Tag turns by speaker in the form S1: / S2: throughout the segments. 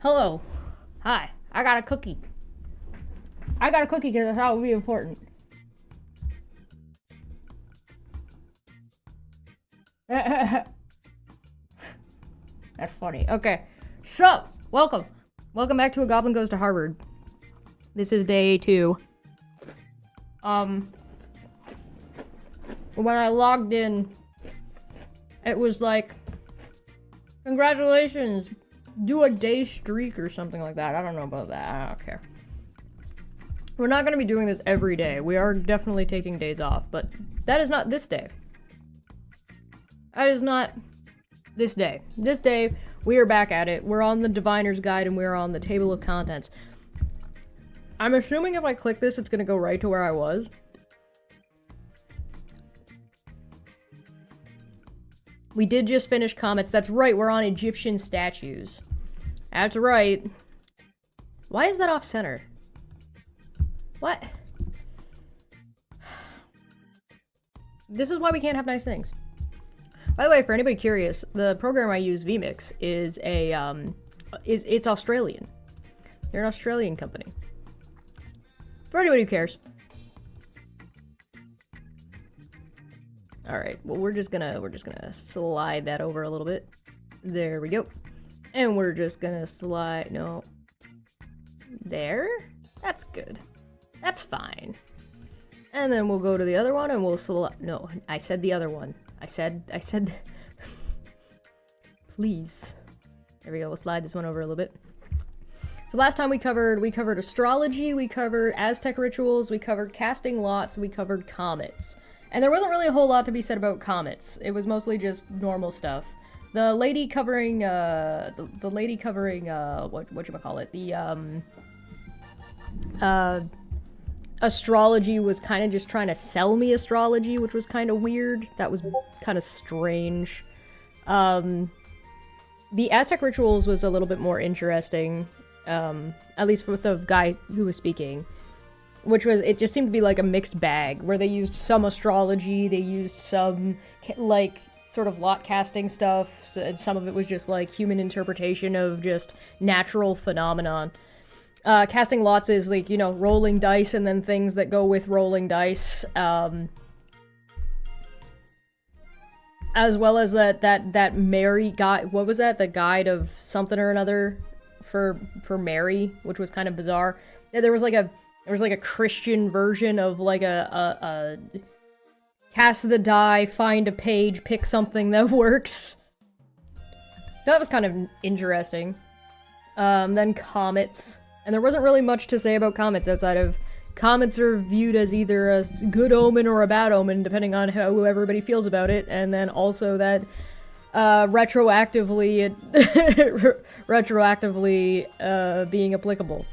S1: Hello. Hi. I got a cookie. I got a cookie because I thought it would be important. That's funny. Okay. So, welcome. Welcome back to A Goblin Goes to Harvard. This is day 2. When I logged in, it was like, congratulations, do a day streak or something like that. I don't know about that. I don't care. We're not going to be doing this every day. We are definitely taking days off, but that is not this day. That is not this day. This day, we are back at it. We're on the Diviner's Guide and we're on the table of contents. I'm assuming if I click this, it's going to go right to where I was. We did just finish comets. That's right, we're on Egyptian statues. That's right. Why is that off center? What? This is why we can't have nice things. By the way, for anybody curious, the program I use, vMix, is it's Australian. They're an Australian company. For anybody who cares. Alright, well we're just gonna slide that over a little bit. There we go. And we're just gonna slide, no. There? That's good. That's fine. And then we'll go to the other one and we'll select, no, I said the other one. I said, please. There we go, we'll slide this one over a little bit. So last time we covered astrology, we covered Aztec rituals, we covered casting lots, we covered comets. And there wasn't really a whole lot to be said about comets. It was mostly just normal stuff. The lady covering, whatchamacallit, the, astrology was kind of just trying to sell me astrology, which was kind of weird. That was kind of strange. The Aztec rituals was a little bit more interesting, at least with the guy who was speaking. Which was, it just seemed to be like a mixed bag, where they used some astrology, they used some, like, sort of lot casting stuff, and some of it was just, like, human interpretation of just natural phenomenon. Casting lots is, like, you know, rolling dice and then things that go with rolling dice, as well as that Mary guide, what was that? The guide of something or another for Mary, which was kind of bizarre. Yeah, there was like a Christian version of like a cast the die, find a page, pick something that works. That was kind of interesting. Then comets. And there wasn't really much to say about comets outside of comets are viewed as either a good omen or a bad omen, depending on how everybody feels about it. And then also that retroactively being applicable.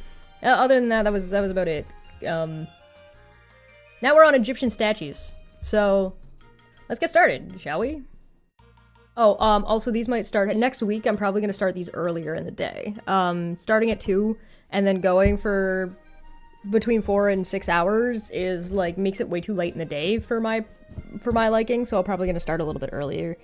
S1: Other than that, that was about it. Now we're on Egyptian statues. So, let's get started, shall we? Oh, also these might start next week. I'm probably going to start these earlier in the day. Starting at 2 and then going for between 4 and 6 hours is like makes it way too late in the day for my liking. So I'm probably going to start a little bit earlier.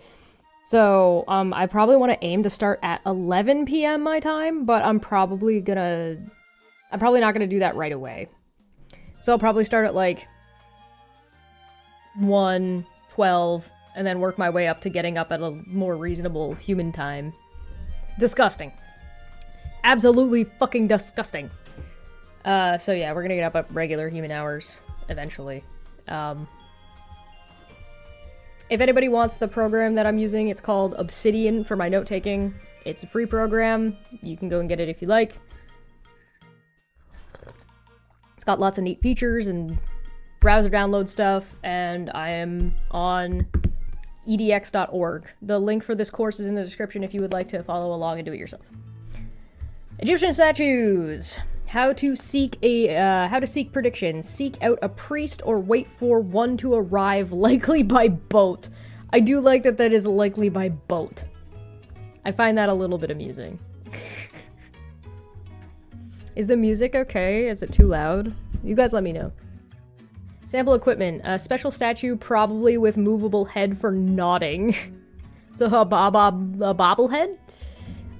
S1: So, I probably want to aim to start at 11 p.m. my time, but I'm probably not gonna do that right away. So I'll probably start at like 1, 12, and then work my way up to getting up at a more reasonable human time. Disgusting. Absolutely fucking disgusting. So yeah, we're gonna get up at regular human hours eventually. If anybody wants the program that I'm using, it's called Obsidian for my note-taking. It's a free program. You can go and get it if you like. It's got lots of neat features and browser download stuff, and I am on edx.org. The link for this course is in the description if you would like to follow along and do it yourself. Egyptian statues. How to seek predictions. Seek out a priest or wait for one to arrive, likely by boat. I do like that is likely by boat. I find that a little bit amusing. Is the music okay? Is it too loud? You guys let me know. Sample equipment. A special statue, probably with movable head for nodding. So a bobblehead?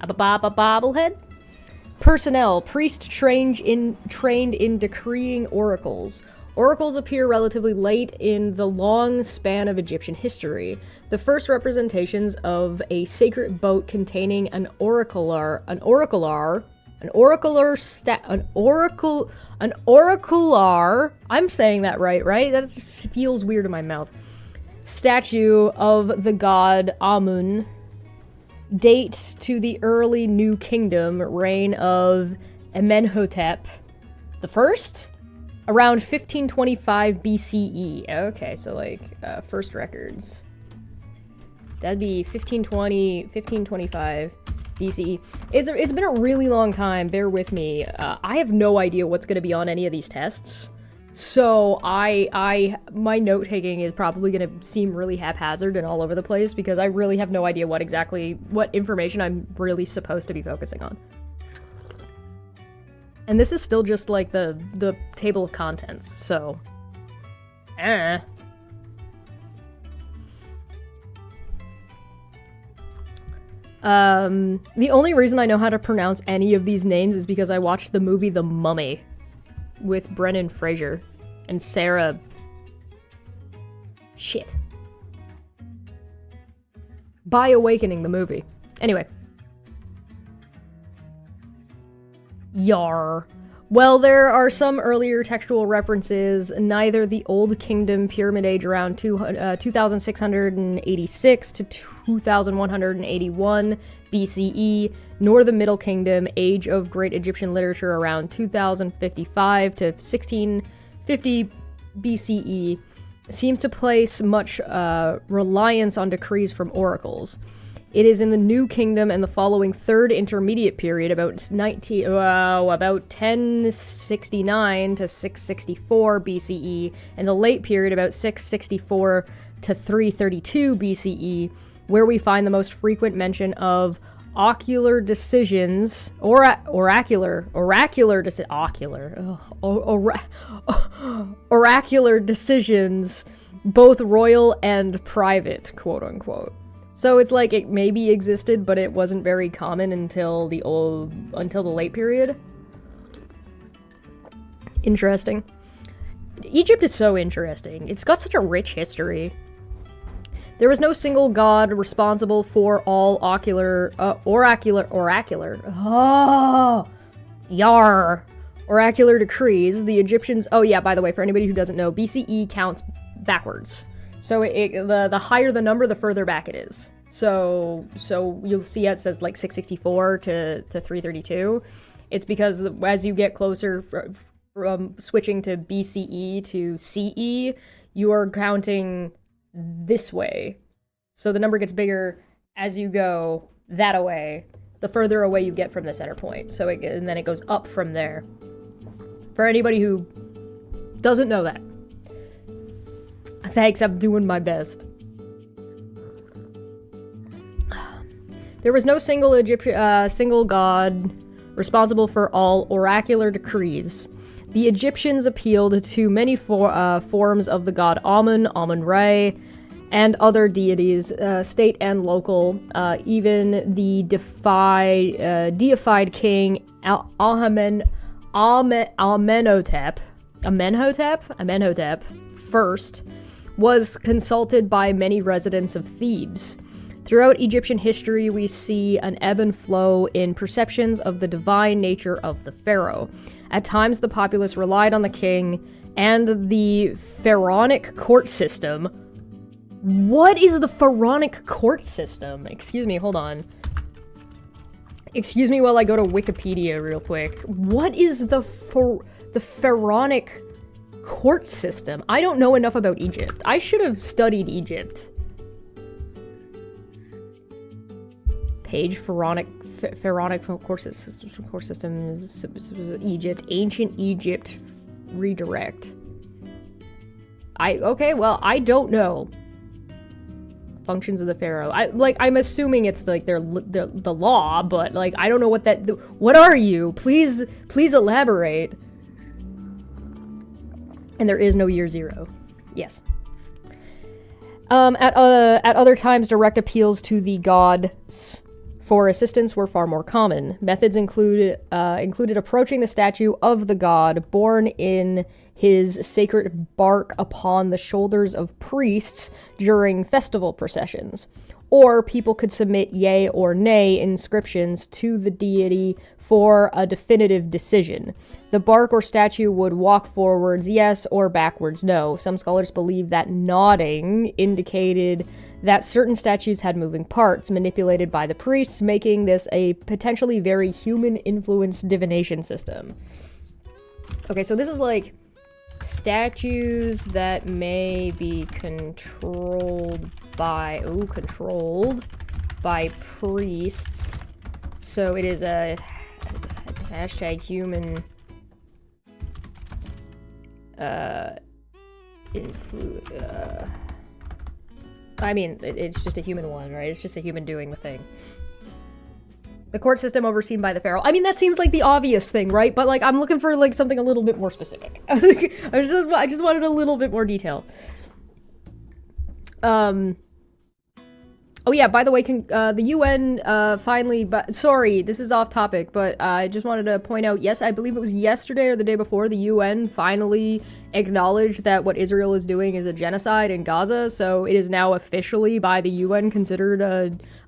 S1: A bobblehead? Personnel, priest trained in decreeing oracles. Oracles appear relatively late in the long span of Egyptian history. The first representations of a sacred boat containing an oracular, I'm saying that right? That just feels weird in my mouth. Statue of the god Amun date to the early New Kingdom reign of Amenhotep the First, around 1525 BCE. Okay, so like first records. That'd be 1525 BCE. It's been a really long time. Bear with me. I have no idea what's going to be on any of these tests. So my note taking is probably going to seem really haphazard and all over the place because I really have no idea what information I'm really supposed to be focusing on. And this is still just like the table of contents, so the only reason I know how to pronounce any of these names is because I watched the movie The Mummy with Brendan Fraser and Sarah... Shit. By Awakening, the movie. Anyway. Yar. Well, there are some earlier textual references. Neither the Old Kingdom Pyramid Age around 2686 to 2181 BCE, nor the Middle Kingdom Age of Great Egyptian Literature around 2055 to 1650 BCE seems to place much reliance on decrees from oracles. It is in the New Kingdom and the following Third Intermediate period, about 1069 to 664 BCE, and the late period about 664 to 332 BCE, where we find the most frequent mention of oracular decisions, oracular decisions, both royal and private, quote unquote. So it's like it maybe existed, but it wasn't very common until the late period. Interesting. Egypt is so interesting. It's got such a rich history. There was no single god responsible for all oracular decrees. The Egyptians, oh yeah, by the way, for anybody who doesn't know, BCE counts backwards. So the higher the number, the further back it is. So you'll see it says like 664 to 332. It's because as you get closer from switching to BCE to CE, you are counting this way. So the number gets bigger as you go that way, the further away you get from the center point. So and then it goes up from there. For anybody who doesn't know that. Thanks, I'm doing my best. There was no single god responsible for all oracular decrees. The Egyptians appealed to many forms of the god Amun, Amun-Re, and other deities, state and local. Even the deified king Amenhotep first was consulted by many residents of Thebes. Throughout Egyptian history, we see an ebb and flow in perceptions of the divine nature of the pharaoh. At times, the populace relied on the king and the pharaonic court system. What is the pharaonic court system? Excuse me, hold on. Excuse me while I go to Wikipedia real quick. What is the pharaonic court system? I don't know enough about Egypt. I should have studied Egypt. Page pharaonic court system is Egypt, ancient Egypt redirect. Okay, well, I don't know. Functions of the pharaoh. I'm assuming it's like the law, but like I don't know what what are you? Please elaborate. And there is no year zero. Yes. At other times, direct appeals to the gods for assistance were far more common. Methods included approaching the statue of the god, borne in his sacred bark upon the shoulders of priests during festival processions. Or people could submit yea or nay inscriptions to the deity for a definitive decision. The bark or statue would walk forwards yes or backwards no. Some scholars believe that nodding indicated that certain statues had moving parts manipulated by the priests, making this a potentially very human-influenced divination system. Okay, so this is like statues that may be controlled by priests. So it is a hashtag human I mean, it's just a human one, right? It's just a human doing the thing. The court system overseen by the pharaoh. I mean, that seems like the obvious thing, right? But like, I'm looking for like something a little bit more specific. I just wanted a little bit more detail. Oh yeah, by the way, the UN finally, sorry, this is off topic, but I just wanted to point out, yes, I believe it was yesterday or the day before, the UN finally acknowledged that what Israel is doing is a genocide in Gaza, so it is now officially by the UN considered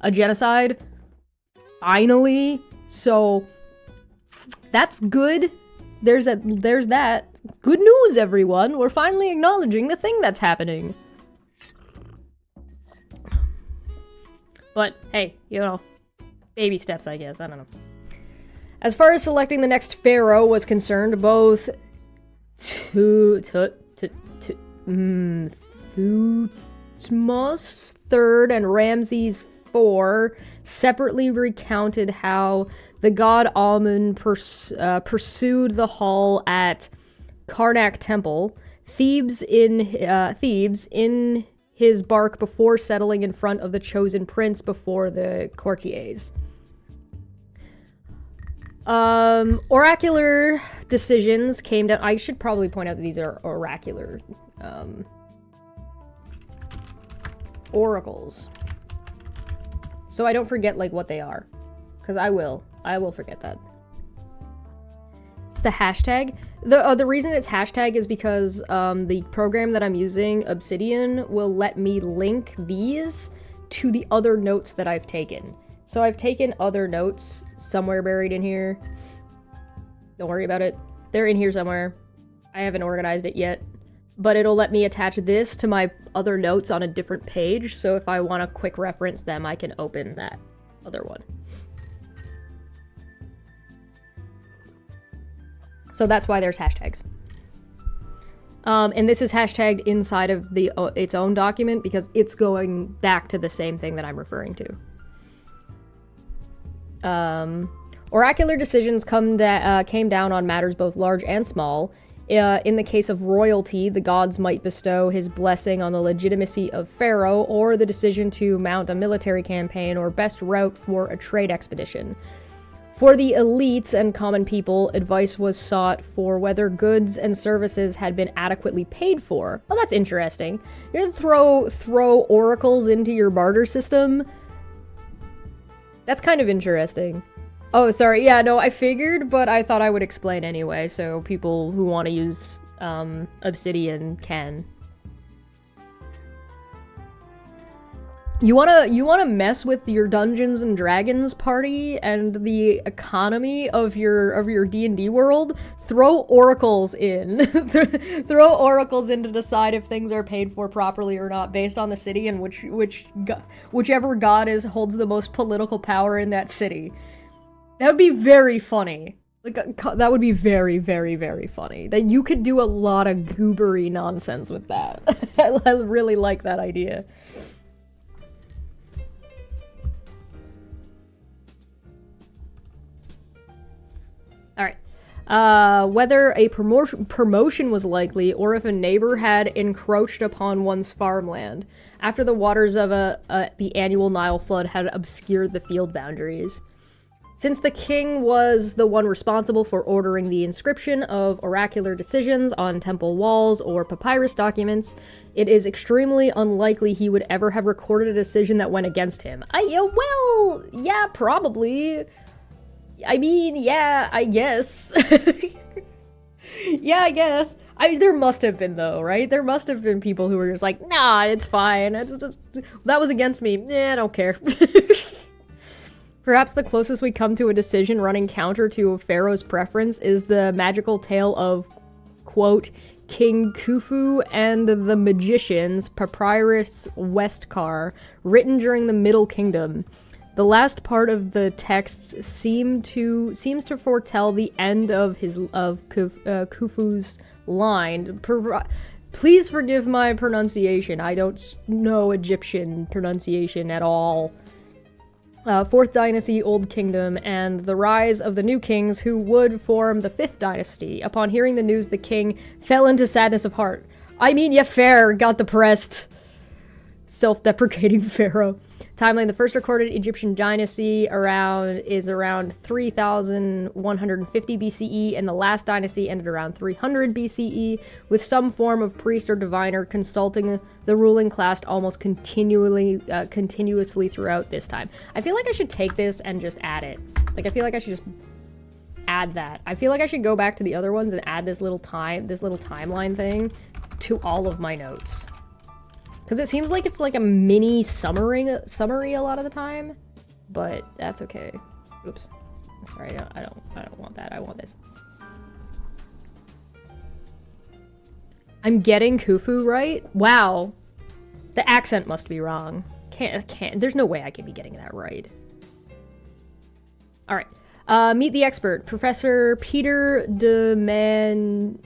S1: a genocide. Finally. So, that's good. There's that. Good news, everyone. We're finally acknowledging the thing that's happening. But, hey, you know, baby steps, I guess. I don't know. As far as selecting the next pharaoh was concerned, both Thutmose III and Ramses IV separately recounted how the god Amun pursued the hall at Karnak Temple, Thebes in his bark before settling in front of the chosen prince before the courtiers. Oracular decisions came down. I should probably point out that these are oracular oracles, so I don't forget like what they are, because I will forget that. It's the hashtag. The reason it's hashtag is because the program that I'm using, Obsidian, will let me link these to the other notes that I've taken. So I've taken other notes somewhere buried in here. Don't worry about it. They're in here somewhere. I haven't organized it yet. But it'll let me attach this to my other notes on a different page, so if I want to quick reference them, I can open that other one. So that's why there's hashtags. And this is hashtagged inside of the its own document because it's going back to the same thing that I'm referring to. Oracular decisions came down on matters both large and small. In the case of royalty, the gods might bestow his blessing on the legitimacy of Pharaoh, or the decision to mount a military campaign or best route for a trade expedition. For the elites and common people, advice was sought for whether goods and services had been adequately paid for. Oh, that's interesting. You're gonna throw oracles into your barter system? That's kind of interesting. Oh, sorry. Yeah, no, I figured, but I thought I would explain anyway, so people who want to use Obsidian can. You wanna mess with your Dungeons and Dragons party and the economy of your D&D world? Throw oracles in. Throw oracles in to decide if things are paid for properly or not, based on the city and whichever god holds the most political power in that city. That would be very funny. Like, that would be very, very, very funny. That you could do a lot of goobery nonsense with that. I really like that idea. Alright. Whether a promotion was likely, or if a neighbor had encroached upon one's farmland, after the waters of the annual Nile flood had obscured the field boundaries. Since the king was the one responsible for ordering the inscription of oracular decisions on temple walls or papyrus documents, It is extremely unlikely he would ever have recorded a decision that went against him. Well, yeah, probably. I mean, yeah, I guess. Yeah, I guess. There must have been, though, right? There must have been people who were just like, nah, it's fine. That was against me. I don't care. Perhaps the closest we come to a decision running counter to Pharaoh's preference is the magical tale of, quote, King Khufu and the Magicians, Papyrus Westcar, written during the Middle Kingdom. The last part of the text seems to foretell the end of Khufu's line. Please forgive my pronunciation. I don't know Egyptian pronunciation at all. 4th Dynasty, Old Kingdom, and the rise of the new kings who would form the 5th Dynasty. Upon hearing the news, the king fell into sadness of heart. I mean, yeah, fair, got depressed. Self-deprecating pharaoh. Timeline: the first recorded Egyptian dynasty is around 3150 BCE, and the last dynasty ended around 300 BCE, with some form of priest or diviner consulting the ruling class almost continuously throughout this time. I feel like I should take this and just add it. Like, I feel like I should just add that. I feel like I should go back to the other ones and add this little timeline thing to all of my notes. Because it seems like it's like a mini summary a lot of the time, but that's okay. Oops, sorry, I don't want that. I want this. I'm getting Khufu right? Wow, the accent must be wrong. Can't. There's no way I can be getting that right. All right. Meet the expert, Professor Peter de Manuelian?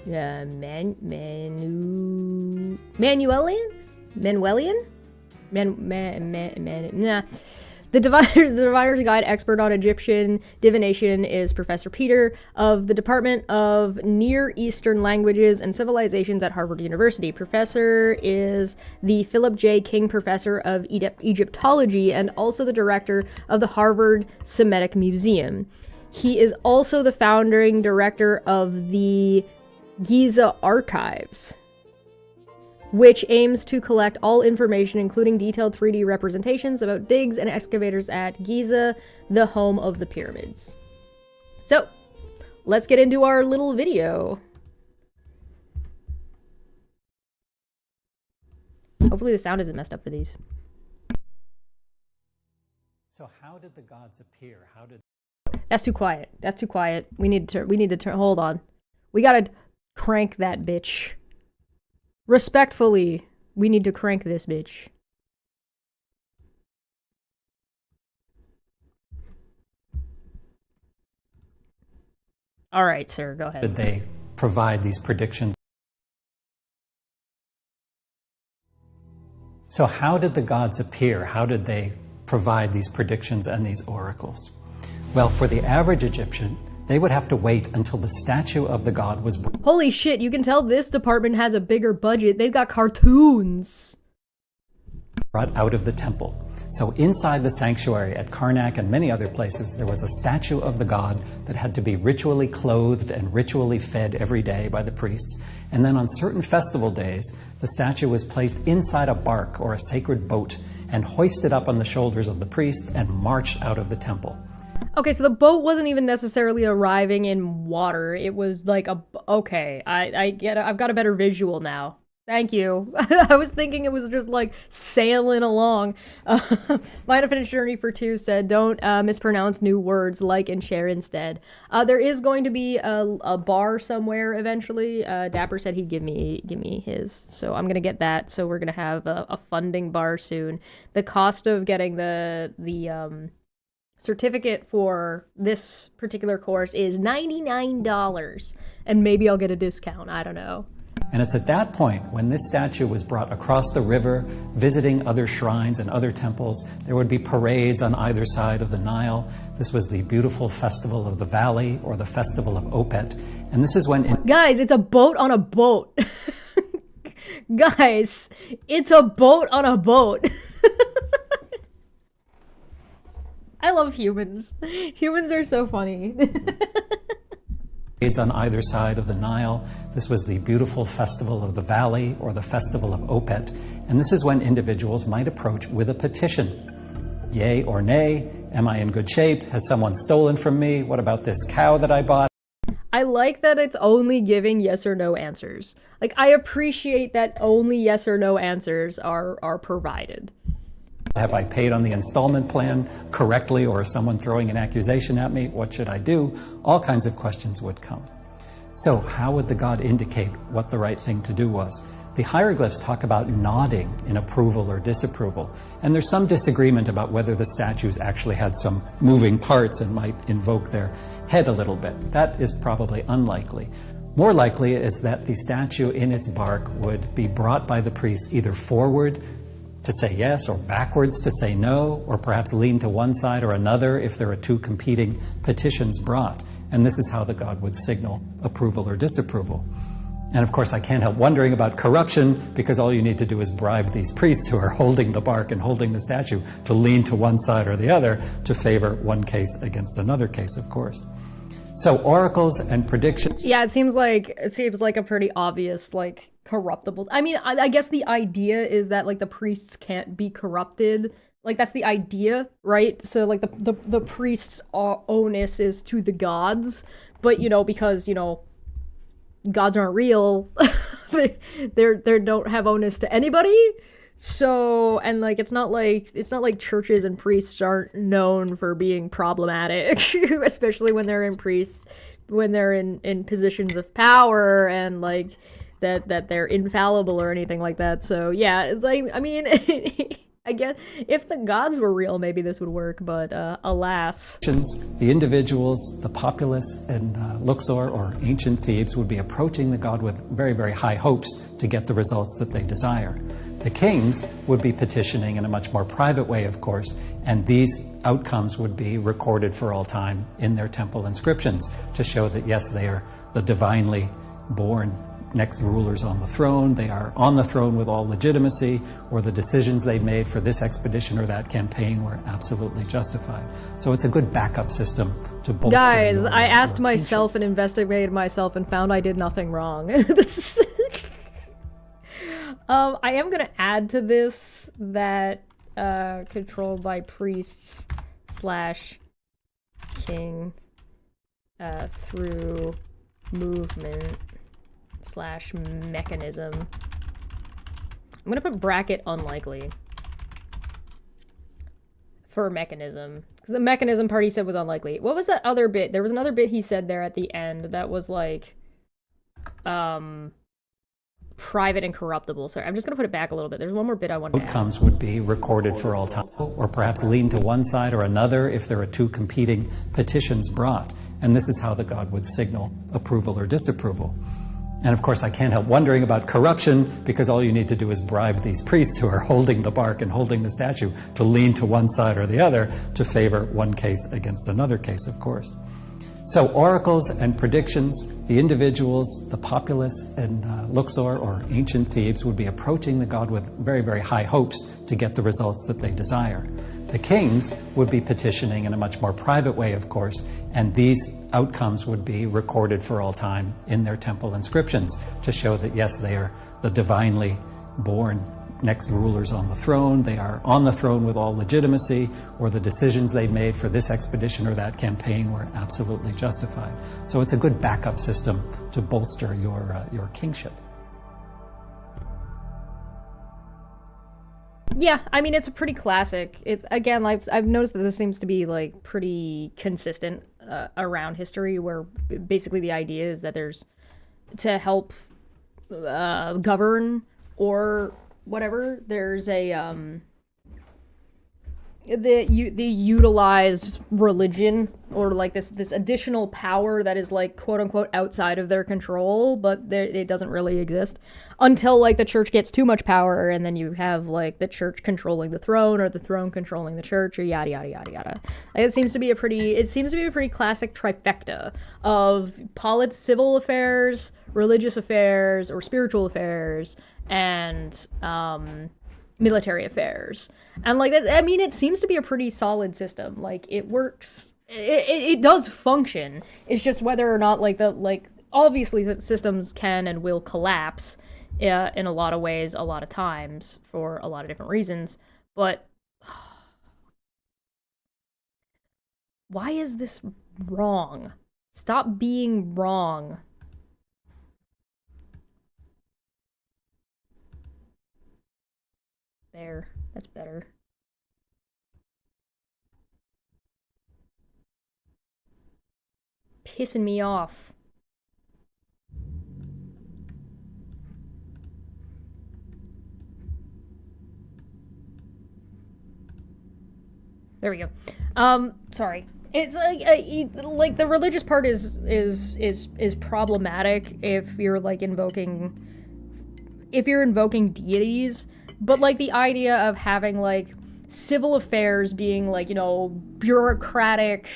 S1: Nah. The Diviner's Guide expert on Egyptian divination is Professor Peter of the Department of Near Eastern Languages and Civilizations at Harvard University. Professor is the Philip J. King Professor of Egyptology and also the director of the Harvard Semitic Museum. He is also the founding director of the Giza Archives, which aims to collect all information, including detailed 3D representations about digs and excavators at Giza, the home of the pyramids. So, let's get into our little video. Hopefully the sound isn't messed up for these.
S2: So how did the gods appear? How did...
S1: That's too quiet. That's too quiet. We need to turn, hold on. We gotta crank that bitch. Respectfully, we need to crank this bitch. All right, sir, go ahead.
S2: Did they provide these predictions? So how did the gods appear? How did they provide these predictions and these oracles? Well, for the average Egyptian, they would have to wait until the statue of the god was...
S1: Holy shit, you can tell this department has a bigger budget. They've got cartoons.
S2: ...brought out of the temple. So inside the sanctuary at Karnak and many other places, there was a statue of the god that had to be ritually clothed and ritually fed every day by the priests. And then on certain festival days, the statue was placed inside a bark or a sacred boat and hoisted up on the shoulders of the priests and marched out of the temple.
S1: Okay, so the boat wasn't even necessarily arriving in water. It was like a... Okay, I get it. I've got a better visual now. Thank you. I was thinking it was just like sailing along. Might have finished Journey for Two said, don't mispronounce new words, like and share instead. There is going to be a bar somewhere eventually. Dapper said he'd give me his, so I'm gonna get that. So we're gonna have a funding bar soon. The cost of getting the certificate for this particular course is $99, and maybe I'll get a discount. I don't know.
S2: And it's at that point, when this statue was brought across the river, visiting other shrines and other temples, there would be parades on either side of the Nile. This was the beautiful festival of the valley, or the festival of Opet. And this is when...
S1: Guys, it's a boat on a boat. Guys, it's a boat on a boat. I love humans. Humans are so funny.
S2: on either side of the Nile. This was the beautiful festival of the valley, or the festival of Opet. And this is when individuals might approach with a petition. Yay or nay? Am I in good shape? Has someone stolen from me? What about this cow that I bought?
S1: I like that it's only giving yes or no answers. Like, I appreciate that only yes or no answers are provided.
S2: Have I paid on the installment plan correctly, or is someone throwing an accusation at me? What should I do? All kinds of questions would come. So how would the god indicate what the right thing to do was? The hieroglyphs talk about nodding in approval or disapproval, and there's some disagreement about whether the statues actually had some moving parts and might invoke their head a little bit. That is probably unlikely. More likely is that the statue in its bark would be brought by the priest either forward to say yes, or backwards to say no, or perhaps lean to one side or another if there are two competing petitions brought. And this is how the god would signal approval or disapproval. And of course, I can't help wondering about corruption, because all you need to do is bribe these priests who are holding the bark and holding the statue to lean to one side or the other to favor one case against another case, of course. So oracles and predictions.
S1: Yeah, it seems like a pretty obvious, like, corruptibles. I mean, I guess the idea is that, like, the priests can't be corrupted. Like, that's the idea, right? So, like, the priests' onus is to the gods, but, you know, because, you know, gods aren't real, they don't have onus to anybody. So, and like, it's not like churches and priests aren't known for being problematic, especially when they're in positions of power, and like that they're infallible or anything like that. So yeah, it's like, I mean, I guess if the gods were real, maybe this would work, but alas.
S2: The individuals, the populace in Luxor or ancient Thebes would be approaching the god with very, very high hopes to get the results that they desire. The kings would be petitioning in a much more private way, of course, and these outcomes would be recorded for all time in their temple inscriptions to show that, yes, they are the divinely born next rulers on the throne. They are on the throne with all legitimacy, or the decisions they made for this expedition or that campaign were absolutely justified. So it's a good backup system to bolster.
S1: Guys, I asked myself and investigated myself and found I did nothing wrong. I am going to add to this that controlled by priests / king through movement / mechanism. I'm going to put bracket unlikely for mechanism, because the mechanism part he said was unlikely. What was that other bit? There was another bit he said there at the end that was like private and corruptible. Sorry, I'm just going to put it back a little bit. There's one more bit I want to add.
S2: Outcomes would be recorded for all time, or perhaps lean to one side or another if there are two competing petitions brought. And this is how the god would signal approval or disapproval. And of course, I can't help wondering about corruption, because all you need to do is bribe these priests who are holding the bark and holding the statue to lean to one side or the other to favor one case against another case, of course. So oracles and predictions, the individuals, the populace in Luxor or ancient Thebes would be approaching the god with very, very high hopes to get the results that they desire. The kings would be petitioning in a much more private way, of course, and these outcomes would be recorded for all time in their temple inscriptions to show that, yes, they are the divinely born next rulers on the throne. They are on the throne with all legitimacy, or the decisions they made for this expedition or that campaign were absolutely justified. So it's a good backup system to bolster your kingship.
S1: Yeah, I mean, it's a pretty classic. It's, again, I've noticed that this seems to be like pretty consistent around history, where basically the idea is that there's to help govern or whatever, there's a they utilize religion, or like this additional power that is like quote unquote outside of their control, but it doesn't really exist until like the church gets too much power, and then you have like the church controlling the throne, or the throne controlling the church, or yada yada yada yada. It seems to be a pretty classic trifecta of civil affairs, religious affairs, or spiritual affairs, and military affairs. And like that, I mean, it seems to be a pretty solid system. Like, it works it does function. It's just whether or not obviously the systems can and will collapse in a lot of ways, a lot of times for a lot of different reasons. But why is this wrong? Stop being wrong. There, that's better. Pissing me off. There we go. Sorry. It's like the religious part is problematic if you're invoking deities, but like the idea of having like civil affairs being bureaucratic,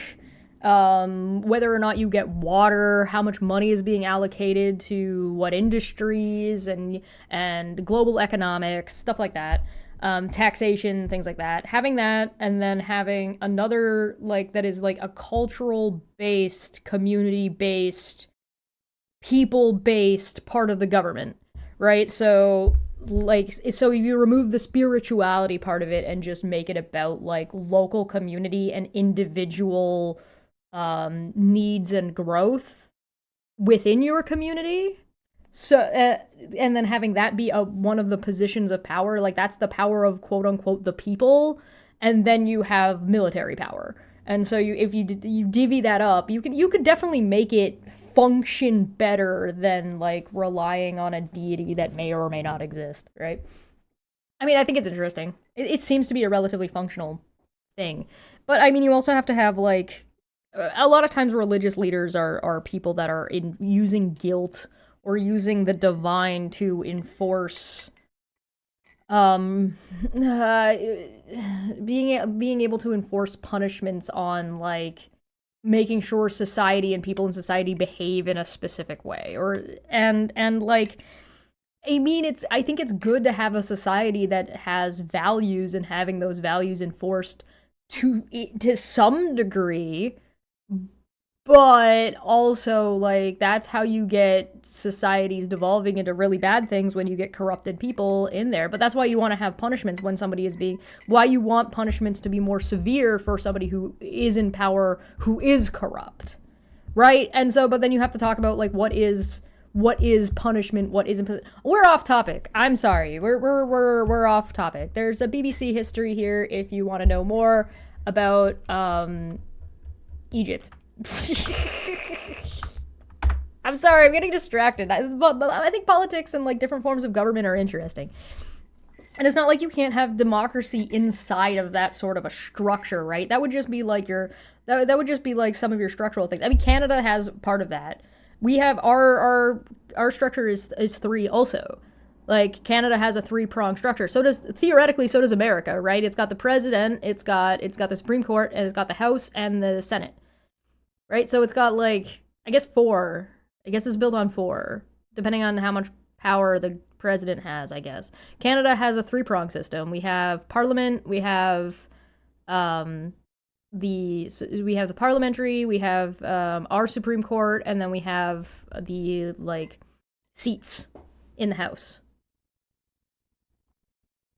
S1: whether or not you get water, how much money is being allocated to what industries, and global economics, stuff like that. Taxation, things like that. Having that, and then having another that is a cultural-based, community-based, people-based part of the government, right? So if you remove the spirituality part of it and just make it about local community and individual needs and growth within your community. So, and then having that be one of the positions of power, that's the power of quote unquote the people, and then you have military power. And so if you divvy that up, you could definitely make it function better than relying on a deity that may or may not exist, right? I mean, I think it's interesting. It seems to be a relatively functional thing, but I mean, you also have to have a lot of times religious leaders are people that are using guilt or using the divine to enforce being able to enforce punishments on making sure society and people in society behave in a specific way, I mean, I think it's good to have a society that has values and having those values enforced to some degree. But also, that's how you get societies devolving into really bad things when you get corrupted people in there. But that's why you want to have punishments when somebody is why you want punishments to be more severe for somebody who is in power, who is corrupt, right? And so, but then you have to talk about, what is punishment, what isn't. We're off topic. I'm sorry. We're off topic. There's a BBC history here if you want to know more about, Egypt. I'm sorry, I'm getting distracted. But I think politics and different forms of government are interesting. And it's not like you can't have democracy inside of that sort of a structure, right? That would just be that would just be some of your structural things. I mean, Canada has part of that. We have our structure is three also. Canada has a three-pronged structure. So does America, right? It's got the president, it's got the Supreme Court, and it's got the House and the Senate. Right? So it's got I guess 4. I guess it's built on 4, depending on how much power the president has, I guess. Canada has a 3-prong system. We have parliament, we have the parliamentary, we have our Supreme Court, and then we have the seats in the House.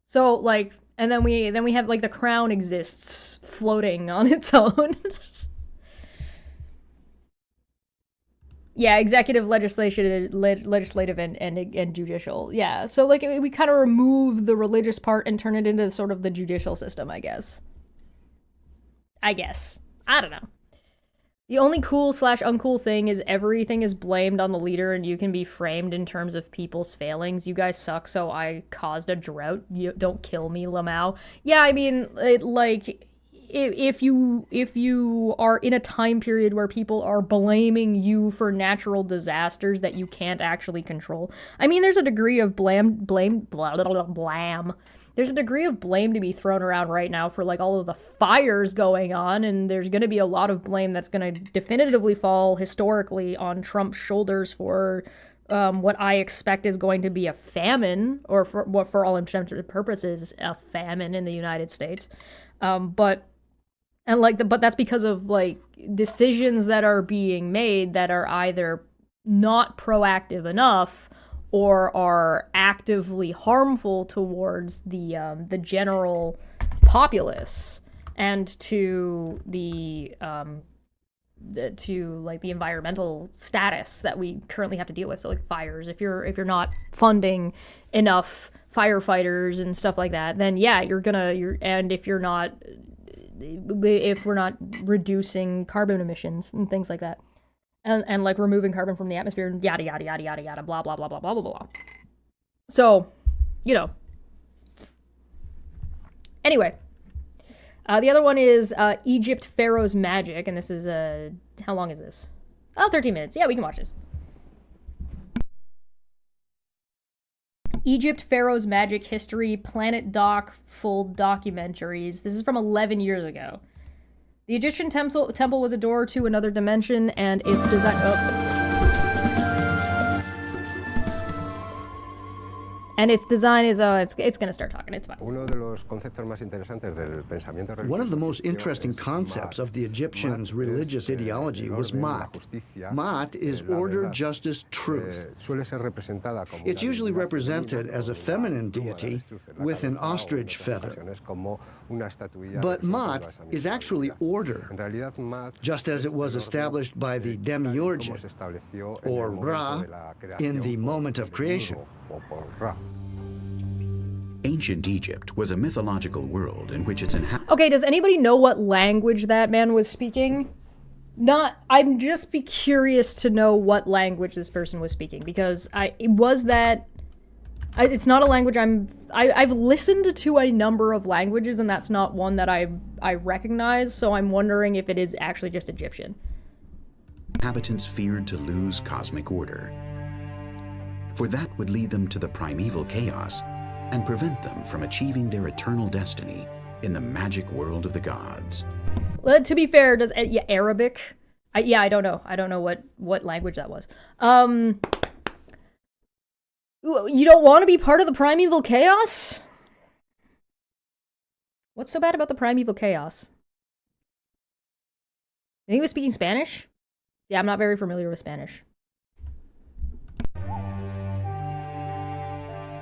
S1: So and then we have the crown exists floating on its own. Yeah, executive, legislative, and judicial. Yeah, so we kind of remove the religious part and turn it into sort of the judicial system, I guess. I don't know. The only cool/uncool thing is everything is blamed on the leader, and you can be framed in terms of people's failings. You guys suck, so I caused a drought. You don't kill me, Lamau. Yeah, I mean, if you are in a time period where people are blaming you for natural disasters that you can't actually control, I mean, there's a degree of blam. There's a degree of blame to be thrown around right now for all of the fires going on, and there's going to be a lot of blame that's going to definitively fall historically on Trump's shoulders for what I expect is going to be a famine, or for all intents and purposes, a famine in the United States. But And like, but that's because of like decisions that are being made that are either not proactive enough or are actively harmful towards the general populace and to the environmental status that we currently have to deal with. So like fires, if you're not funding enough firefighters and stuff like that, then yeah, and if we're not reducing carbon emissions and things like that, and like removing carbon from the atmosphere and yada yada yada yada yada blah blah blah blah blah blah blah. So, anyway, the other one is Egypt Pharaoh's Magic, and this is how long is this? Oh, 13 minutes. Yeah, we can watch this. Egypt Pharaoh's Magic History Planet Doc full documentaries. This is from 11 years ago. The Egyptian temple was a door to another dimension, and its design. And its design is, it's going to start talking, it's fine.
S3: One of the most interesting concepts of the Egyptians' religious ideology was Mat. Mat is order, justice, truth. It's usually represented as a feminine deity with an ostrich feather. But Mat is actually order, just as it was established by the demiurge, or Ra, in the moment of creation.
S4: Ancient Egypt was a mythological world in which its inhabitants...
S1: Okay, does anybody know what language that man was speaking? I'm just be curious to know what language this person was speaking, because it's not a language I've listened to a number of languages, and that's not one that I recognize, so I'm wondering if it is actually just Egyptian.
S4: Inhabitants feared to lose cosmic order, for that would lead them to the primeval chaos and prevent them from achieving their eternal destiny in the magic world of the gods.
S1: Well, to be fair, Arabic? I don't know. I don't know what language that was. You don't want to be part of the primeval chaos? What's so bad about the primeval chaos? I think he was speaking Spanish? Yeah, I'm not very familiar with Spanish.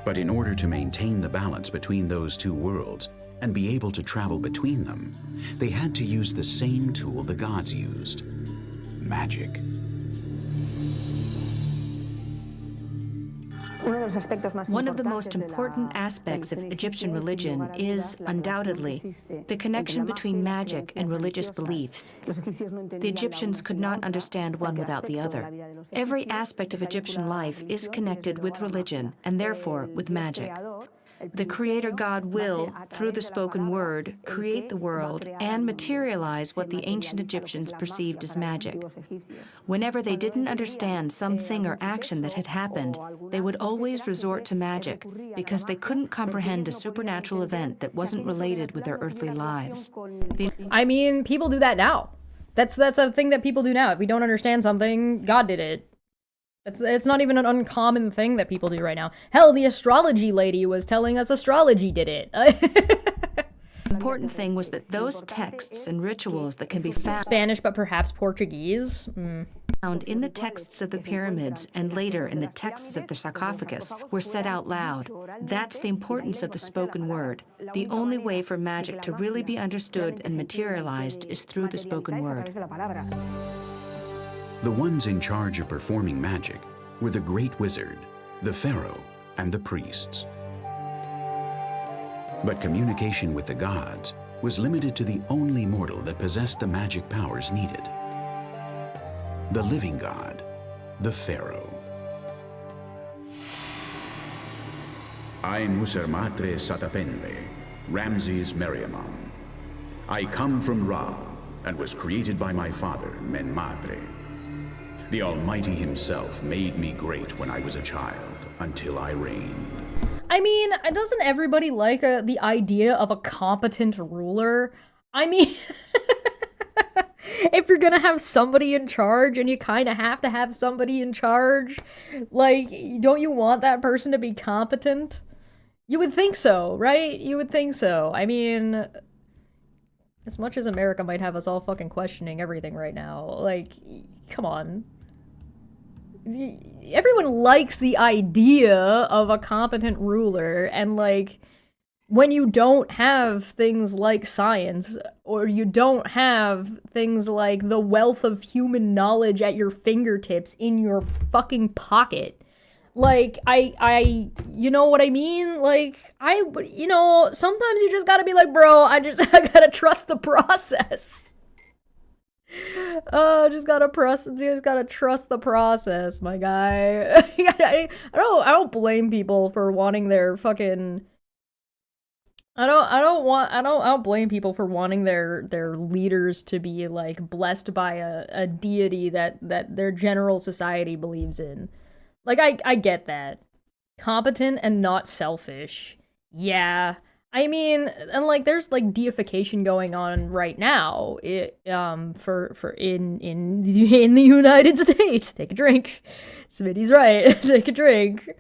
S4: But in order to maintain the balance between those two worlds and be able to travel between them, they had to use the same tool the gods used: magic.
S5: One of the most important aspects of Egyptian religion is, undoubtedly, the connection between magic and religious beliefs. The Egyptians could not understand one without the other. Every aspect of Egyptian life is connected with religion, and therefore with magic. The Creator God will, through the spoken word, create the world and materialize what the ancient Egyptians perceived as magic. Whenever they didn't understand something or action that had happened, they would always resort to magic because they couldn't comprehend a supernatural event that wasn't related with their earthly lives.
S1: I mean, people do that now. That's a thing that people do now. If we don't understand something, God did it. It's not even an uncommon thing that people do right now. Hell, the astrology lady was telling us astrology did it.
S5: The important thing was that those texts and rituals that can be found
S1: Spanish, but perhaps Portuguese.
S5: Found in the texts of the pyramids and later in the texts of the sarcophagus were said out loud. That's the importance of the spoken word. The only way for magic to really be understood and materialized is through the spoken word.
S4: The ones in charge of performing magic were the great wizard, the pharaoh, and the priests. But communication with the gods was limited to the only mortal that possessed the magic powers needed: the living god, the pharaoh. I Musermatre Satapende, Ramses Meriamun. I come from Ra and was created by my father, Menmatre. The Almighty himself made me great when I was a child, until I reigned.
S1: I mean, doesn't everybody like the idea of a competent ruler? I mean, if you're gonna have somebody in charge, and you kind of have to have somebody in charge, like, don't you want that person to be competent? You would think so, right? You would think so. I mean, As much as America might have us all fucking questioning everything right now, like, come on. Everyone likes the idea of a competent ruler, and, like, when you don't have things like science, or you don't have things like the wealth of human knowledge at your fingertips in your fucking pocket, like, you know what I mean? Like, you know, sometimes you just gotta be like, bro, I gotta trust the process. Just gotta trust the process, my guy. I don't blame people for wanting their fucking... I don't blame people for wanting their leaders to be, like, blessed by a deity that their general society believes in. Like, I get that. Competent and not selfish. Yeah. I mean, and, like, there's, like, deification going on right now, in the United States. Take a drink. Smitty's right. Take a drink.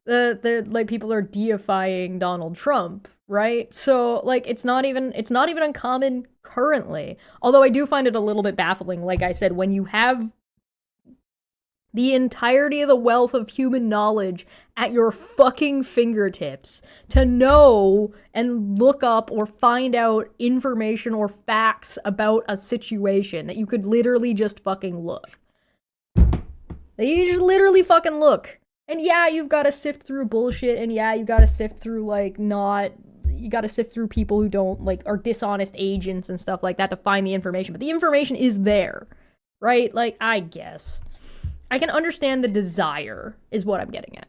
S1: Like, people are deifying Donald Trump, right? So, like, it's not even uncommon currently. Although I do find it a little bit baffling, like I said, when you have the entirety of the wealth of human knowledge at your fucking fingertips to know and look up or find out information or facts about a situation that you could literally just fucking look. You just literally fucking look. And yeah, you've got to sift through bullshit, and yeah, you got to sift through, like, you got to sift through people who don't, like, are dishonest agents and stuff like that to find the information, but the information is there, right? Like, I guess. I can understand the desire, is what I'm getting at.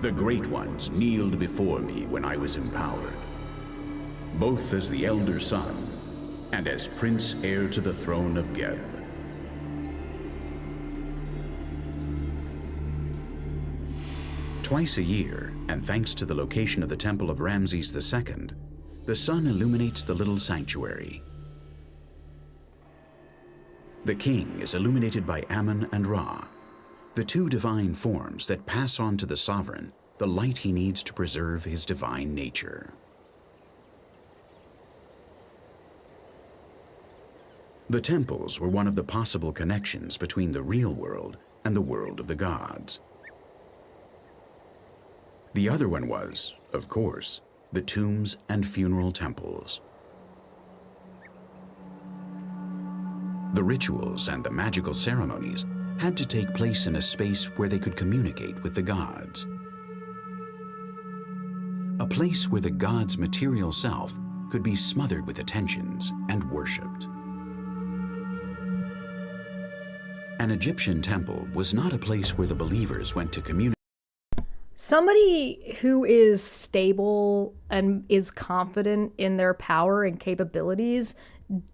S4: The Great Ones kneeled before me when I was empowered, both as the elder son and as prince heir to the throne of Geb. Twice a year, and thanks to the location of the Temple of Ramses II, the sun illuminates the little sanctuary. The king is illuminated by Amun and Ra, the two divine forms that pass on to the sovereign the light he needs to preserve his divine nature. The temples were one of the possible connections between the real world and the world of the gods. The other one was, of course, the tombs and funeral temples. The rituals and the magical ceremonies had to take place in a space where they could communicate with the gods. A place where the god's material self could be smothered with attentions and worshipped. An Egyptian temple was not a place where the believers went to communicate.
S1: Somebody who is stable and is confident in their power and capabilities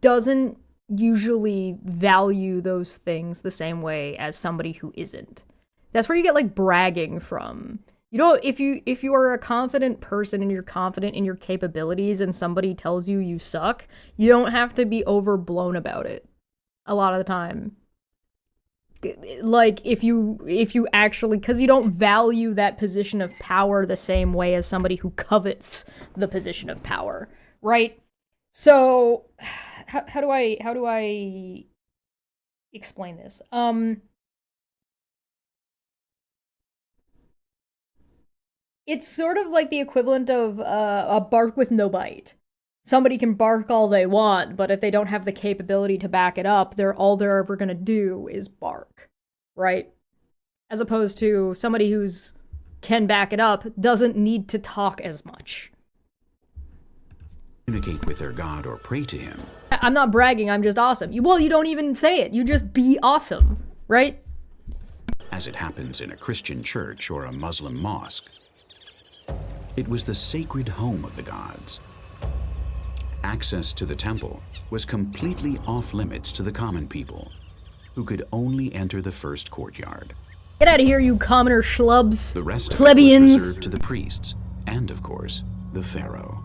S1: doesn't usually value those things the same way as somebody who isn't. That's where you get, like, bragging from. You know, if you are a confident person and you're confident in your capabilities and somebody tells you you suck, you don't have to be overblown about it a lot of the time. Like, if you actually, because you don't value that position of power the same way as somebody who covets the position of power, right? So, how do I explain this? It's sort of like the equivalent of a bark with no bite. Somebody can bark all they want, but if they don't have the capability to back it up, all they're ever gonna do is bark, right? As opposed to somebody who's can back it up, doesn't need to talk as much.
S4: Communicate with their god or pray to him.
S1: I'm not bragging, I'm just awesome. You don't even say it, you just be awesome, right?
S4: As it happens in a Christian church or a Muslim mosque. It was the sacred home of the gods. Access to the temple was completely off limits to the common people, who could only enter the first courtyard.
S1: Get out of here, you commoner schlubs,
S4: the rest
S1: plebeians.
S4: Was reserved to the priests, and of course, the pharaoh.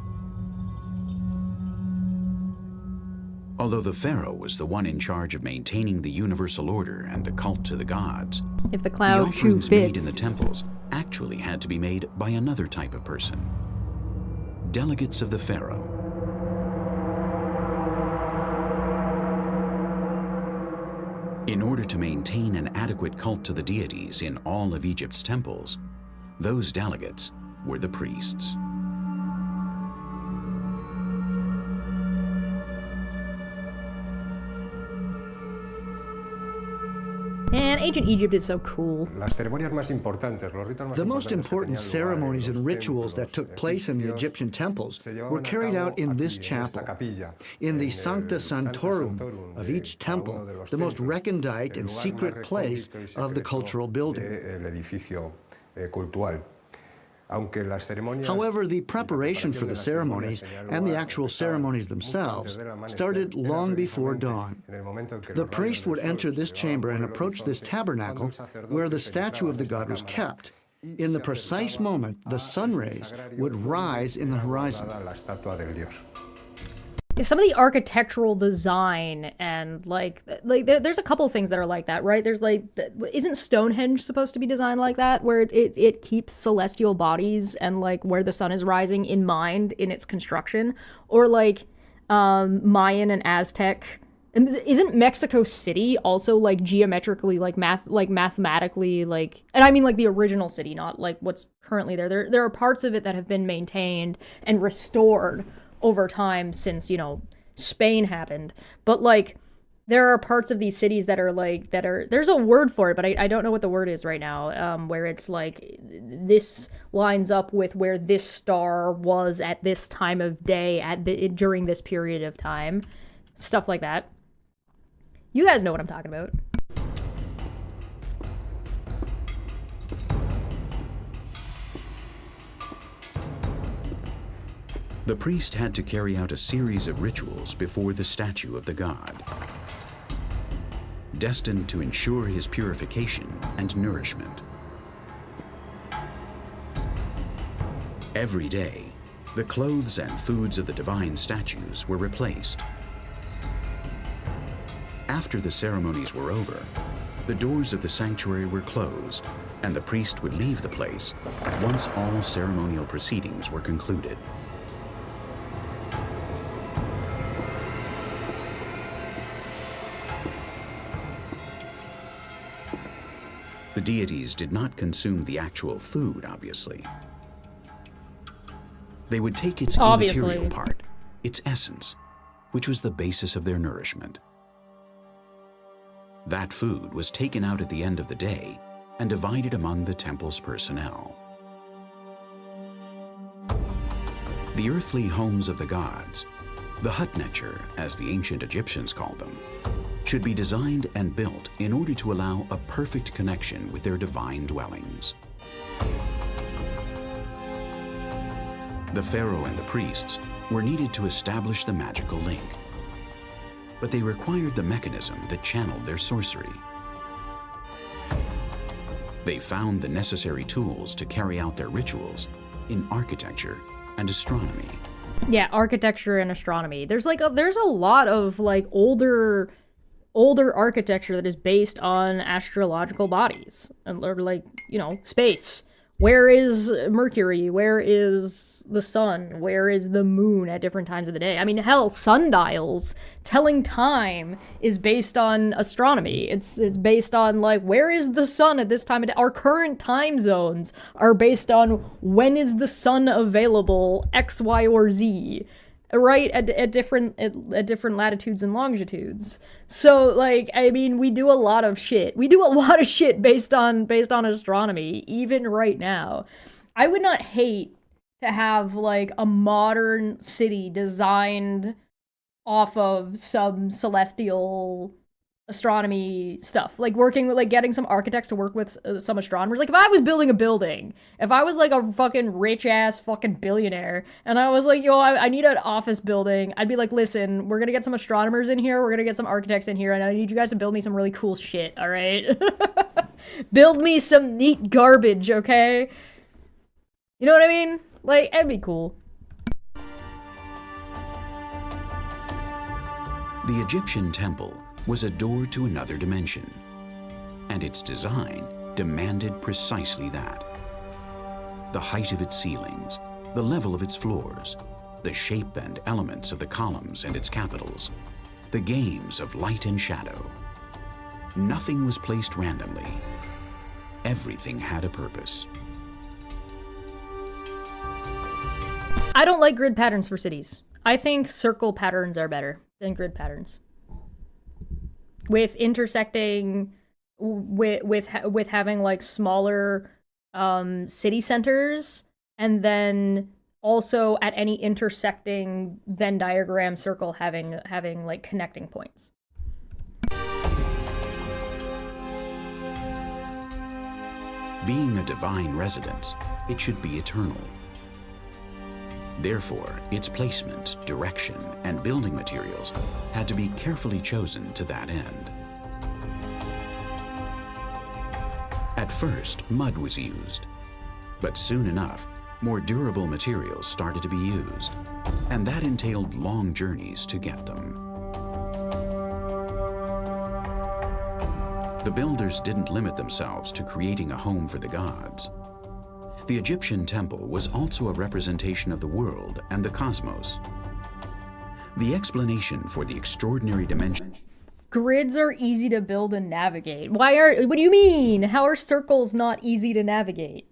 S4: Although the pharaoh was the one in charge of maintaining the universal order and the cult to the gods,
S1: if the cloud shoe
S4: offerings made
S1: fits
S4: in the temples actually had to be made by another type of person. Delegates of the pharaoh. In order to maintain an adequate cult to the deities in all of Egypt's temples, those delegates were the priests.
S1: And ancient Egypt is so cool.
S3: The most important ceremonies and rituals that took place in the Egyptian temples were carried out in this chapel, in the Sancta Sanctorum of each temple, the most recondite and secret place of the cultural building. However, the preparation for the ceremonies and the actual ceremonies themselves started long before dawn. The priest would enter this chamber and approach this tabernacle where the statue of the god was kept. In the precise moment, the sun rays would rise in the horizon.
S1: Some of the architectural design and like there's a couple of things that are like that, right? There's like, isn't Stonehenge supposed to be designed like that, where it keeps celestial bodies and like where the sun is rising in mind in its construction? Or like Mayan and Aztec. And isn't Mexico City also like geometrically mathematically like, and I mean like the original city, not like what's currently there. There are parts of it that have been maintained and restored over time since, you know, Spain happened. But like there are parts of these cities that are there's a word for it, but I don't know what the word is right now, where it's like this lines up with where this star was at this time of day during this period of time, stuff like that. You guys know what I'm talking about.
S4: The priest had to carry out a series of rituals before the statue of the god, destined to ensure his purification and nourishment. Every day, the clothes and foods of the divine statues were replaced. After the ceremonies were over, the doors of the sanctuary were closed, and the priest would leave the place once all ceremonial proceedings were concluded. The deities did not consume the actual food, obviously. They would take its immaterial part, its essence, which was the basis of their nourishment. That food was taken out at the end of the day and divided among the temple's personnel. The earthly homes of the gods, the Hutnecher, as the ancient Egyptians called them, should be designed and built in order to allow a perfect connection with their divine dwellings. The pharaoh and the priests were needed to establish the magical link, but they required the mechanism that channeled their sorcery. They found the necessary tools to carry out their rituals in architecture and astronomy.
S1: Yeah, architecture and astronomy. There's a lot of like older architecture that is based on astrological bodies and like, you know, space. Where is Mercury? Where is the sun? Where is the moon at different times of the day? I mean, hell, sundials telling time is based on astronomy. It's based on like, where is the sun at this time of day? Our current time zones are based on when is the sun available, X, Y, or Z. Right, at different latitudes and longitudes. So like, I mean, we do a lot of shit. We do a lot of shit based on astronomy, even right now. I would not hate to have like a modern city designed off of some celestial astronomy stuff, like working with, like, getting some architects to work with some astronomers. Like, if I was building a building, if I was like a fucking rich ass fucking billionaire and I was like, yo, I need an office building, I'd be like, listen, we're gonna get some astronomers in here, we're gonna get some architects in here, and I need you guys to build me some really cool shit, all right? Build me some neat garbage, okay? You know what I mean? Like, it'd be cool.
S4: The Egyptian temple was a door to another dimension, and its design demanded precisely that. The height of its ceilings, the level of its floors, the shape and elements of the columns and its capitals, the games of light and shadow. Nothing was placed randomly. Everything had a purpose.
S1: I don't like grid patterns for cities. I think circle patterns are better than grid patterns. With intersecting, with having like smaller city centers, and then also at any intersecting Venn diagram circle having like connecting points.
S4: Being a divine residence, it should be eternal. Therefore, its placement, direction, and building materials had to be carefully chosen to that end. At first, mud was used, but soon enough, more durable materials started to be used, and that entailed long journeys to get them. The builders didn't limit themselves to creating a home for the gods. The Egyptian temple was also a representation of the world and the cosmos. The explanation for the extraordinary dimension.
S1: Grids are easy to build and navigate. What do you mean? How are circles not easy to navigate?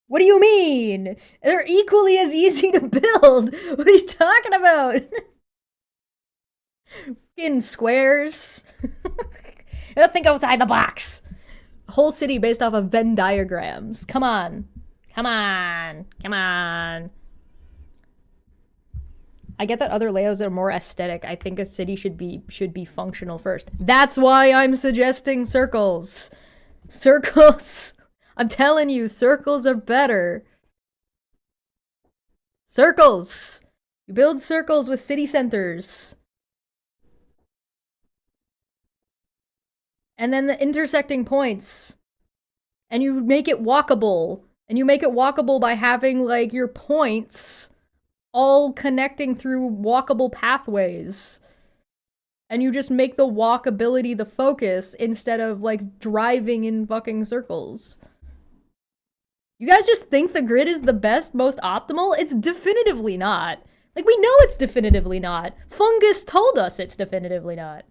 S1: What do you mean? They're equally as easy to build. What are you talking about? In squares. Think outside the box. Whole city based off of Venn diagrams. Come on. Come on. Come on. I get that other layouts are more aesthetic. I think a city should be functional first. That's why I'm suggesting circles. Circles. I'm telling you, circles are better. Circles. You build circles with city centers. And then the intersecting points. And you make it walkable. And you make it walkable by having, like, your points all connecting through walkable pathways. And you just make the walkability the focus instead of, like, driving in fucking circles. You guys just think the grid is the best, most optimal? It's definitively not. Like, we know it's definitively not. Fungus told us it's definitively not.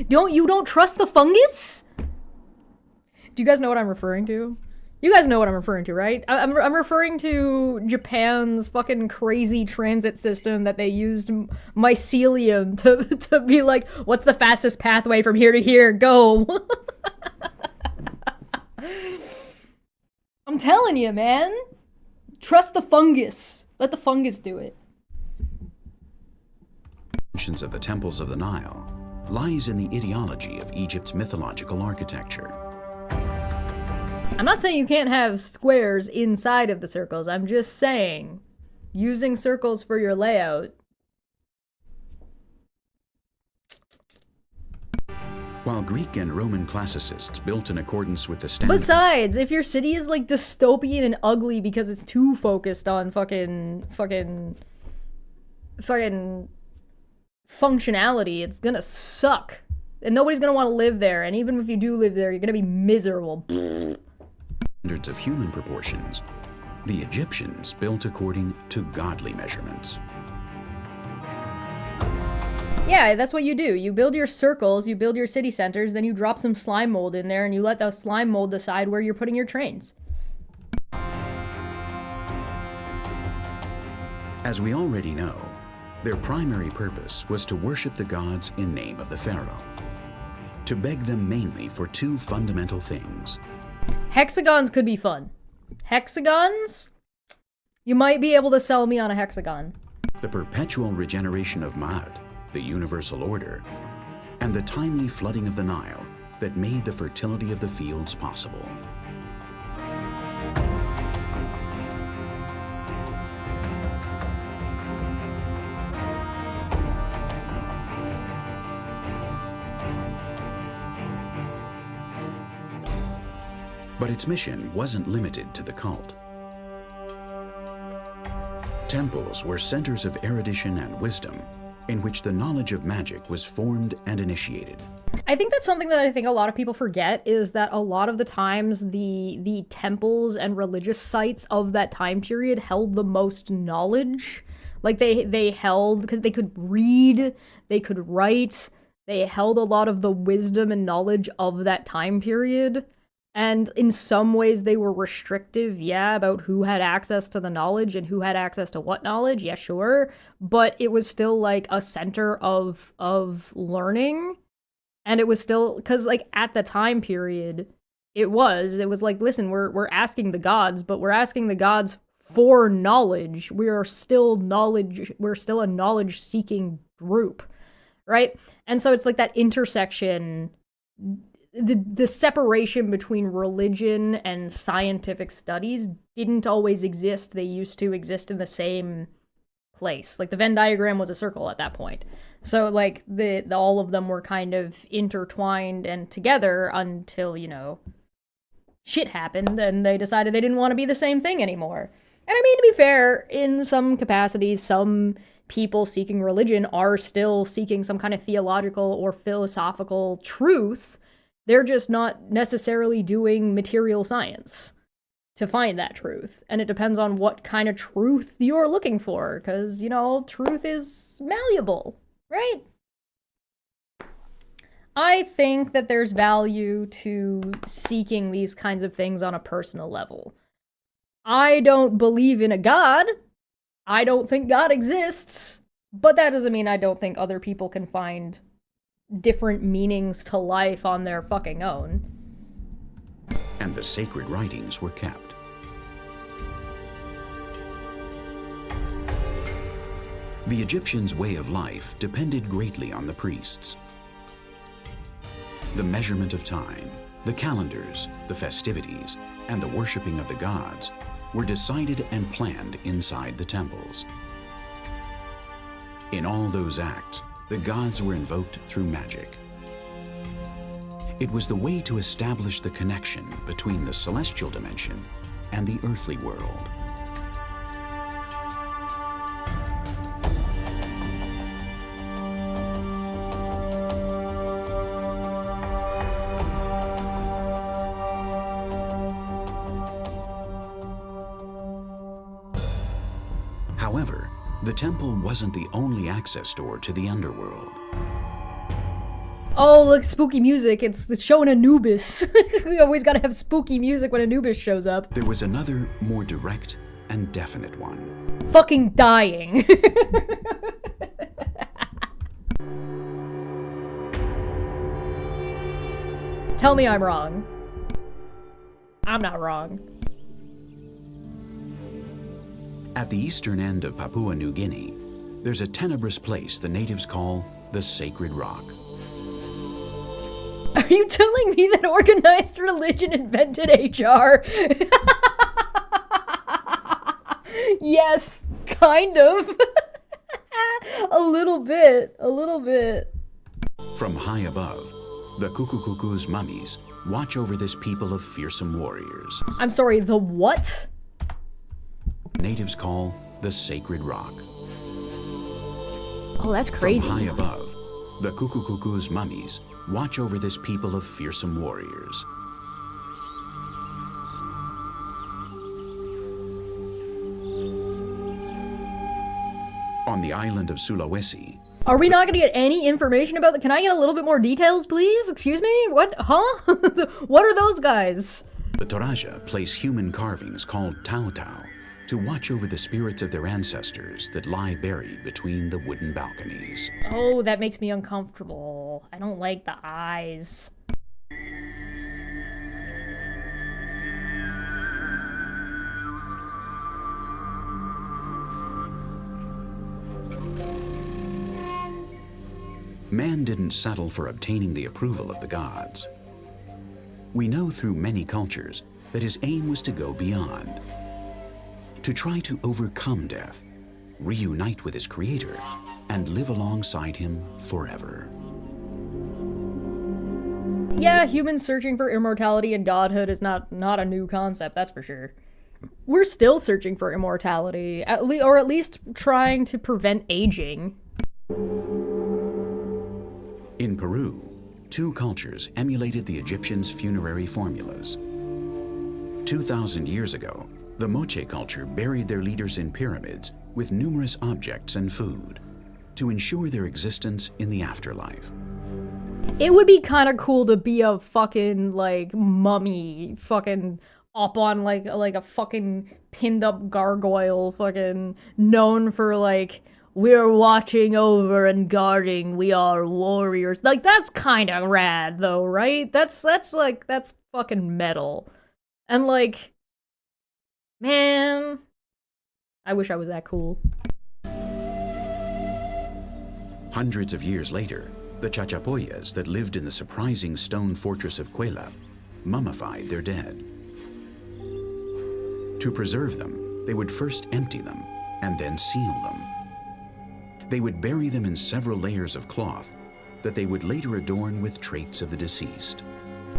S1: You don't trust the fungus? Do you guys know what I'm referring to? You guys know what I'm referring to, right? I'm referring to Japan's fucking crazy transit system that they used mycelium to be like, what's the fastest pathway from here to here? Go. I'm telling you, man. Trust the fungus. Let the fungus do it.
S4: Of the temples of the Nile lies in the ideology of Egypt's mythological architecture.
S1: I'm not saying you can't have squares inside of the circles. I'm just saying, using circles for your layout.
S4: While Greek and Roman classicists built in accordance with the standard.
S1: Besides, if your city is like dystopian and ugly because it's too focused on fucking functionality, it's gonna suck. And nobody's gonna want to live there. And even if you do live there, you're gonna be miserable.
S4: Standards of human proportions, the Egyptians built according to godly measurements.
S1: Yeah, that's what you do. You build your circles, you build your city centers, then you drop some slime mold in there and you let the slime mold decide where you're putting your trains.
S4: As we already know, their primary purpose was to worship the gods in name of the pharaoh, to beg them mainly for two fundamental things.
S1: Hexagons could be fun. Hexagons? You might be able to sell me on a hexagon.
S4: The perpetual regeneration of Ma'at, the universal order, and the timely flooding of the Nile that made the fertility of the fields possible. But its mission wasn't limited to the cult. Temples were centers of erudition and wisdom in which the knowledge of magic was formed and initiated.
S1: I think that's something that I think a lot of people forget, is that a lot of the times the temples and religious sites of that time period held the most knowledge. Like they held, because they could read, they could write, they held a lot of the wisdom and knowledge of that time period. And in some ways they were restrictive, yeah, about who had access to the knowledge and who had access to what knowledge, yeah, sure. But it was still like a center of learning. And it was still, because like at the time period, it was like, listen, we're asking the gods, but we're asking the gods for knowledge. We're still a knowledge seeking group, right? And so it's like that intersection, the separation between religion and scientific studies didn't always exist. They used to exist in the same place. Like the Venn diagram was a circle at that point. So like all of them were kind of intertwined and together until, you know, shit happened and they decided they didn't want to be the same thing anymore. And I mean, to be fair, in some capacities, some people seeking religion are still seeking some kind of theological or philosophical truth. They're just not necessarily doing material science to find that truth. And it depends on what kind of truth you're looking for, because, you know, truth is malleable, right? I think that there's value to seeking these kinds of things on a personal level. I don't believe in a god. I don't think God exists. But that doesn't mean I don't think other people can find different meanings to life on their fucking own.
S4: And the sacred writings were kept. The Egyptians' way of life depended greatly on the priests. The measurement of time, the calendars, the festivities, and the worshipping of the gods were decided and planned inside the temples. In all those acts, the gods were invoked through magic. It was the way to establish the connection between the celestial dimension and the earthly world. However, the temple wasn't the only access door to the underworld.
S1: Oh, look, spooky music. It's showing Anubis. We always gotta have spooky music when Anubis shows up.
S4: There was another, more direct and definite one.
S1: Fucking dying. Tell me I'm wrong. I'm not wrong.
S4: At the eastern end of Papua New Guinea, there's a tenebrous place the natives call the Sacred Rock.
S1: Are you telling me that organized religion invented HR? Yes, kind of. A little bit.
S4: From high above, the Kukukuku's mummies watch over this people of fearsome warriors.
S1: I'm sorry, the what?
S4: Natives call the Sacred Rock.
S1: Oh, that's crazy.
S4: From high above, the Kukukuku's mummies watch over this people of fearsome warriors. On the island of Sulawesi.
S1: Are we not gonna get any information about that? Can I get a little bit more details, please? Excuse me? What? Huh? What are those guys?
S4: The Toraja place human carvings called Tau Tau to watch over the spirits of their ancestors that lie buried between the wooden balconies.
S1: Oh, that makes me uncomfortable. I don't like the eyes.
S4: Man didn't settle for obtaining the approval of the gods. We know through many cultures that his aim was to go beyond, to try to overcome death, reunite with his creator, and live alongside him forever.
S1: Yeah, humans searching for immortality and godhood is not a new concept, that's for sure. We're still searching for immortality, or at least trying to prevent aging.
S4: In Peru, two cultures emulated the Egyptians' funerary formulas. 2,000 years ago, the Moche culture buried their leaders in pyramids with numerous objects and food to ensure their existence in the afterlife.
S1: It would be kind of cool to be a fucking, like, mummy, fucking up on, like a fucking pinned up gargoyle, fucking known for, like, we're watching over and guarding, we are warriors. Like, that's kind of rad, though, right? That's fucking metal. And, like, man, I wish I was that cool.
S4: Hundreds of years later, the Chachapoyas that lived in the surprising stone fortress of Cuelap mummified their dead. To preserve them, they would first empty them and then seal them. They would bury them in several layers of cloth that they would later adorn with traits of the deceased.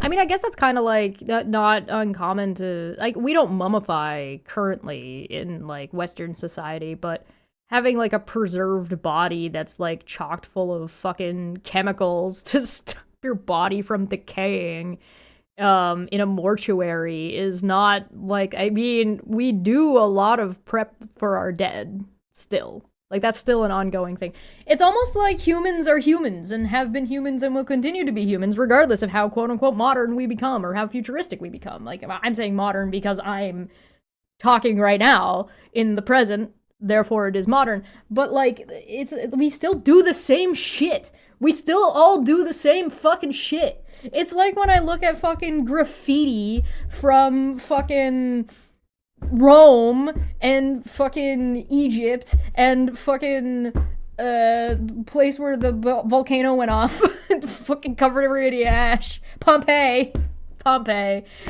S1: I mean, I guess that's kind of like not uncommon to, like, we don't mummify currently in, like, Western society, but having, like, a preserved body that's, like, chocked full of fucking chemicals to stop your body from decaying in a mortuary is not, like, I mean, we do a lot of prep for our dead still. Like, that's still an ongoing thing. It's almost like humans are humans and have been humans and will continue to be humans regardless of how quote-unquote modern we become or how futuristic we become. Like, I'm saying modern because I'm talking right now in the present, therefore it is modern. But, like, we still do the same shit. We still all do the same fucking shit. It's like when I look at fucking graffiti from fucking Rome and fucking Egypt and fucking place where the volcano went off fucking covered everybody in ash. Pompeii.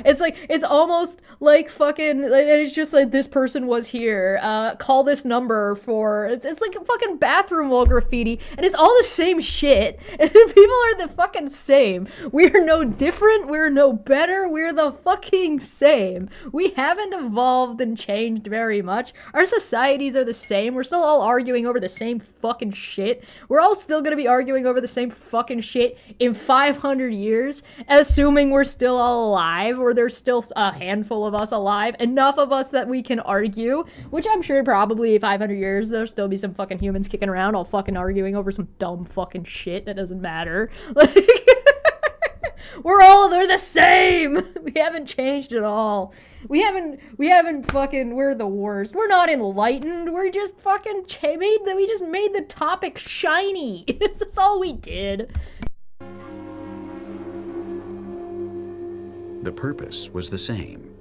S1: It's like, it's almost like fucking, it's just like, this person was here, call this number for, it's like a fucking bathroom wall graffiti, and it's all the same shit, and people are the fucking same. We're no different, we're no better, we're the fucking same. We haven't evolved and changed very much. Our societies are the same, we're still all arguing over the same fucking shit. We're all still gonna be arguing over the same fucking shit in 500 years, assuming we're still all alive, or there's still a handful of us alive, enough of us that we can argue, which I'm sure probably 500 years there'll still be some fucking humans kicking around all fucking arguing over some dumb fucking shit that doesn't matter. Like, they're the same. We haven't changed at all. We haven't fucking, we're the worst. We're not enlightened. We're just fucking we just made the topic shiny. That's all we did.
S4: The purpose was the same.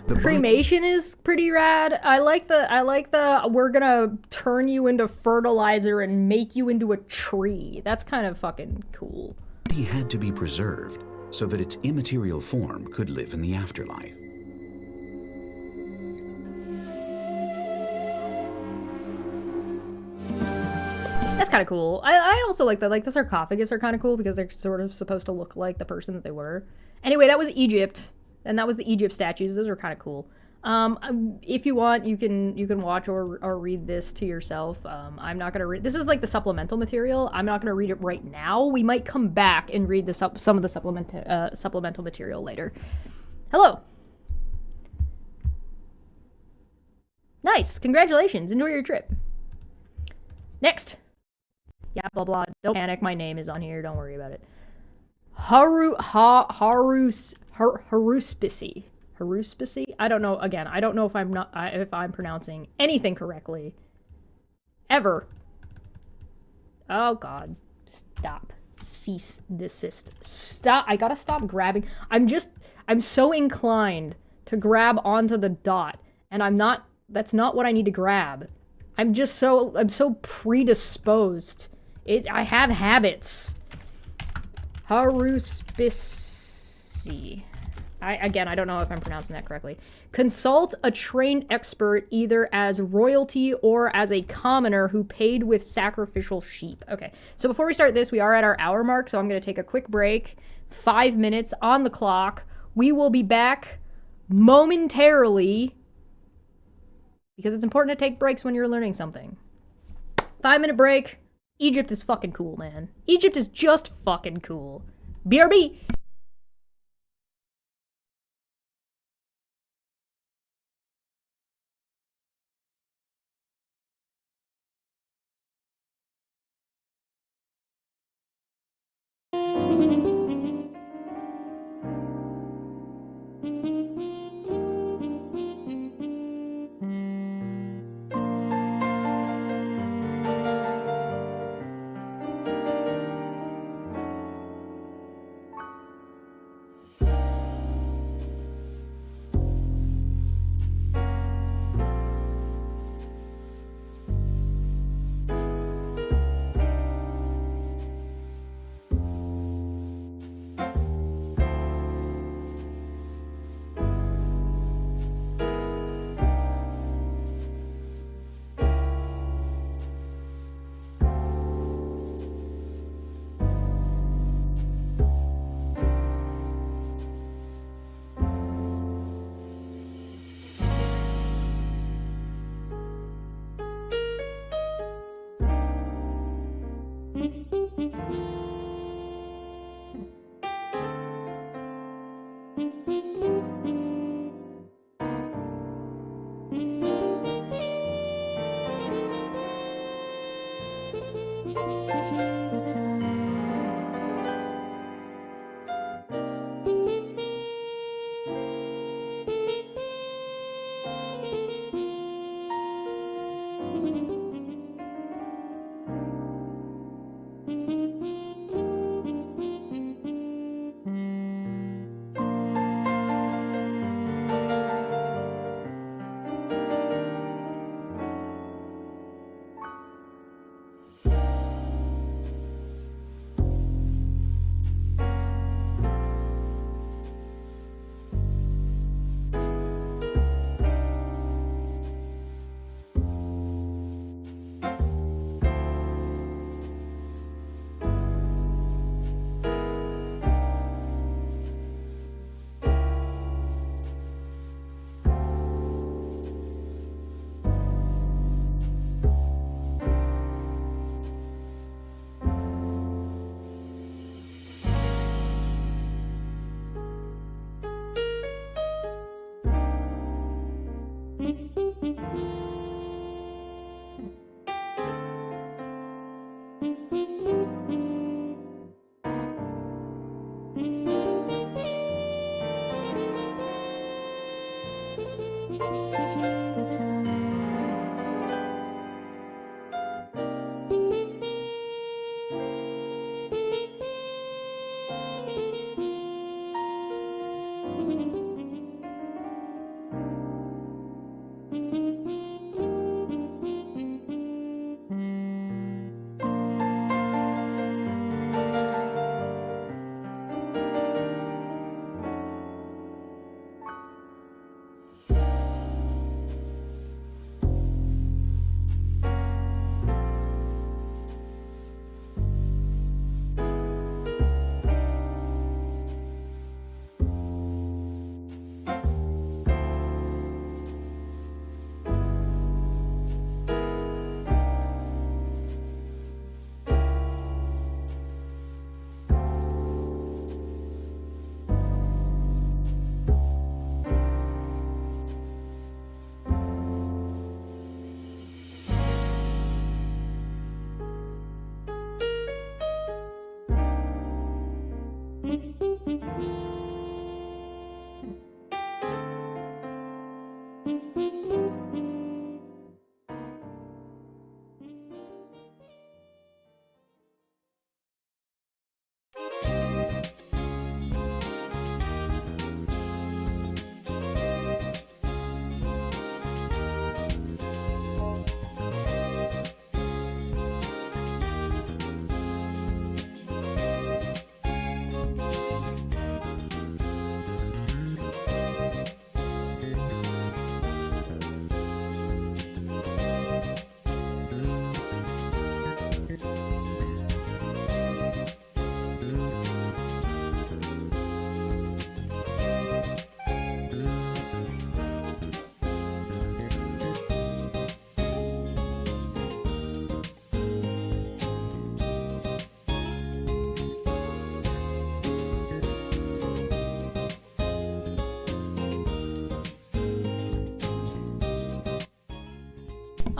S1: Cremation is pretty rad. I like the we're gonna turn you into fertilizer and make you into a tree. That's kind of fucking cool.
S4: He had to be preserved so that its immaterial form could live in the afterlife.
S1: That's kind of cool. I also like that. Like, the sarcophagus are kind of cool because they're sort of supposed to look like the person that they were. Anyway, that was Egypt, and that was the Egypt statues. Those are kind of cool. If you want, you can watch or read this to yourself. I'm not gonna read. This is like the supplemental material. I'm not gonna read it right now. We might come back and read some of the supplemental material later. Hello. Nice. Congratulations. Enjoy your trip. Next. Yeah, blah blah. Don't panic. My name is on here. Don't worry about it. Haruspicy. Haruspicy? I don't know. Again, I don't know if I'm pronouncing anything correctly. Ever. Oh god. Stop. Cease. Desist. Stop. I gotta stop grabbing. I'm so inclined to grab onto the dot, and that's not what I need to grab. I'm so predisposed. I have habits. Haruspicy. Again, I don't know if I'm pronouncing that correctly. Consult a trained expert either as royalty or as a commoner who paid with sacrificial sheep. Okay, so before we start this, we are at our hour mark, so I'm going to take a quick break. 5 minutes on the clock. We will be back momentarily because it's important to take breaks when you're learning something. 5-minute break. Egypt is fucking cool, man. Egypt is just fucking cool. BRB!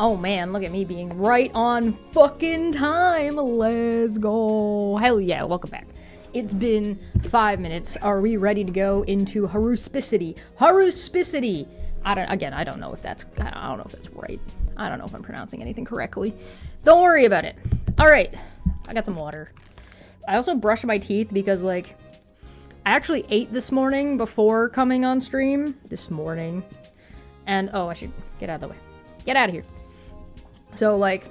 S1: Oh man, look at me being right on fucking time. Let's go. Hell yeah, welcome back. It's been 5 minutes. Are we ready to go into haruspicity? Haruspicity! I don't know if that's right. I don't know if I'm pronouncing anything correctly. Don't worry about it. Alright, I got some water. I also brushed my teeth because, like, I actually ate this morning before coming on stream. This morning. And, oh, I should get out of the way. Get out of here. So, like,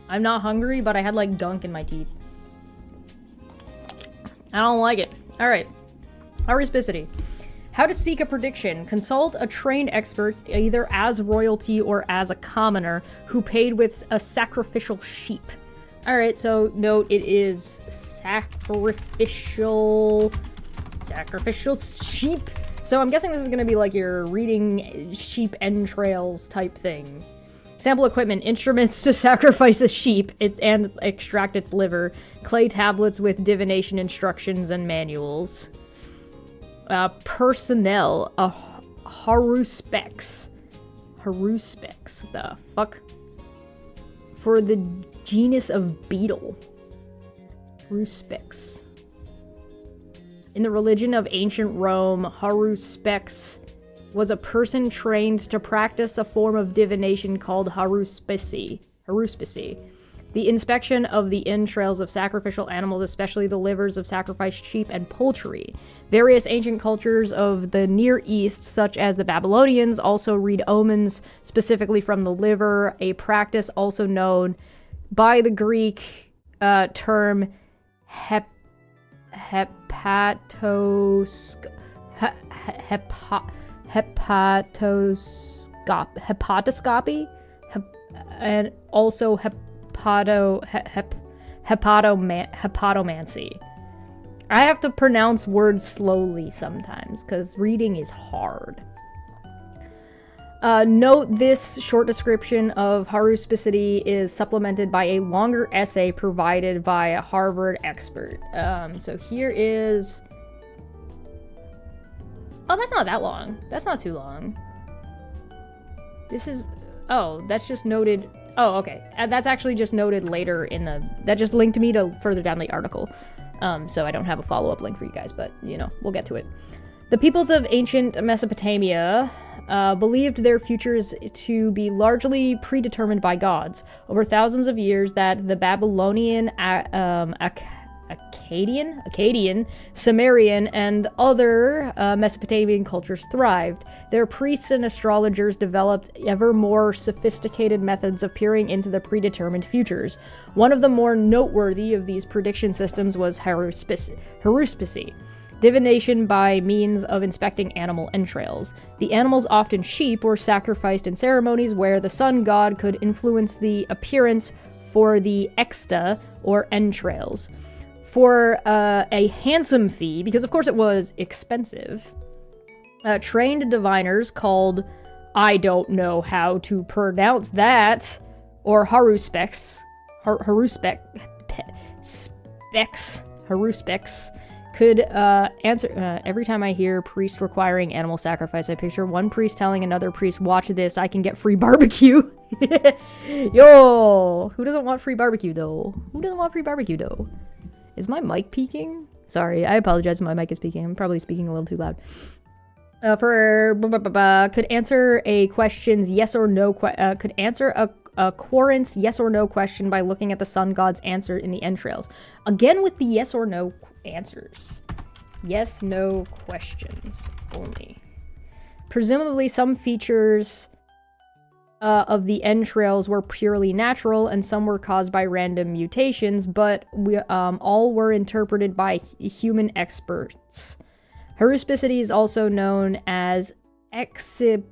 S1: I'm not hungry, but I had, like, gunk in my teeth. I don't like it. Alright. Haruspicity. How to seek a prediction. Consult a trained expert, either as royalty or as a commoner, who paid with a sacrificial sheep. Alright, so note it is sacrificial sheep. So I'm guessing this is going to be like your reading sheep entrails type thing. Sample equipment, instruments to sacrifice a sheep and extract its liver, clay tablets with divination instructions and manuals. Personnel, haruspecs. Haruspecs, what the fuck? For the genus of beetle. Haruspecs. In the religion of ancient Rome, haruspecs was a person trained to practice a form of divination called haruspicy. The inspection of the entrails of sacrificial animals, especially the livers of sacrificed sheep and poultry. Various ancient cultures of the Near East, such as the Babylonians, also read omens specifically from the liver, a practice also known by the Greek term hepatoscopy, and also hepatomancy. I have to pronounce words slowly sometimes, because reading is hard. Note this short description of haruspicity is supplemented by a longer essay provided by a Harvard expert. So here is... Oh, that's not that long. That's not too long. This is... Oh, that's just noted... Oh, okay. That's actually just noted later in the... That just linked me to further down the article. So I don't have a follow-up link for you guys, but, you know, we'll get to it. The peoples of ancient Mesopotamia believed their futures to be largely predetermined by gods. Over thousands of years that the Babylonian, Akkadian, Sumerian, and other Mesopotamian cultures thrived. Their priests and astrologers developed ever more sophisticated methods of peering into the predetermined futures. One of the more noteworthy of these prediction systems was haruspicy. Divination by means of inspecting animal entrails. The animals, often sheep, were sacrificed in ceremonies where the sun god could influence the appearance for the exta, or entrails. For a handsome fee, because of course it was expensive, trained diviners called, I don't know how to pronounce that, or haruspecs, could answer. Every time I hear priest requiring animal sacrifice, I picture one priest telling another priest, watch this, I can get free barbecue. Yo, who doesn't want free barbecue though? Is my mic peaking? Sorry, I apologize if my mic is peaking. I'm probably speaking a little too loud. Could answer a question's yes or no, could answer a quorent's yes or no question by looking at the sun god's answer in the entrails. Again with the yes or no answers. Yes, no questions only. Presumably some features of the entrails were purely natural and some were caused by random mutations, but all were interpreted by human experts. Haruspicity is also known as extispicy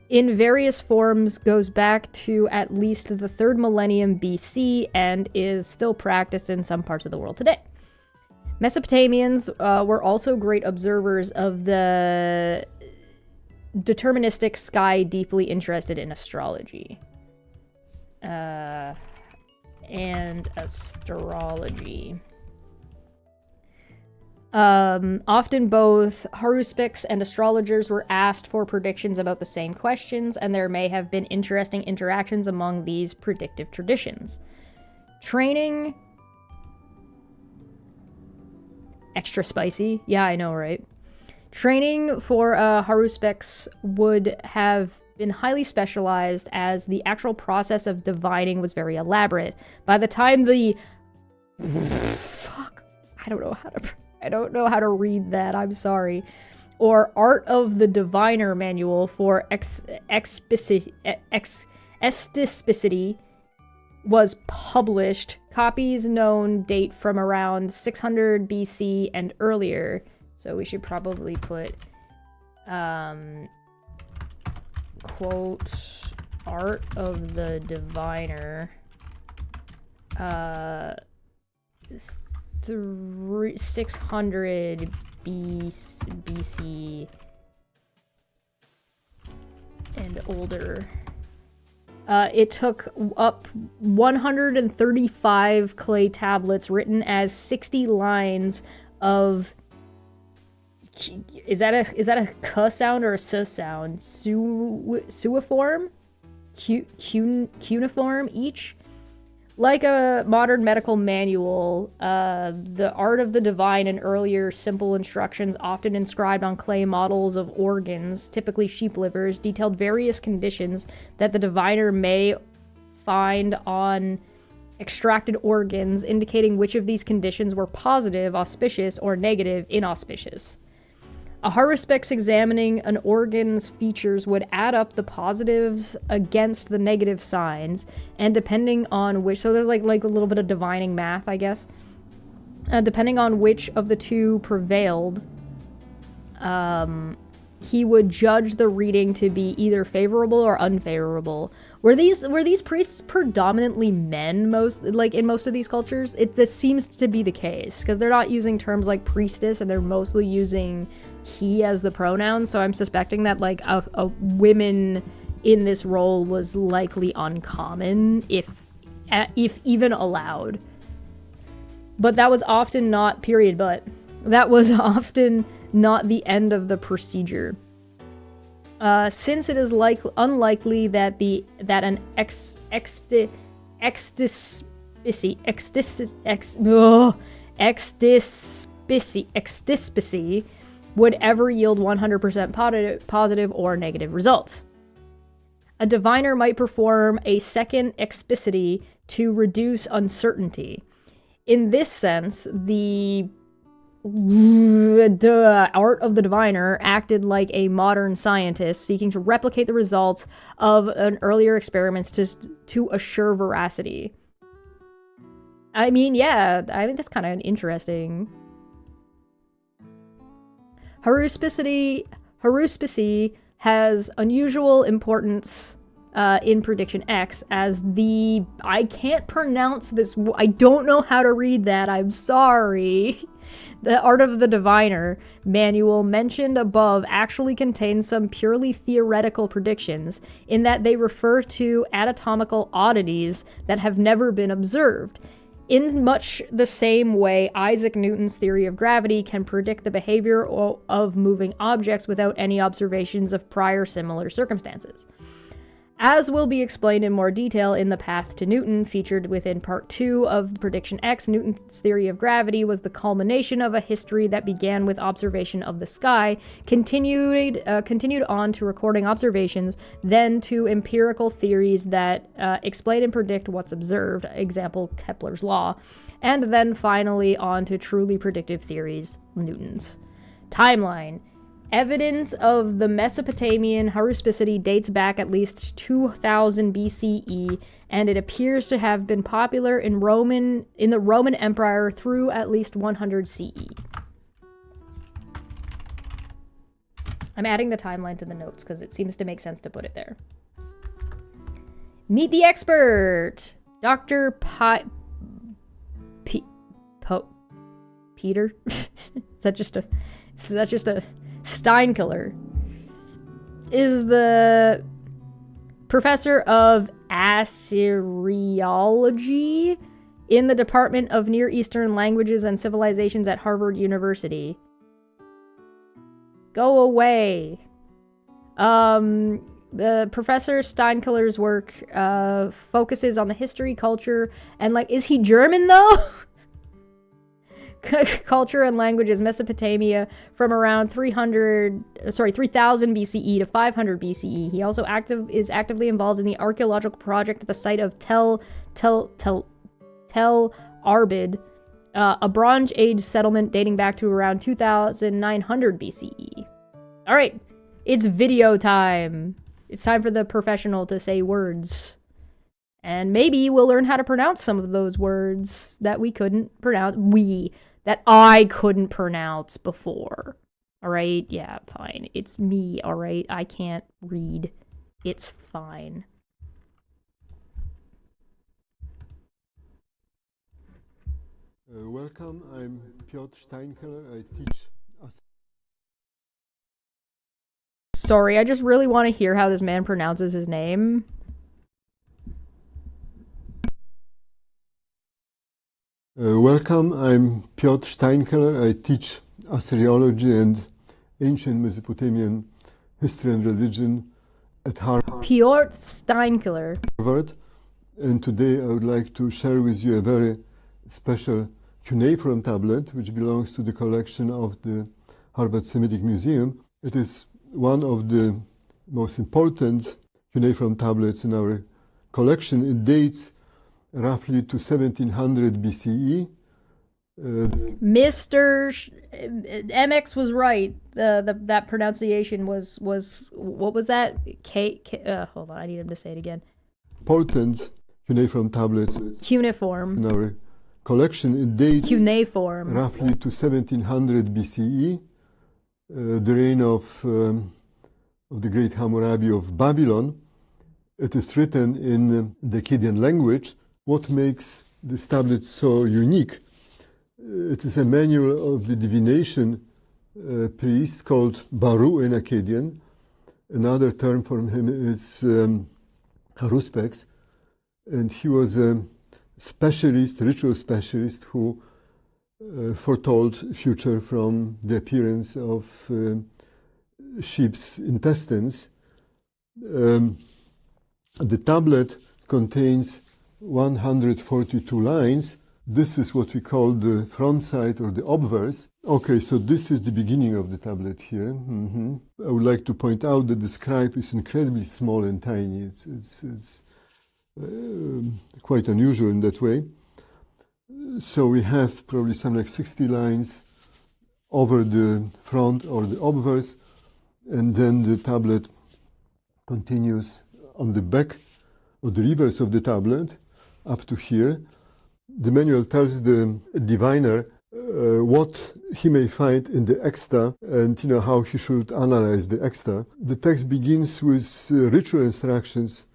S1: in various forms, goes back to at least the 3rd millennium BC and is still practiced in some parts of the world today. Mesopotamians were also great observers of the deterministic sky, deeply interested in astrology. Often both haruspics and astrologers were asked for predictions about the same questions, and there may have been interesting interactions among these predictive traditions. Training... Extra spicy? Yeah, I know, right? Training for haruspics would have been highly specialized, as the actual process of divining was very elaborate. By the time the... Fuck. I don't know how to read that, I'm sorry. Or Art of the Diviner manual for estisticity was published. Copies known date from around 600 BC and earlier. So we should probably put, quote, Art of the Diviner, 600 BC and older. It took up 135 clay tablets written as 60 lines of... Is that a k sound or a s sound? Suiform? Cuneiform each? Like a modern medical manual, the Art of the Divine and earlier simple instructions, often inscribed on clay models of organs, typically sheep livers, detailed various conditions that the diviner may find on extracted organs, indicating which of these conditions were positive, auspicious, or negative, inauspicious. A haruspics examining an organ's features would add up the positives against the negative signs, and depending on which, so there's like a little bit of divining math, I guess. Depending on which of the two prevailed, he would judge the reading to be either favorable or unfavorable. Were these priests predominantly men in most of these cultures? That seems to be the case, because they're not using terms like priestess, and they're mostly using he as the pronoun, so I'm suspecting that like a women in this role was likely uncommon, if even allowed. But that was often not that was often not the end of the procedure. Since it is unlikely that an extispicy would ever yield 100% positive or negative results. A diviner might perform a second expicity to reduce uncertainty. In this sense, the Art of the Diviner acted like a modern scientist seeking to replicate the results of an earlier experiments to assure veracity. I mean, yeah, I think that's kind of interesting. Haruspicy has unusual importance in PredictionX as the... I can't pronounce this... I don't know how to read that, I'm sorry. The Art of the Diviner manual mentioned above actually contains some purely theoretical predictions, in that they refer to anatomical oddities that have never been observed. In much the same way, Isaac Newton's theory of gravity can predict the behavior of moving objects without any observations of prior similar circumstances. As will be explained in more detail in The Path to Newton, featured within Part 2 of PredictionX, Newton's theory of gravity was the culmination of a history that began with observation of the sky, continued on to recording observations, then to empirical theories that explain and predict what's observed, example Kepler's law, and then finally on to truly predictive theories, Newton's. Timeline. Evidence of the Mesopotamian haruspicity dates back at least 2000 BCE, and it appears to have been popular in the Roman Empire through at least 100 CE. I'm adding the timeline to the notes because it seems to make sense to put it there. Meet the expert! Dr. Peter? Is that just a Steinkiller is the professor of Assyriology in the Department of Near Eastern Languages and Civilizations at Harvard University. Go away. The Professor Steinkiller's work focuses on the history, culture, and like, is he German though? Culture and languages, Mesopotamia, from around 3000 BCE to 500 BCE. He also is actively involved in the archaeological project at the site of Tel Arbid, a Bronze Age settlement dating back to around 2900 BCE. All right, it's video time. It's time for the professional to say words. And maybe we'll learn how to pronounce some of those words that we couldn't pronounce. That I couldn't pronounce before. All right? Yeah, fine. It's me, all right? I can't read. It's fine.
S6: Welcome, I'm Piotr Steinkiller. I teach.
S1: Sorry, I just really want to hear how this man pronounces his name.
S6: Welcome, I'm Piotr Steinkiller. I teach Assyriology and ancient Mesopotamian history and religion at Harvard.
S1: Piotr Steinkiller.
S6: And today I would like to share with you a very special cuneiform tablet which belongs to the collection of the Harvard Semitic Museum. It is one of the most important cuneiform tablets in our collection. It dates roughly to 1700 BCE.
S1: Mr. MX was right. That pronunciation was what was that? Hold on, I need him to say it again.
S6: Important cuneiform tablets.
S1: Cuneiform.
S6: In our collection, it dates
S1: cuneiform.
S6: Roughly to 1700 BCE, the reign of the great Hammurabi of Babylon. It is written in the Akkadian language. What makes this tablet so unique? It is a manual of the divination priest called Baru in Akkadian. Another term for him is Haruspex, and he was a specialist, ritual specialist, who foretold future from the appearance of sheep's intestines. The tablet contains 142 lines. This is what we call the front side or the obverse. Okay, so this is the beginning of the tablet here. I would like to point out that the scribe is incredibly small and tiny. It's quite unusual in that way. So we have probably some like 60 lines over the front or the obverse, and then the tablet continues on the back or the reverse of the tablet up to here. The manual tells the diviner what he may find in the extra and how he should analyze the extra. The text begins with ritual instructions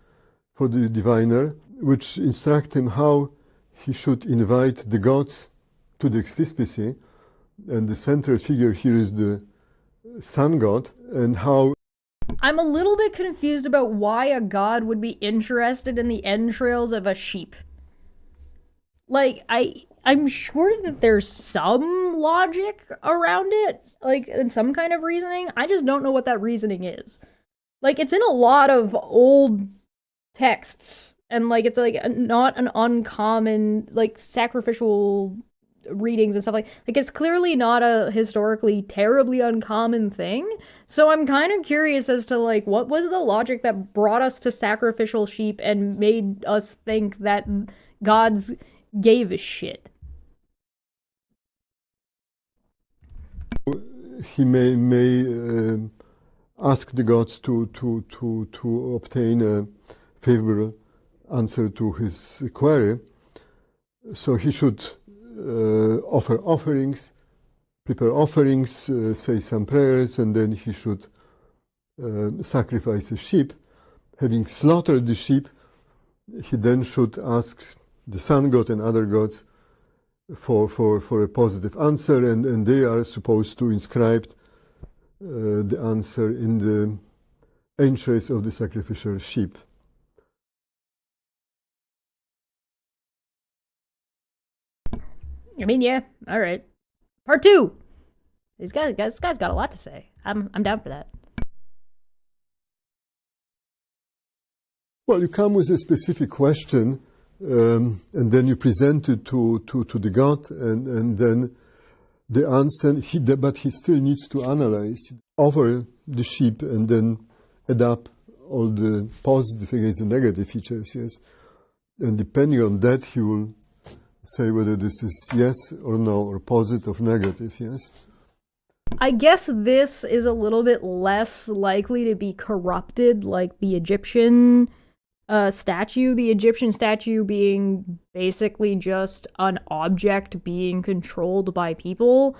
S6: for the diviner, which instruct him how he should invite the gods to the extispicy, and the central figure here is the sun god, and how...
S1: I'm a little bit confused about why a god would be interested in the entrails of a sheep. Like, I'm sure that there's some logic around it, like, and some kind of reasoning. I just don't know what that reasoning is. Like, it's in a lot of old texts, and, like, it's, like, not an uncommon, like, sacrificial readings and stuff like it's clearly not a historically terribly uncommon thing. So I'm kind of curious as to, like, what was the logic that brought us to sacrificial sheep and made us think that gods gave a shit.
S6: He may ask the gods to obtain a favorable answer to his query. So he should offer offerings, prepare offerings, say some prayers, and then he should sacrifice a sheep. Having slaughtered the sheep, he then should ask the sun god and other gods for a positive answer, and they are supposed to inscribe the answer in the entrails of the sacrificial sheep.
S1: I mean, yeah, all right. Part 2. This guy's got a lot to say. I'm down for that.
S6: Well, you come with a specific question, and then you present it to the god, and then the answer, but he still needs to analyze over the sheep and then add up all the positive against the negative features, yes. And depending on that, he will say whether this is yes or no, or positive or negative, yes.
S1: I guess this is a little bit less likely to be corrupted, like the Egyptian statue. The Egyptian statue being basically just an object being controlled by people,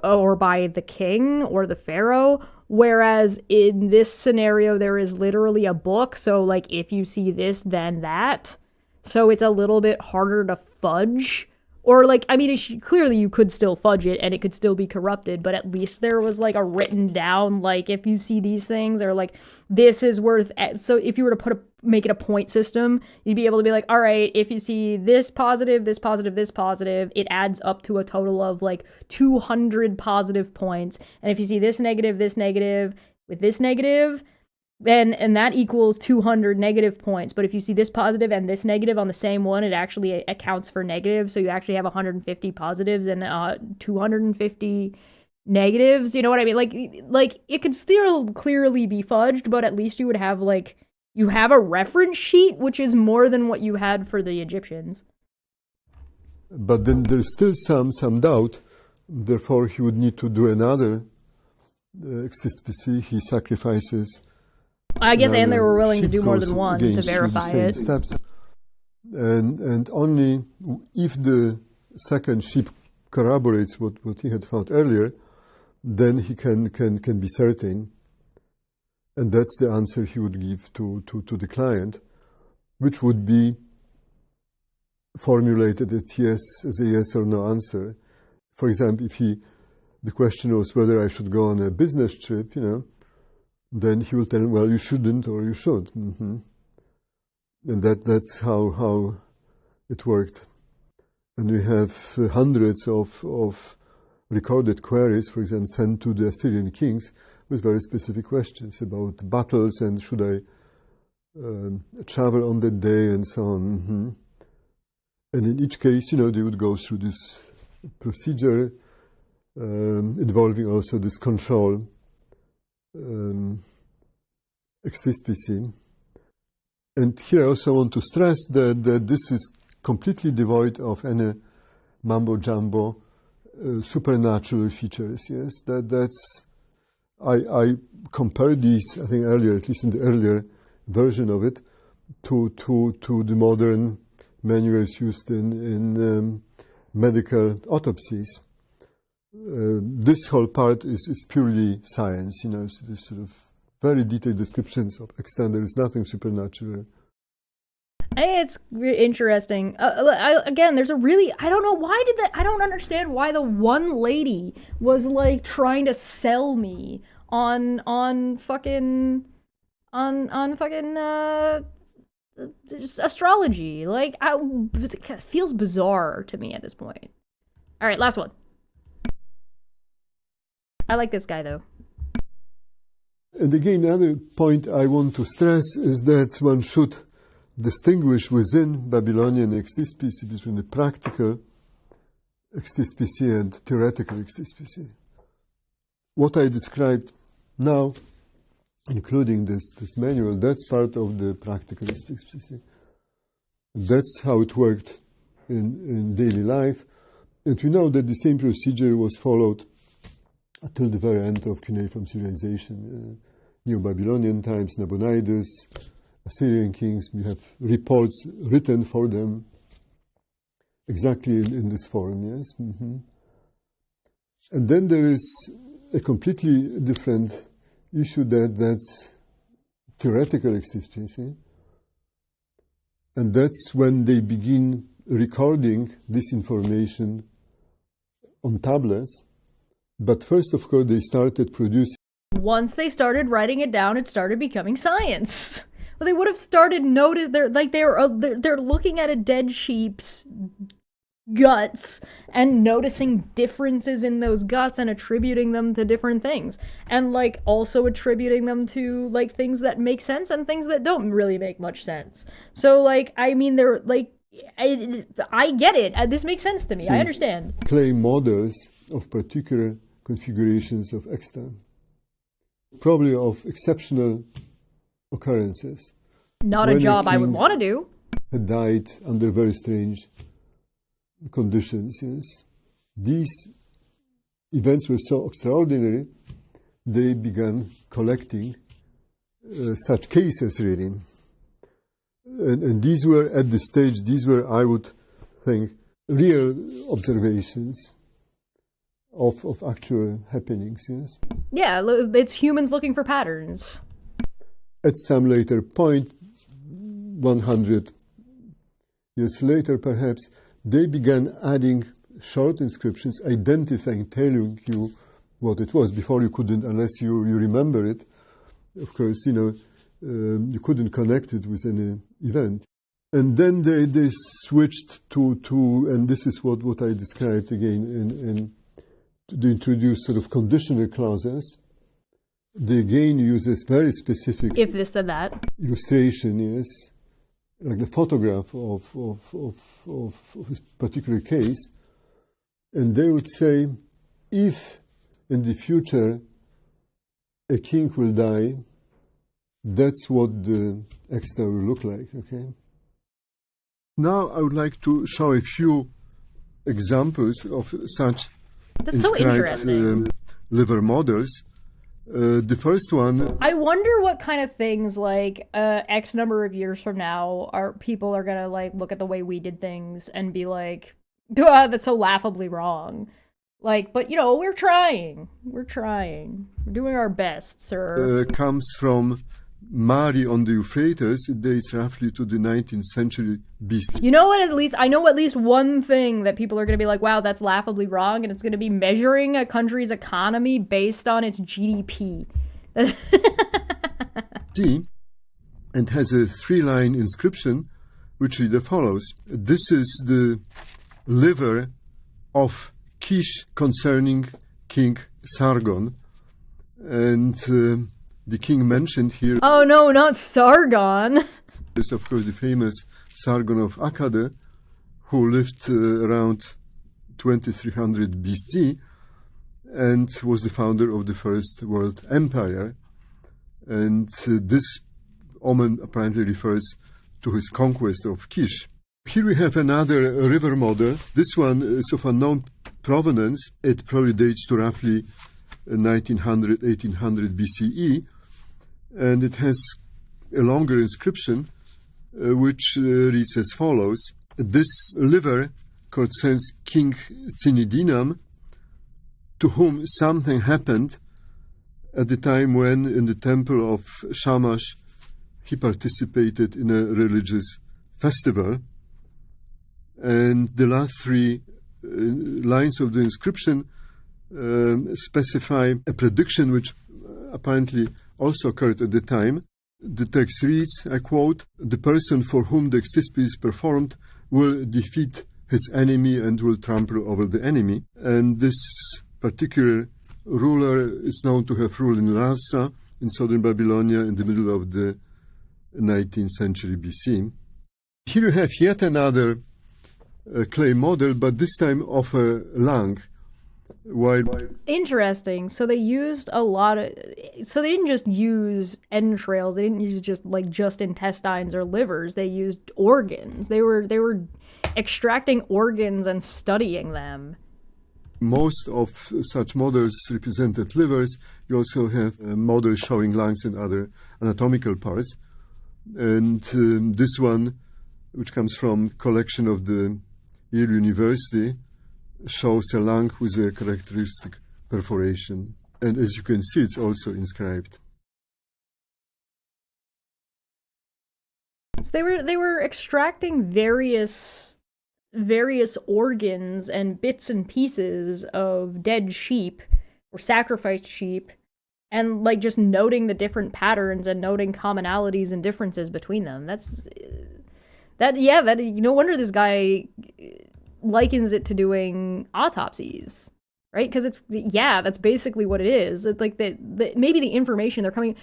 S1: or by the king or the pharaoh. Whereas in this scenario, there is literally a book. So, like, if you see this, then that. So it's a little bit harder to fudge. Or, like, I mean, clearly you could still fudge it and it could still be corrupted, but at least there was, like, a written down, like, if you see these things, or, like, this is worth... So if you were to make it a point system, you'd be able to be like, all right, if you see this positive, this positive, this positive, it adds up to a total of, like, 200 positive points. And if you see this negative, with this negative... and that equals 200 negative points. But if you see this positive and this negative on the same one, it actually accounts for negative. So you actually have 150 positives and 250 negatives. You know what I mean? Like it could still clearly be fudged, but at least you would have, like, you have a reference sheet, which is more than what you had for the Egyptians.
S6: But then there's still some doubt. Therefore, he would need to do another extispecie. He sacrifices...
S1: I guess, and they were willing to do more than one to verify it.
S6: Steps. And only if the second sheep corroborates what he had found earlier, then he can be certain. And that's the answer he would give to the client, which would be formulated as a yes or no answer. For example, if the question was whether I should go on a business trip, then he will tell him, well, you shouldn't or you should. Mm-hmm. And that's how it worked. And we have hundreds of recorded queries, for example, sent to the Assyrian kings with very specific questions about battles and should I travel on that day and so on. Mm-hmm. And in each case, they would go through this procedure involving also this control extispecie. And here I also want to stress that this is completely devoid of any mumbo-jumbo supernatural features. Yes, I compared these, I think earlier, at least in the earlier version of it, to the modern manuals used in medical autopsies. This whole part is purely science, so this sort of very detailed descriptions of extent. There is nothing supernatural.
S1: It's interesting. Again, there's a really, I don't know why I don't understand why the one lady was, like, trying to sell me on fucking just astrology. Like, it feels bizarre to me at this point. All right, last one. I like this guy, though.
S6: And again, another point I want to stress is that one should distinguish within Babylonian extispecie between the practical extispecie and theoretical extispecie. What I described now, including this manual, that's part of the practical extispecie. That's how it worked in daily life. And we know that the same procedure was followed until the very end of cuneiform civilization. Neo-Babylonian times, Nabonidus, Assyrian kings, we have reports written for them exactly in this form, yes. Mm-hmm. And then there is a completely different issue that's theoretical extispecie. And that's when they begin recording this information on tablets. But first, of course, they started producing.
S1: Once they started writing it down, it started becoming science. Well, they would have started they're looking at a dead sheep's guts and noticing differences in those guts and attributing them to different things, and like also attributing them to like things that make sense and things that don't really make much sense. So like, I mean, they're like, I get it. This makes sense to me.
S6: So
S1: I understand.
S6: clay models of particular configurations of extant, probably of exceptional occurrences.
S1: Not a job I would want to do.
S6: Had died under very strange conditions. Yes. These events were so extraordinary, they began collecting such cases, really. And these were, at this stage, these were, I would think, real observations of actual happenings. Yes.
S1: Yeah, it's humans looking for patterns.
S6: At some later point, 100 years later perhaps, they began adding short inscriptions, identifying, telling you what it was. Before you couldn't, unless you remember it. Of course, you couldn't connect it with any event. And then they switched to and this is what I described again, they introduced sort of conditional clauses. They again uses very specific...
S1: If this, then that.
S6: Illustration, yes. Like the photograph of this particular case. And they would say, if in the future a king will die, that's what the extra will look like, okay? Now I would like to show a few examples of such
S1: That's so interesting.
S6: liver models. The first one...
S1: I wonder what kind of things, like, X number of years from now, people are gonna, like, look at the way we did things and be like, that's so laughably wrong. Like, but, we're trying. We're trying. We're doing our best, sir.
S6: Comes from Mari on the Euphrates. It dates roughly to the 19th century BC.
S1: You know what, I know at least one thing that people are going to be like, wow, that's laughably wrong, and it's going to be measuring a country's economy based on its GDP.
S6: And has a 3-line inscription, which reads as follows. This is the liver of Chesh concerning King Sargon. And the king mentioned here...
S1: Oh no, not Sargon!
S6: is of course the famous Sargon of Akkad, who lived around 2300 BC and was the founder of the First World Empire. And this omen apparently refers to his conquest of Chesh. Here we have another river model. This one is of unknown provenance. It probably dates to roughly 1900, 1800 BCE. And it has a longer inscription, which reads as follows. This liver concerns King Sinidinam, to whom something happened at the time when, in the temple of Shamash, he participated in a religious festival. And the last 3 lines of the inscription specify a prediction which apparently also occurred at the time. The text reads, I quote, "The person for whom the extispy is performed will defeat his enemy and will trample over the enemy." And this particular ruler is known to have ruled in Larsa, in southern Babylonia, in the middle of the 19th century BC. Here you have yet another clay model, but this time of a lung.
S1: Interesting. So they used a lot of... So they didn't just use entrails. They didn't use just intestines or livers. They used organs. They were extracting organs and studying them.
S6: Most of such models represented livers. You also have models showing lungs and other anatomical parts. And this one, which comes from collection of the Yale University, shows a lung with a characteristic perforation. And as you can see, it's also inscribed.
S1: So they were extracting various organs and bits and pieces of dead sheep or sacrificed sheep, and like just noting the different patterns and noting commonalities and differences between them. No wonder this guy likens it to doing autopsies, right? Because that's basically what it is. It's like maybe the information they're coming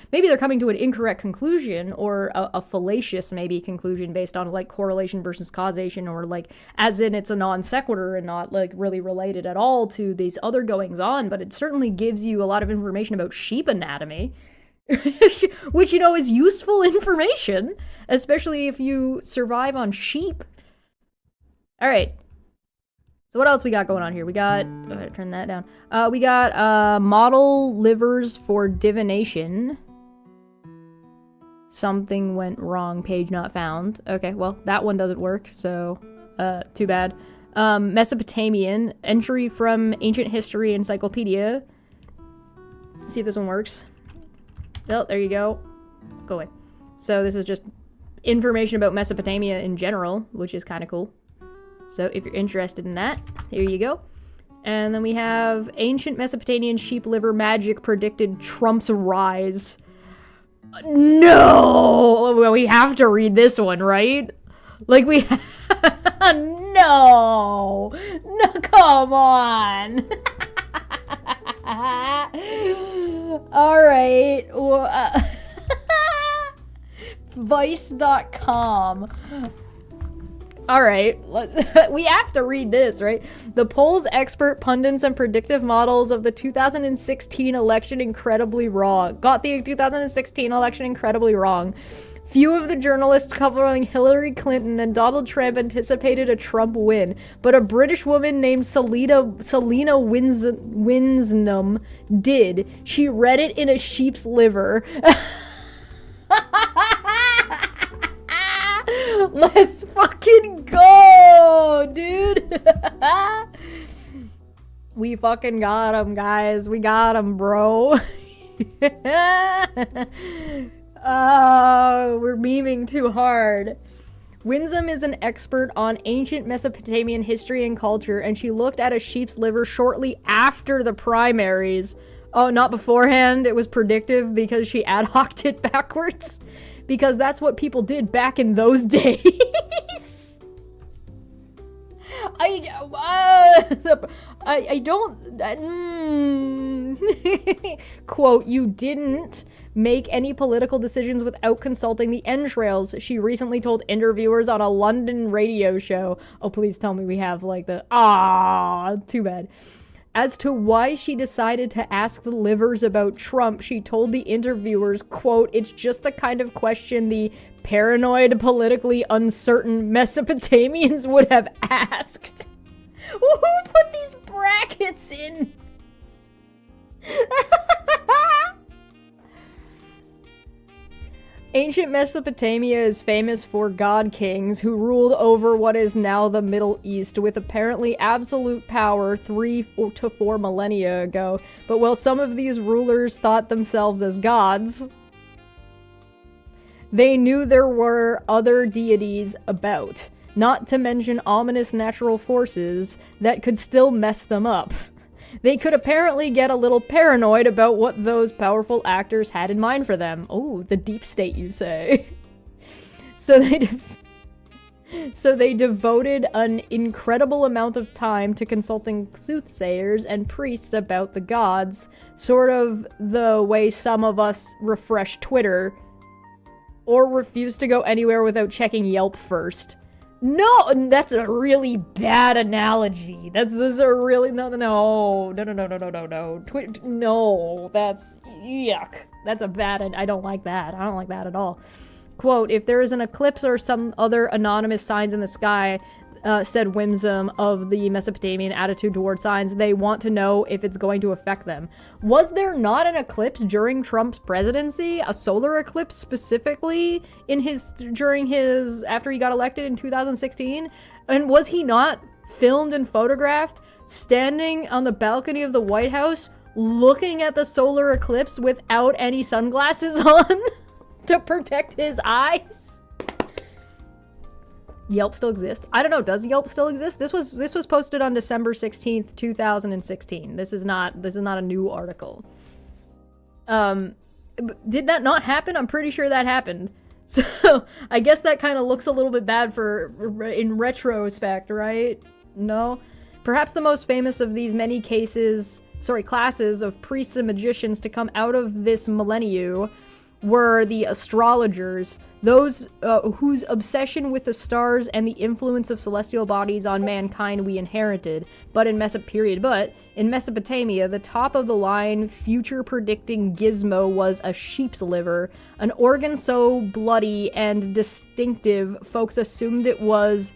S1: to an incorrect conclusion, or a fallacious maybe conclusion based on like correlation versus causation, or like as in it's a non sequitur and not like really related at all to these other goings on. But it certainly gives you a lot of information about sheep anatomy, which, you know, is useful information, especially if you survive on sheep. All right. So what else we got going on here? We got, turn that down. We got model livers for divination. Something went wrong, page not found. Okay, well, that one doesn't work, so too bad. Mesopotamian, entry from Ancient History Encyclopedia. Let's see if this one works. Oh, there you go. Go away. So this is just information about Mesopotamia in general, which is kind of cool. So if you're interested in that, here you go. And then we have ancient Mesopotamian sheep liver magic predicted Trump's rise. No! Well, we have to read this one, right? Like we... No! No, come on! Alright. Vice.com. Alright, we have to read this, right? The polls, expert pundits, and predictive models of the 2016 election incredibly wrong. Got the 2016 election incredibly wrong. Few of the journalists covering Hillary Clinton and Donald Trump anticipated a Trump win, but a British woman named Selena Winsnum did. She read it in a sheep's liver. Let's fucking go, dude. We fucking got him, guys. We got him, bro. Oh, we're memeing too hard. Winsome is an expert on ancient Mesopotamian history and culture, and she looked at a sheep's liver shortly after the primaries. Oh, not beforehand. It was predictive because she ad hoc'd it backwards. Because that's what people did back in those days. I don't... Quote, you didn't make any political decisions without consulting the entrails, she recently told interviewers on a London radio show. Oh, please tell me we have, like, the... Ah, too bad. As to why she decided to ask the livers about Trump, she told the interviewers, quote, it's just the kind of question the paranoid, politically uncertain Mesopotamians would have asked. Who put these brackets in? Ancient Mesopotamia is famous for god kings who ruled over what is now the Middle East with apparently absolute power 3 to 4 millennia ago. But while some of these rulers thought themselves as gods, they knew there were other deities about, not to mention ominous natural forces that could still mess them up. They could apparently get a little paranoid about what those powerful actors had in mind for them. Oh, the deep state, you say. So they devoted an incredible amount of time to consulting soothsayers and priests about the gods, sort of the way some of us refresh Twitter, or refuse to go anywhere without checking Yelp first. No, that's a really bad analogy. This is a really no, that's yuck. That's a bad. I don't like that. I don't like that at all. Quote: if there is an eclipse or some other anonymous signs in the sky, said Whimsum of the Mesopotamian attitude toward signs, they want to know if it's going to affect them. Was there not an eclipse during Trump's presidency? A solar eclipse specifically after he got elected in 2016? And was he not filmed and photographed standing on the balcony of the White House looking at the solar eclipse without any sunglasses on to protect his eyes? Yelp still exists. I don't know. Does Yelp still exist? This was posted on December 16th, 2016. This is not a new article. Did that not happen? I'm pretty sure that happened. So I guess that kind of looks a little bit bad in retrospect, right? No. Perhaps the most famous of these many classes of priests and magicians to come out of this millennium were the astrologers, those whose obsession with the stars and the influence of celestial bodies on mankind we inherited. But in Mesopotamia, the top-of-the-line, future-predicting gizmo was a sheep's liver, an organ so bloody and distinctive, folks assumed it was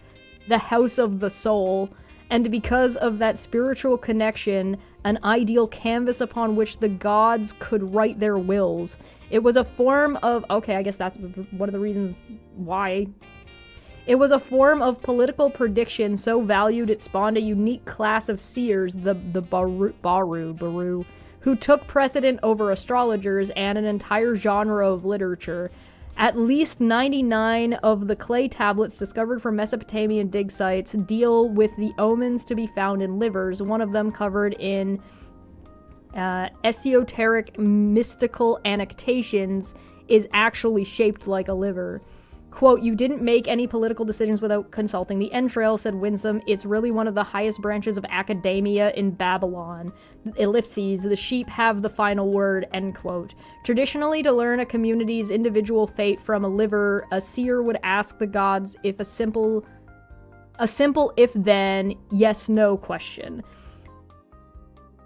S1: the house of the soul, and because of that spiritual connection, an ideal canvas upon which the gods could write their wills. It was a form of... Okay, I guess that's one of the reasons why. It was a form of political prediction so valued it spawned a unique class of seers, the Baru, who took precedent over astrologers and an entire genre of literature. At least 99 of the clay tablets discovered from Mesopotamian dig sites deal with the omens to be found in livers, one of them covered in esoteric mystical annotations is actually shaped like a liver. Quote, "You didn't make any political decisions without consulting the entrails," said Winsome. "It's really one of the highest branches of academia in Babylon. Ellipses, the sheep have the final word," end quote. Traditionally, to learn a community's individual fate from a liver, a seer would ask the gods if a simple if-then, yes-no question.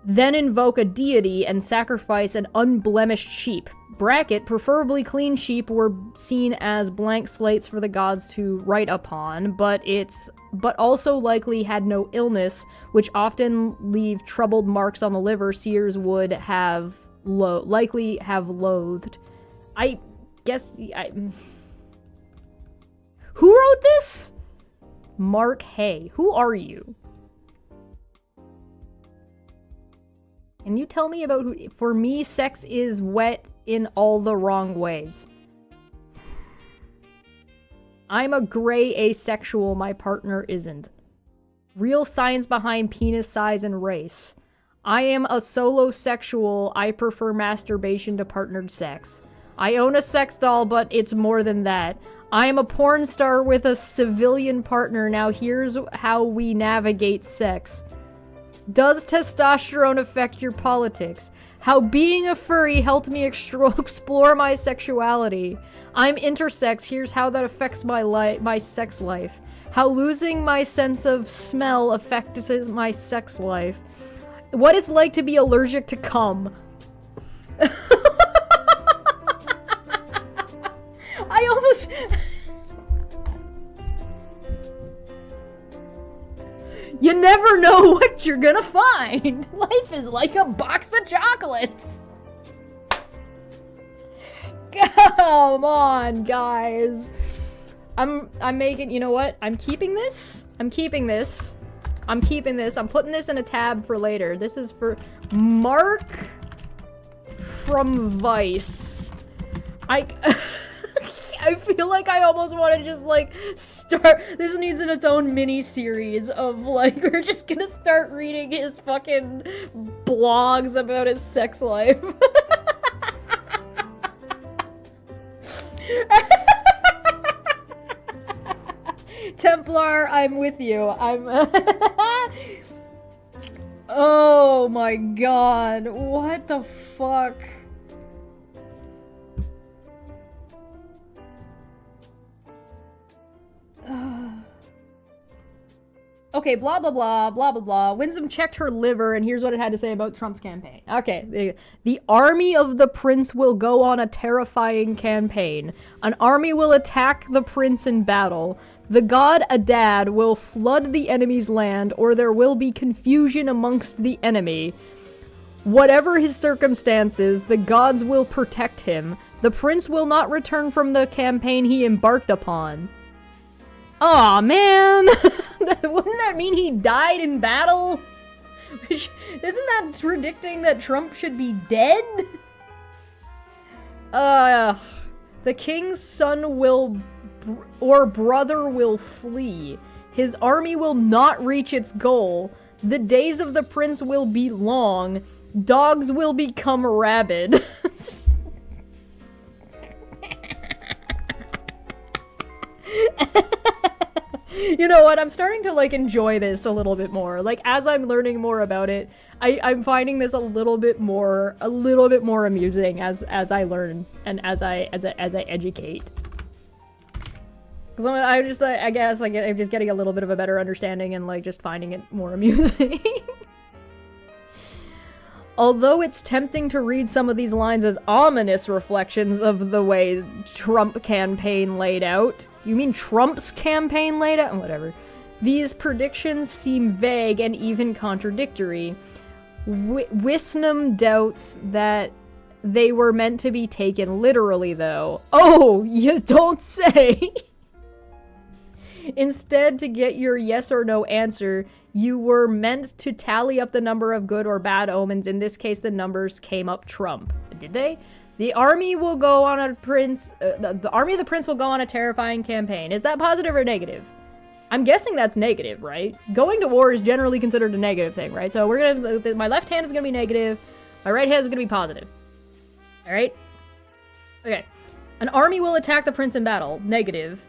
S1: Then invoke a deity and sacrifice an unblemished sheep. Bracket, preferably clean sheep were seen as blank slates for the gods to write upon, but also likely had no illness, which often leave troubled marks on the liver seers would have likely have loathed. I guess... Who wrote this? Mark Hay. Who are you? Can you tell me about who... For me, sex is wet in all the wrong ways. I'm a gray asexual, my partner isn't. Real science behind penis size and race. I am a solo sexual, I prefer masturbation to partnered sex. I own a sex doll, but it's more than that. I am a porn star with a civilian partner, now here's how we navigate sex. Does testosterone affect your politics? How being a furry helped me explore my sexuality. I'm intersex, here's how that affects my sex life. How losing my sense of smell affects my sex life. What it's like to be allergic to cum. I almost... You never know what you're gonna find. Life is like a box of chocolates. Come on, guys. I'm making, you know what? I'm keeping this. I'm putting this in a tab for later. This is for Mark from Vice. I feel like I almost want to just, like, start... This needs its own mini-series of, like, we're just gonna start reading his fucking blogs about his sex life. Templar, I'm with you. I'm... Oh my god. What the fuck? Okay, blah, blah, blah, blah, blah, blah. Winsome checked her liver, and here's what it had to say about Trump's campaign. Okay, the army of the prince will go on a terrifying campaign. An army will attack the prince in battle. The god Adad will flood the enemy's land, or there will be confusion amongst the enemy. Whatever his circumstances, the gods will protect him. The prince will not return from the campaign he embarked upon. Aw, man! Wouldn't that mean he died in battle? Isn't that predicting that Trump should be dead? The king's son or brother will flee. His army will not reach its goal. The days of the prince will be long. Dogs will become rabid. You know what? I'm starting to like enjoy this a little bit more. Like as I'm learning more about it, I'm finding this a little bit more amusing as I learn and as I educate. Because I guess I'm just getting a little bit of a better understanding and like just finding it more amusing. Although it's tempting to read some of these lines as ominous reflections of the way Trump campaign laid out. You mean Trump's campaign laid out? Whatever. These predictions seem vague and even contradictory. Wisnam doubts that they were meant to be taken literally, though. Oh, you don't say! Instead, to get your yes or no answer, you were meant to tally up the number of good or bad omens. In this case, the numbers came up Trump. Did they? The army will go on a the army of the prince will go on a terrifying campaign. Is that positive or negative? I'm guessing that's negative, right? Going to war is generally considered a negative thing, right? So we're gonna, my left hand is gonna be negative, my right hand is gonna be positive. All right? Okay. An army will attack the prince in battle. Negative.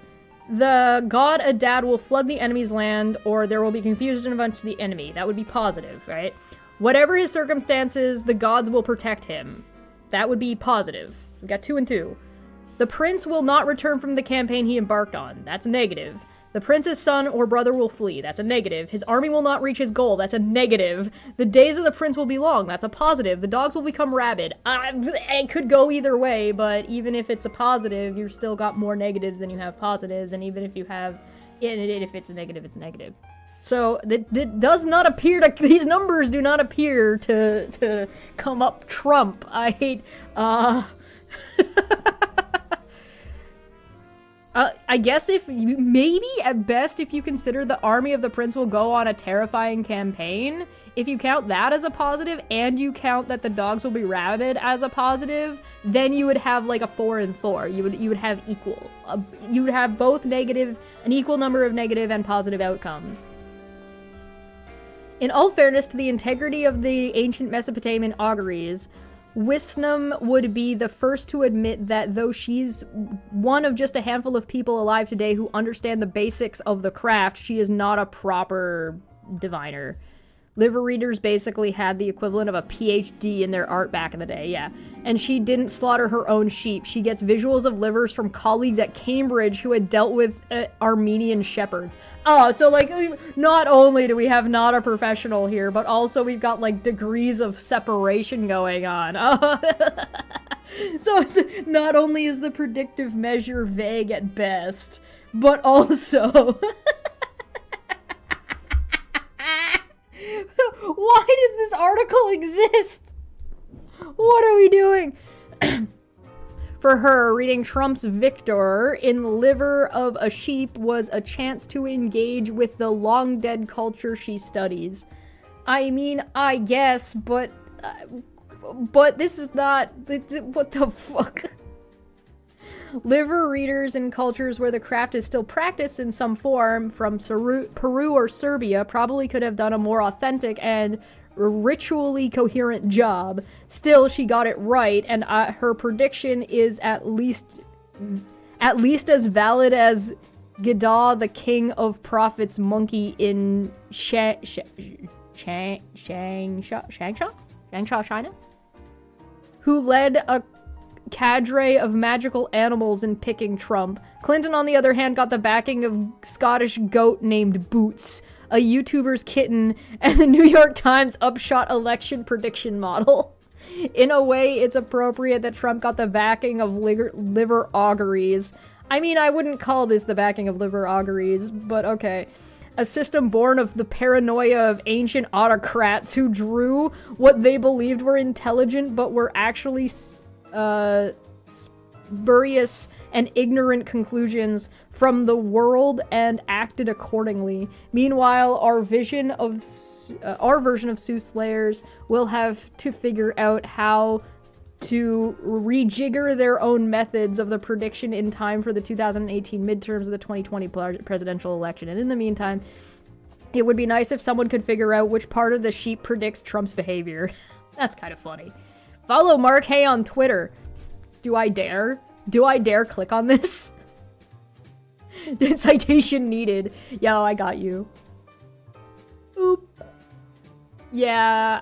S1: The god Adad will flood the enemy's land, or there will be confusion amongst the enemy. That would be positive, right? Whatever his circumstances, the gods will protect him. That would be positive. We got 2 and 2. The prince will not return from the campaign he embarked on. That's negative. The prince's son or brother will flee. That's a negative. His army will not reach his goal. That's a negative. The days of the prince will be long. That's a positive. The dogs will become rabid. It could go either way, but even if it's a positive, you've still got more negatives than you have positives, and even if you have, if it's a negative, it's negative. So it does not appear to, these numbers do not appear to come up Trump. I hate, I guess if you, maybe at best if you consider the army of the prince will go on a terrifying campaign, if you count that as a positive and you count that the dogs will be rabid as a positive, then you would have like a 4 and 4. You would have equal. You would have both negative, an equal number of negative and positive outcomes. In all fairness to the integrity of the ancient Mesopotamian auguries, Wisnam would be the first to admit that though she's one of just a handful of people alive today who understand the basics of the craft, she is not a proper diviner. Liver readers basically had the equivalent of a PhD in their art back in the day, yeah. And she didn't slaughter her own sheep. She gets visuals of livers from colleagues at Cambridge who had dealt with Armenian shepherds. Oh, so like, not only do we have not a professional here, but also we've got like degrees of separation going on. So it's, not only is the predictive measure vague at best, but also... Why does this article exist? What are we doing? For her, reading Trump's victor in Liver of a Sheep was a chance to engage with the long-dead culture she studies. I mean, I guess, but this is not... What the fuck? Liver readers in cultures where the craft is still practiced in some form, from Peru or Serbia, probably could have done a more authentic and ritually coherent job. Still, she got it right, and her prediction is at least as valid as Gada, the king of prophets monkey in Changsha, China, who led a cadre of magical animals in picking Trump. Clinton, on the other hand, got the backing of Scottish goat named Boots, a YouTuber's kitten, and the New York Times upshot election prediction model. In a way, it's appropriate that Trump got the backing of liver auguries. I mean, I wouldn't call this the backing of liver auguries, but okay. A system born of the paranoia of ancient autocrats who drew what they believed were intelligent but were actually spurious and ignorant conclusions from the world and acted accordingly. Meanwhile, our version of soothsayers will have to figure out how to rejigger their own methods of the prediction in time for the 2018 midterms of the 2020 presidential election. And in the meantime, it would be nice if someone could figure out which part of the sheep predicts Trump's behavior. That's kind of funny. Follow Mark Hay on Twitter. Do I dare? Do I dare click on this? Citation needed. Yo, I got you. Oop. Yeah,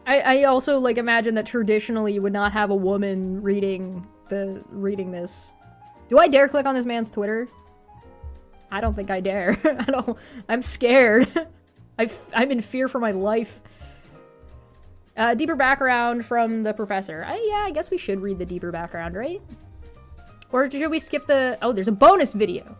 S1: I also like imagine that traditionally you would not have a woman reading this. Do I dare click on this man's Twitter? I don't think I dare. I'm scared. I'm in fear for my life. Deeper background from the professor. Yeah, I guess we should read the deeper background, right? Or should we skip the... Oh, there's a bonus video.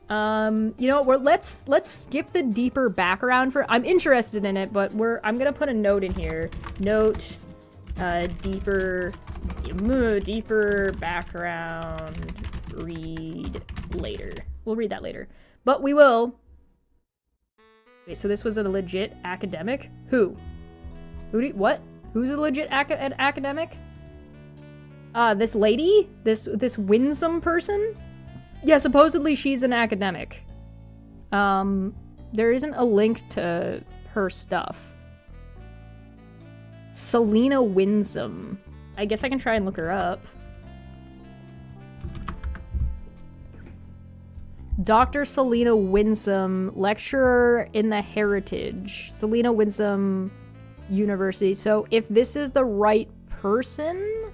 S1: You know, let's skip the deeper background for... I'm interested in it, but I'm gonna put a note in here. Note, deeper background, read later. We'll read that later. But we will... Okay, so this was a legit academic? Who? What? Who's a legit academic? This lady? This winsome person? Yeah, supposedly she's an academic. There isn't a link to her stuff. Selena Winsome. I guess I can try and look her up. Dr. Selena Winsome, lecturer in the Heritage. Selena Winsome University. So if this is the right person,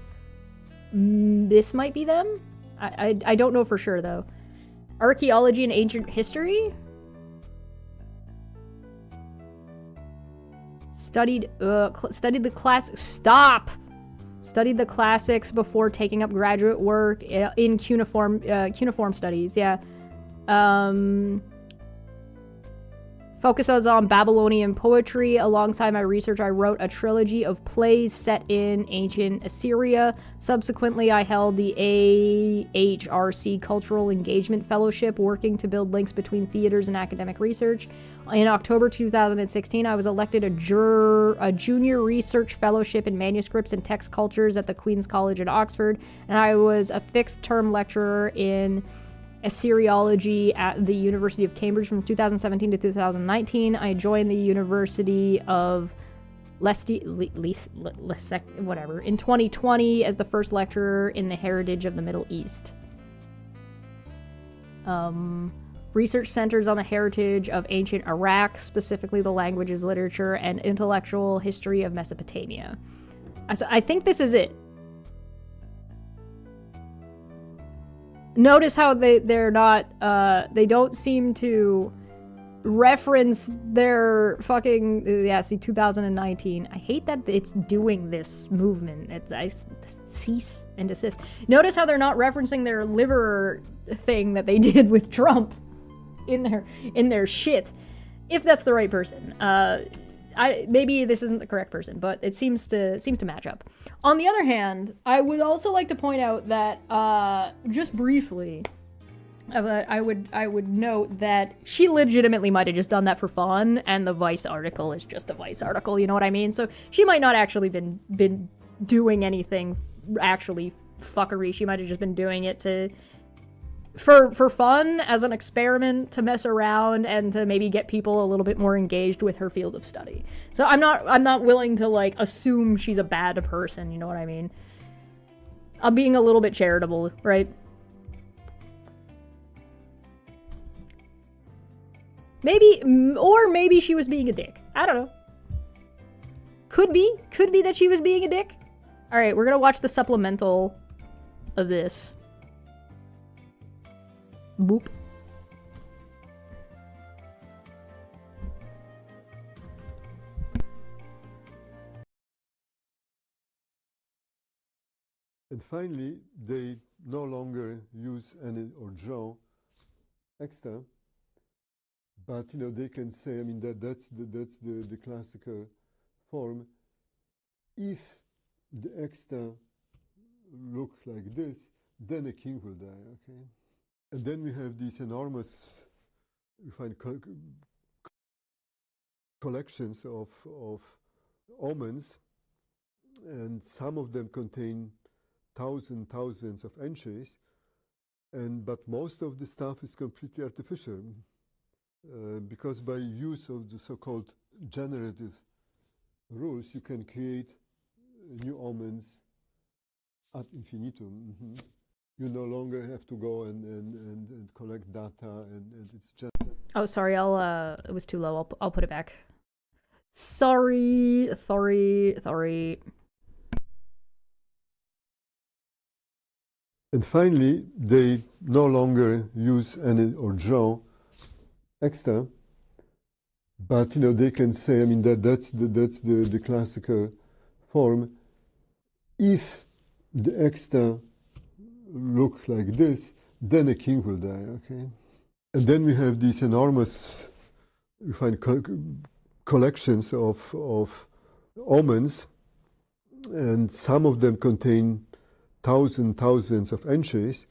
S1: this might be them? I don't know for sure, though. Archaeology and ancient history? Studied the Stop! Studied the classics before taking up graduate work in cuneiform studies, yeah. Focuses on Babylonian poetry. Alongside my research, I wrote a trilogy of plays set in ancient Assyria. Subsequently, I held the AHRC Cultural Engagement Fellowship, working to build links between theaters and academic research. In October 2016, I was elected a junior research fellowship in manuscripts and text cultures at the Queen's College in Oxford, and I was a fixed-term lecturer in Assyriology at the University of Cambridge from 2017 to 2019. I joined the University of whatever in 2020 as the first lecturer in the heritage of the Middle East. Research centers on the heritage of ancient Iraq, specifically the languages, literature, and intellectual history of Mesopotamia. So I think this is it. Notice how they're not, they don't seem to reference their fucking, yeah, see, 2019. I hate that it's doing this movement. I cease and desist. Notice how they're not referencing their liver thing that they did with Trump in their shit. If that's the right person. Maybe this isn't the correct person, but it seems to match up. On the other hand, I would also like to point out that just briefly, I would note that she legitimately might have just done that for fun, and the Vice article is just a Vice article. You know what I mean? So she might not actually been doing anything actually fuckery. She might have just been doing it for fun, as an experiment, to mess around and to maybe get people a little bit more engaged with her field of study. So I'm not willing to like assume she's a bad person, you know what I mean? I'm being a little bit charitable, right? Maybe she was being a dick. I don't know. Could be that she was being a dick. All right, we're gonna watch the supplemental of this. Boop.
S6: And finally, they no longer use any or draw extra, but you know they can say, I mean, that's the classical form. If the extra look like this, then a king will die. Okay. And then we have these enormous, you find collections of omens, and some of them contain thousands of entries, but most of the stuff is completely artificial, because by use of the so-called generative rules, you can create new omens ad infinitum. You no longer have to go and collect data, and it's just...
S1: Oh, sorry, it was too low. I'll put it back. Sorry.
S6: And finally, they no longer use any or draw extra, but they can say, I mean, that's the classical form. If the extra look like this, then a king will die. Okay, and then we have these enormous, we find collections of omens, and some of them contain thousands of entries,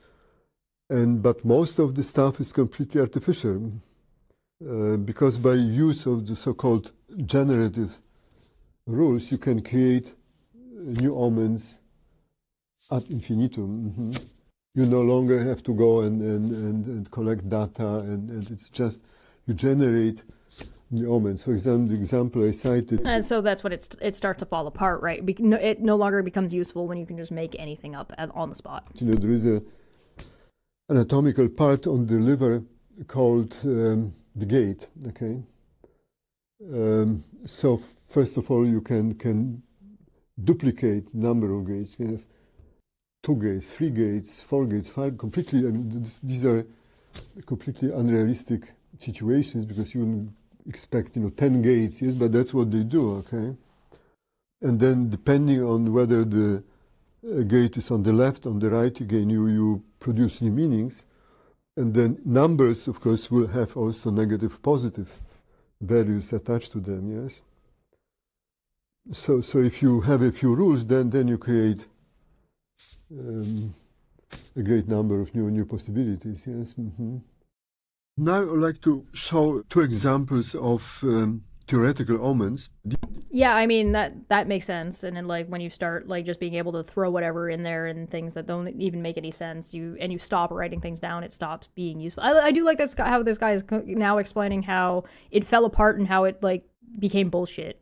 S6: but most of the stuff is completely artificial, because by use of the so-called generative rules, you can create new omens ad infinitum. You no longer have to go and collect data, and it's just you generate new omens. For example, the example I cited.
S1: And so that's what it starts to fall apart, right? It no longer becomes useful when you can just make anything up on the spot.
S6: There is a anatomical part on the liver called the gate. Okay. So first of all, you can duplicate number of gates. You can have 2 gates, 3 gates, 4 gates, 5. Completely. I mean, these are completely unrealistic situations, because you expect 10 gates, yes, but that's what they do. Okay. And then depending on whether the gate is on the left, on the right, again you produce new meanings, and then numbers, of course, will have also negative, positive values attached to them. Yes. So if you have a few rules, then you create a great number of new possibilities. Yes. Now I would like to show 2 examples of theoretical omens.
S1: Yeah, I mean that makes sense. And then when you start just being able to throw whatever in there and things that don't even make any sense, you stop writing things down, it stops being useful. I do like this guy, how this guy is now explaining how it fell apart and how it became bullshit.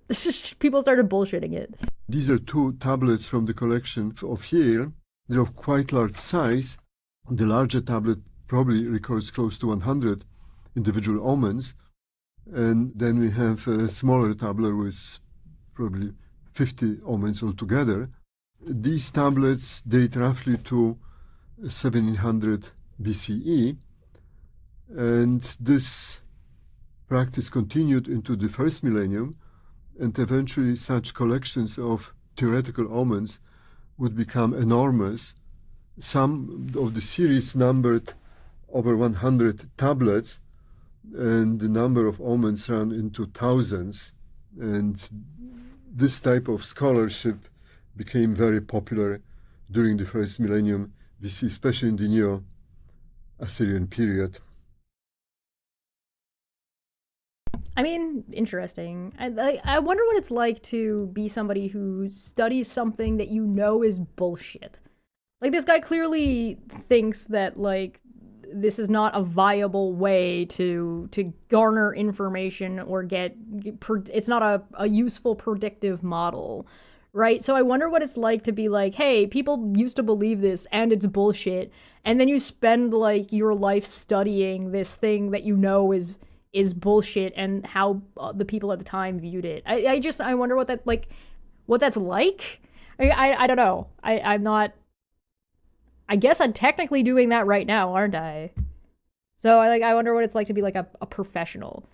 S1: People started bullshitting it.
S6: These are 2 tablets from the collection of Yale. They're of quite large size. The larger tablet probably records close to 100 individual omens. And then we have a smaller tablet with probably 50 omens altogether. These tablets date roughly to 1700 BCE. And this practice continued into the first millennium. And eventually such collections of theoretical omens would become enormous. Some of the series numbered over 100 tablets, and the number of omens ran into thousands. And this type of scholarship became very popular during the first millennium BC, especially in the Neo-Assyrian period.
S1: I mean, interesting. I wonder what it's like to be somebody who studies something that is bullshit. This guy clearly thinks that this is not a viable way to garner information or it's not a useful predictive model, right? So I wonder what it's like to be hey, people used to believe this and it's bullshit, and then you spend your life studying this thing that is bullshit and how the people at the time viewed it. I wonder what that's like. I don't know. I'm not. I guess I'm technically doing that right now, aren't I? So I wonder what it's like to be a professional.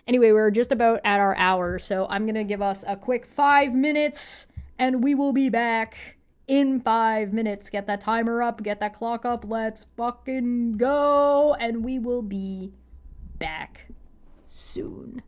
S1: Anyway, we're just about at our hour, so I'm gonna give us a quick 5 minutes, and we will be back in 5 minutes. Get that timer up, get that clock up. Let's fucking go, and we will be back soon.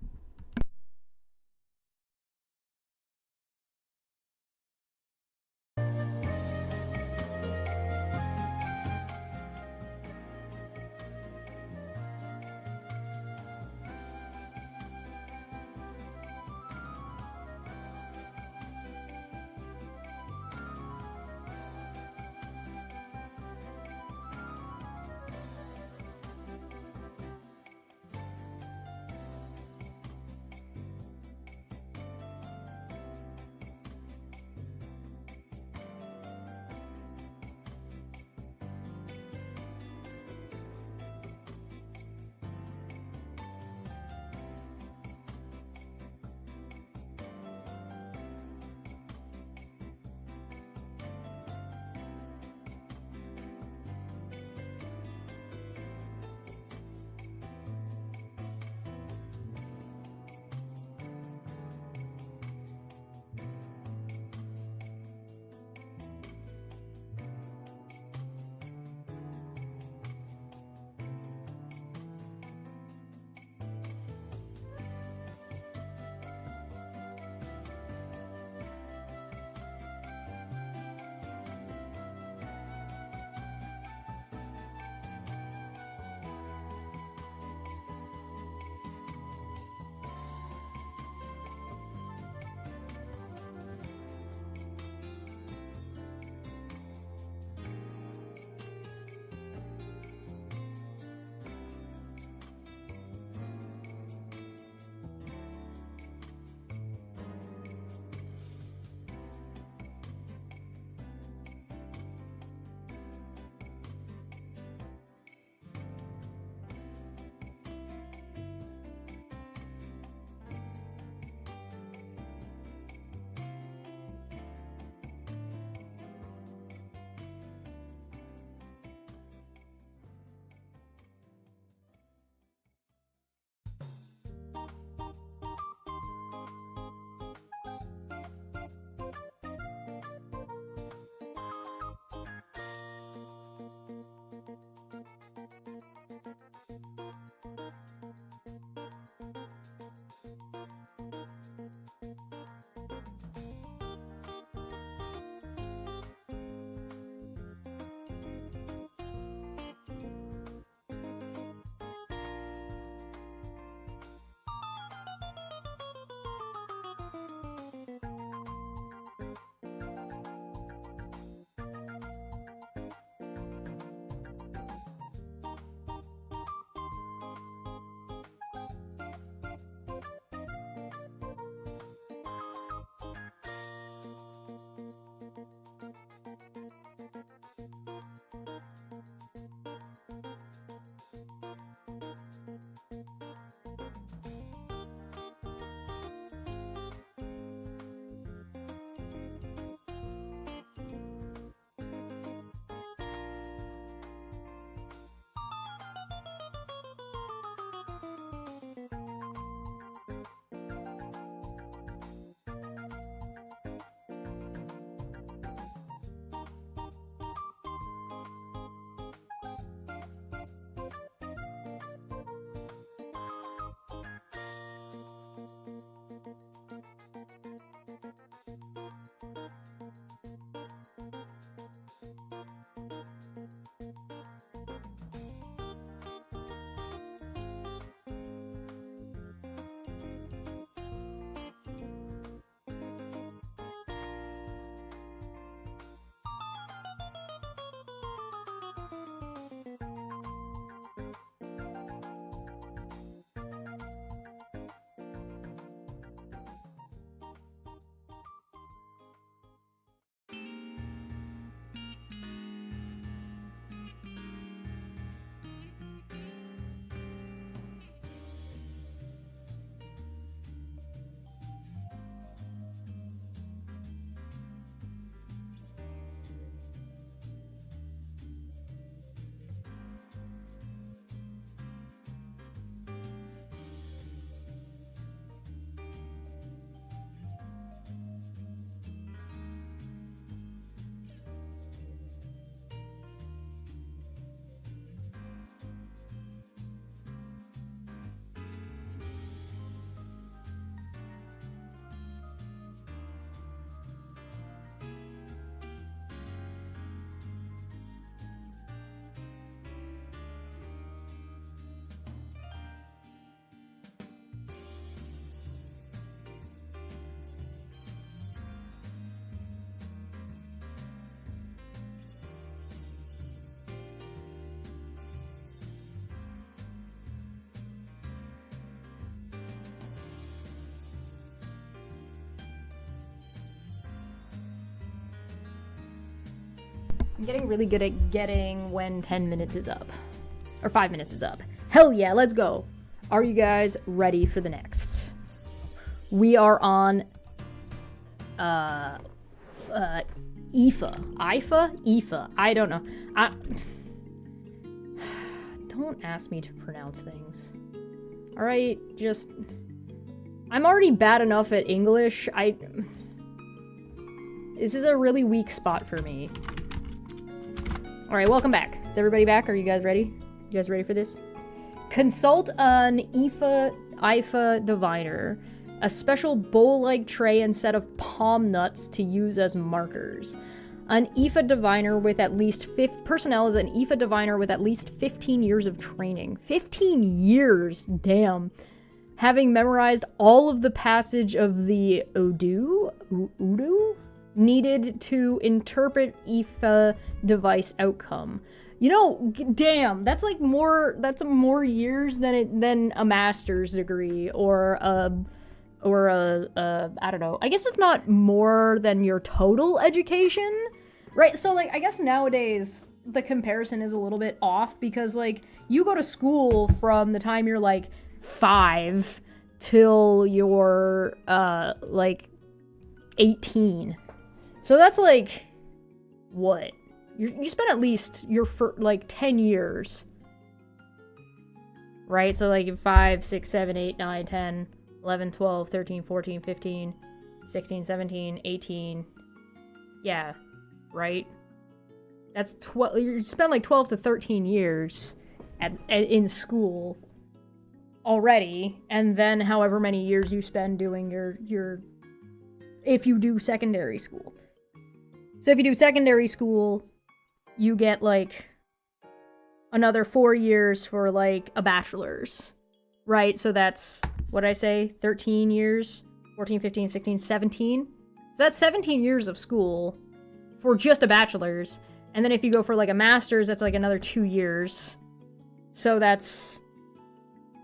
S1: I'm getting really good at getting when 10 minutes is up. Or 5 minutes is up. Hell yeah, let's go. Are you guys ready for the next? We are on Ifa. Ifa? I don't know. Don't ask me to pronounce things. Alright, just... I'm already bad enough at English. This is a really weak spot for me. Alright, welcome back. Is everybody back? Are you guys ready? You guys ready for this? Consult an Ifa diviner. A special bowl-like tray and set of palm nuts to use as markers. An Ifa diviner with at least personnel is an Ifa diviner with at least 15 years of training. 15 years! Damn. Having memorized all of the passage of the Udu needed to interpret Ifa device outcome. You know, damn, that's like more years than a master's degree or a I don't know. I guess it's not more than your total education, right? So like, I guess nowadays the comparison is a little bit off because like you go to school from the time you're like 5 till you're like 18. So that's like what? You spend at least like 10 years. Right? So like 5, 6, 7, 8, 9, 10, 11, 12, 13, 14, 15, 16, 17, 18. Yeah. Right? That's 12. You spend like 12 to 13 years in school already, and then however many years you spend doing your if you do secondary school. So if you do secondary school, you get like another 4 years for like a bachelor's, right? So that's, what did I say, 13 years, 14, 15, 16, 17. So that's 17 years of school for just a bachelor's. And then if you go for like a master's, that's like another 2 years. So that's,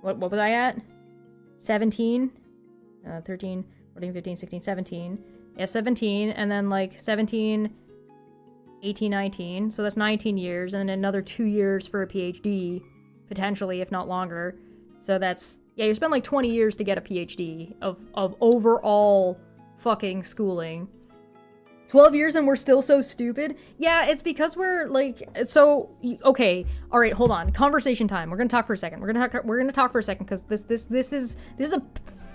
S1: what was I at? 17, 13, 14, 15, 16, 17. Yeah, 17, and then like 17, 18, 19. So that's 19 years, and then another 2 years for a PhD, potentially, if not longer. So that's, yeah, you spend like 20 years to get a PhD of overall fucking schooling. 12 years and we're still so stupid? Yeah, it's because we're like, so, okay, all right, hold on. Conversation time. We're gonna talk for a second. We're gonna talk for a second because this is a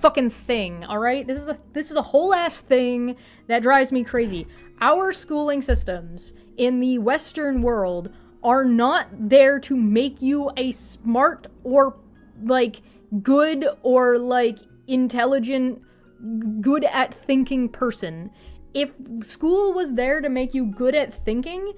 S1: fucking thing, all right? This is a whole ass thing that drives me crazy. Our schooling systems in the Western world are not there to make you a smart or like good or like intelligent, good at thinking person. If school was there to make you good at thinking,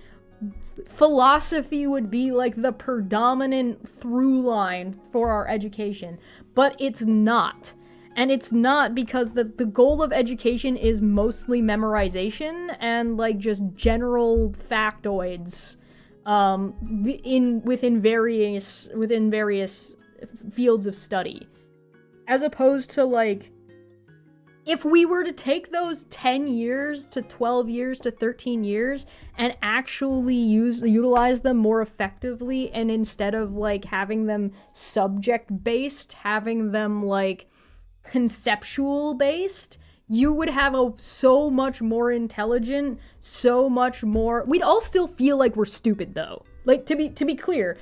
S1: philosophy would be like the predominant through line for our education, but it's not. And it's not because the goal of education is mostly memorization and like just general factoids within various fields of study. As opposed to like, if we were to take those 10 years to 12 years to 13 years and actually utilize them more effectively, and instead of like having them subject based, having them like conceptual based, you would have a so much more intelligent, so much more, we'd all still feel like we're stupid though. Like, to be clear,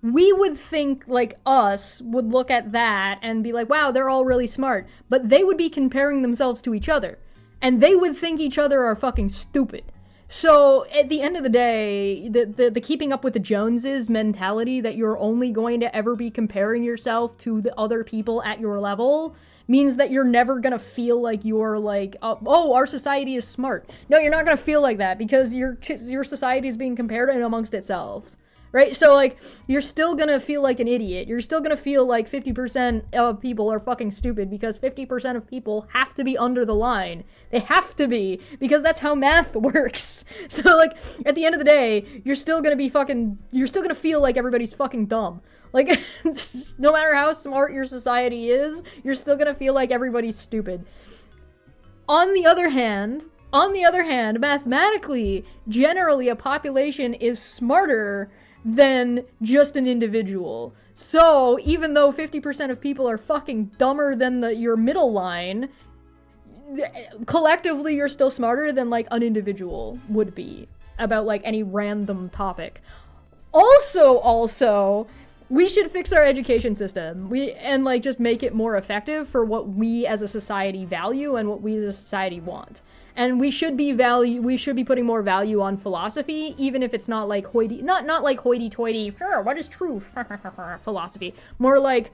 S1: we would think like us would look at that and be like, wow, they're all really smart, but they would be comparing themselves to each other and they would think each other are fucking stupid. So at the end of the day, the keeping up with the Joneses mentality that you're only going to ever be comparing yourself to the other people at your level means that you're never gonna feel like you're like, oh, our society is smart. No, you're not gonna feel like that because your society is being compared amongst itself. Right? So, like, you're still gonna feel like an idiot. You're still gonna feel like 50% of people are fucking stupid because 50% of people have to be under the line. They have to be, because that's how math works. So, like, at the end of the day, you're still gonna feel like everybody's fucking dumb. Like, no matter how smart your society is, you're still gonna feel like everybody's stupid. On the other hand, On the other hand, mathematically, generally a population is smarter than just an individual. So even though 50% of people are fucking dumber than your middle line, collectively you're still smarter than like an individual would be about like any random topic. Also, we should fix our education system. And like just make it more effective for what we as a society value and what we as a society want. And we should be putting more value on philosophy, even if it's not like not like hoity-toity, sure, what is truth? Philosophy. More like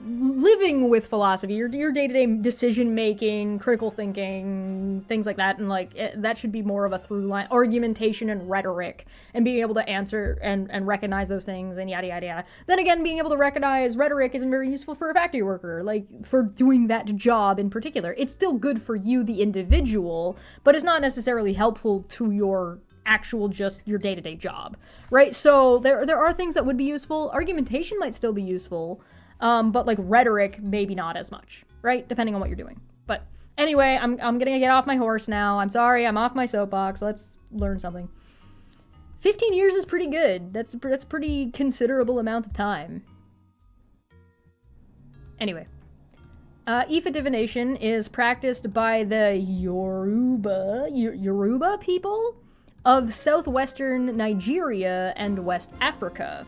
S1: living with philosophy, your day-to-day decision-making, critical thinking, things like that, and like that should be more of a through line, argumentation and rhetoric, and being able to answer and recognize those things, and yada yada yada. Then again, being able to recognize rhetoric isn't very useful for a factory worker, like for doing that job in particular. It's still good for you, the individual, but it's not necessarily helpful to your actual just your day-to-day job, right? So there are things that would be useful. Argumentation might still be useful, but like rhetoric maybe not as much, right? Depending on what you're doing. But anyway, I'm gonna get off my horse now. I'm sorry, I'm off my soapbox. Let's learn something. 15 years is pretty good. That's a pretty considerable amount of time. Anyway, Ifa divination is practiced by the Yoruba people of southwestern Nigeria and West Africa.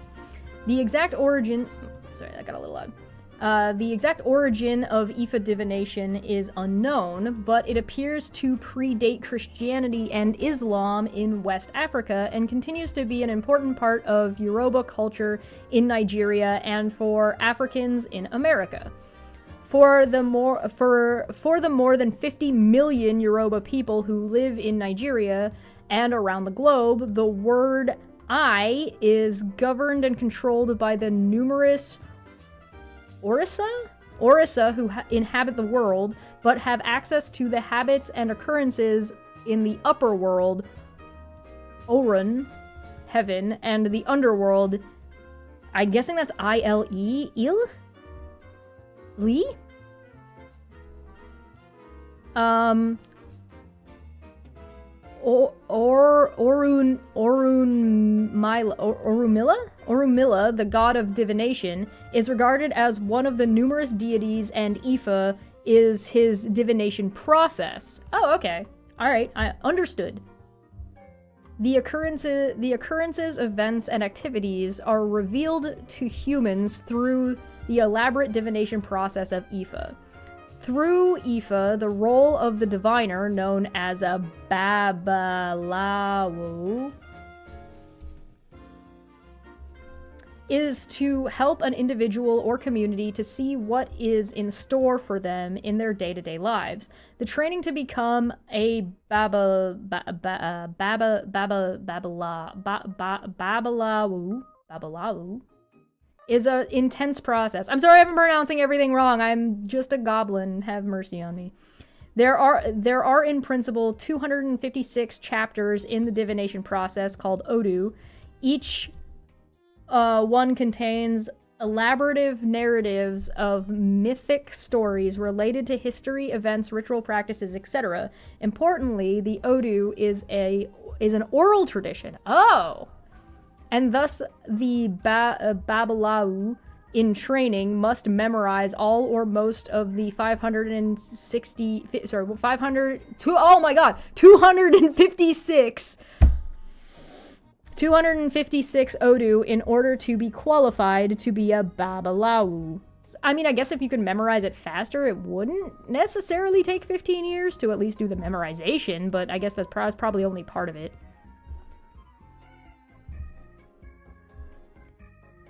S1: The exact origin... Sorry, that got a little loud. The exact origin of Ifa divination is unknown, but it appears to predate Christianity and Islam in West Africa and continues to be an important part of Yoruba culture in Nigeria and for Africans in America. For the more than 50 million Yoruba people who live in Nigeria and around the globe, the word I is governed and controlled by the numerous Orisa who inhabit the world, but have access to the habits and occurrences in the upper world, Orun, heaven, and the underworld. I'm guessing that's I-L-E? Il? Lee? Orunmila, the god of divination, is regarded as one of the numerous deities, and Ifa is his divination process. Oh, okay. Alright, I understood. The occurrences, events, and activities are revealed to humans through the elaborate divination process of Ifa. Through Ifa, the role of the diviner, known as a Babalawo, is to help an individual or community to see what is in store for them in their day-to-day lives. The training to become a Babalawo is an intense process. I'm sorry if I'm pronouncing everything wrong. I'm just a goblin. Have mercy on me. There are in principle 256 chapters in the divination process called Odu. Each one contains elaborative narratives of mythic stories related to history, events, ritual practices, etc. Importantly, the Odu is an oral tradition. Oh! And thus, the Babalawo in training must memorize all or most of the 256 Odu in order to be qualified to be a Babalawo. I mean, I guess if you could memorize it faster, it wouldn't necessarily take 15 years to at least do the memorization, but I guess that's probably only part of it.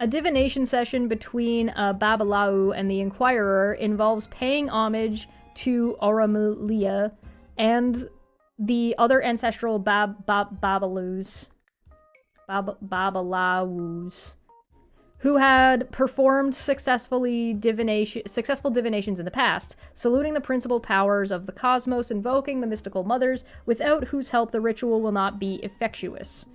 S1: A divination session between a Babalawo and the Inquirer involves paying homage to Orunmila and the other ancestral Babalawos who had performed successful divinations in the past, saluting the principal powers of the cosmos, invoking the mystical mothers, without whose help the ritual will not be effectuous.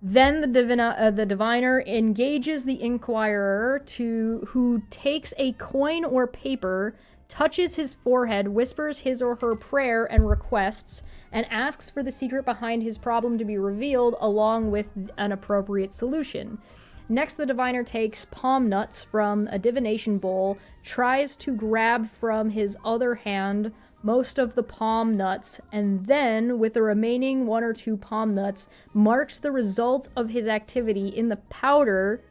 S1: Then the diviner engages the Inquirer who takes a coin or paper touches his forehead, whispers his or her prayer and requests, and asks for the secret behind his problem to be revealed along with an appropriate solution. Next, the diviner takes palm nuts from a divination bowl, tries to grab from his other hand most of the palm nuts, and then, with the remaining 1 or 2 palm nuts, marks the result of his activity in the powder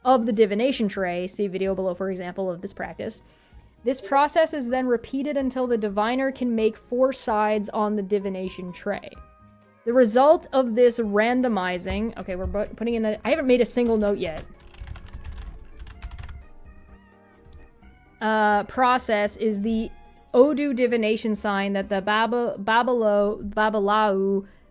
S1: of the divination tray. See video below for example of this practice. This process is then repeated until the diviner can make 4 sides on the divination tray. The result of this randomizing... Okay, we're putting in that... I haven't made a single note yet. Process is the Odu divination sign that the Babalau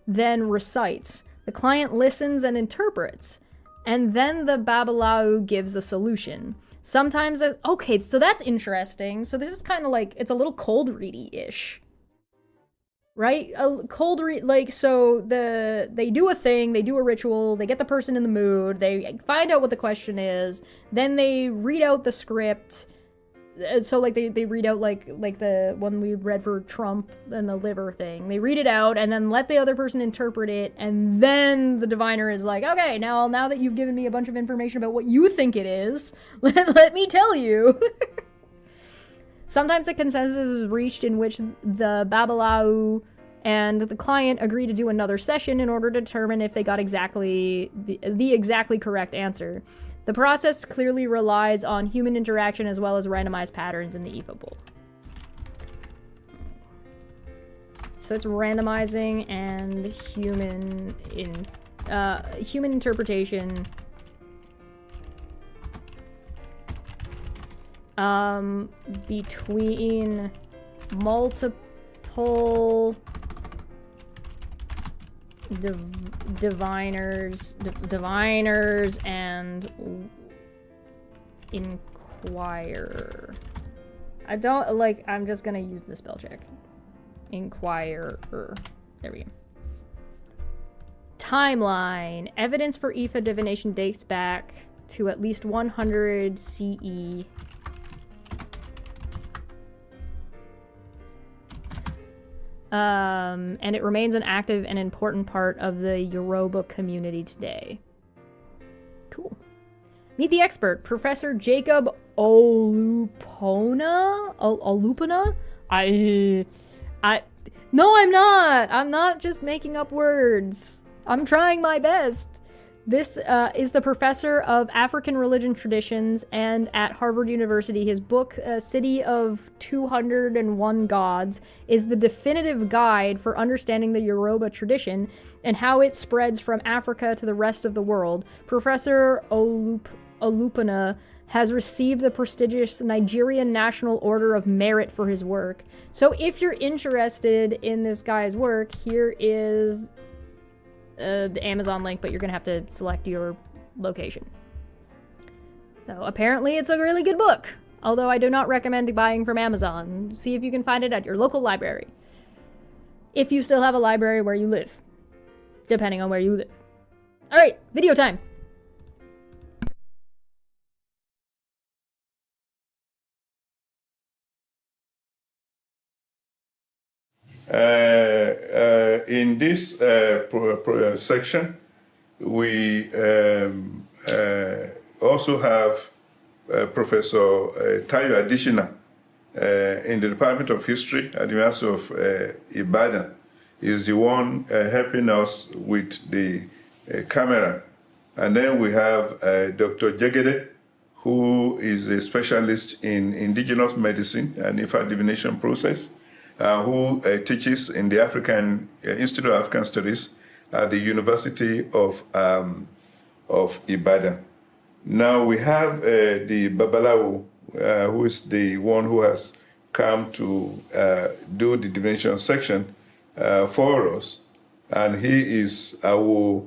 S1: then recites. The client listens and interprets, and then the Babalau gives a solution. Sometimes... Okay, so that's interesting. So this is kind of like... It's a little cold ready-ish. Right? A cold read, like, so they do a thing, they do a ritual, they get the person in the mood, they find out what the question is, then they read out the script. So, like, they read out, like the one we read for Trump and the liver thing. They read it out and then let the other person interpret it, and then the diviner is like, okay, now that you've given me a bunch of information about what you think it is, let me tell you. Sometimes a consensus is reached in which the Babalau and the client agree to do another session in order to determine if they got exactly the exactly correct answer. The process clearly relies on human interaction as well as randomized patterns in the Eva bowl. So it's randomizing and human interpretation. Between multiple diviners and inquirer. I don't like. I'm just gonna use the spell check. Inquirer. There we go. Timeline. Evidence for Ifa divination dates back to at least 100 CE. And it remains an active and important part of the Yoruba community today. Cool. Meet the expert, Professor Jacob Olupona? Olupona? No, I'm not! I'm not just making up words. I'm trying my best. This is the professor of African religion traditions and at Harvard University. His book, City of 201 Gods, is the definitive guide for understanding the Yoruba tradition and how it spreads from Africa to the rest of the world. Professor Olupona has received the prestigious Nigerian National Order of Merit for his work. So if you're interested in this guy's work, here is the Amazon link, but you're gonna have to select your location. So apparently it's a really good book, although I do not recommend buying from Amazon. See if you can find it at your local library, if you still have a library where you live, depending on where you live. All right, video time.
S7: In this section, we also have Professor Tayo Adishina in the Department of History at the University of Ibadan. Is the one helping us with the camera. And then we have Dr. Jegede, who is a specialist in indigenous medicine and Ifa divination process, who teaches in the African Institute of African Studies at the University of Ibadan. Now we have the Babalawo, who is the one who has come to do the divination section for us, and he is our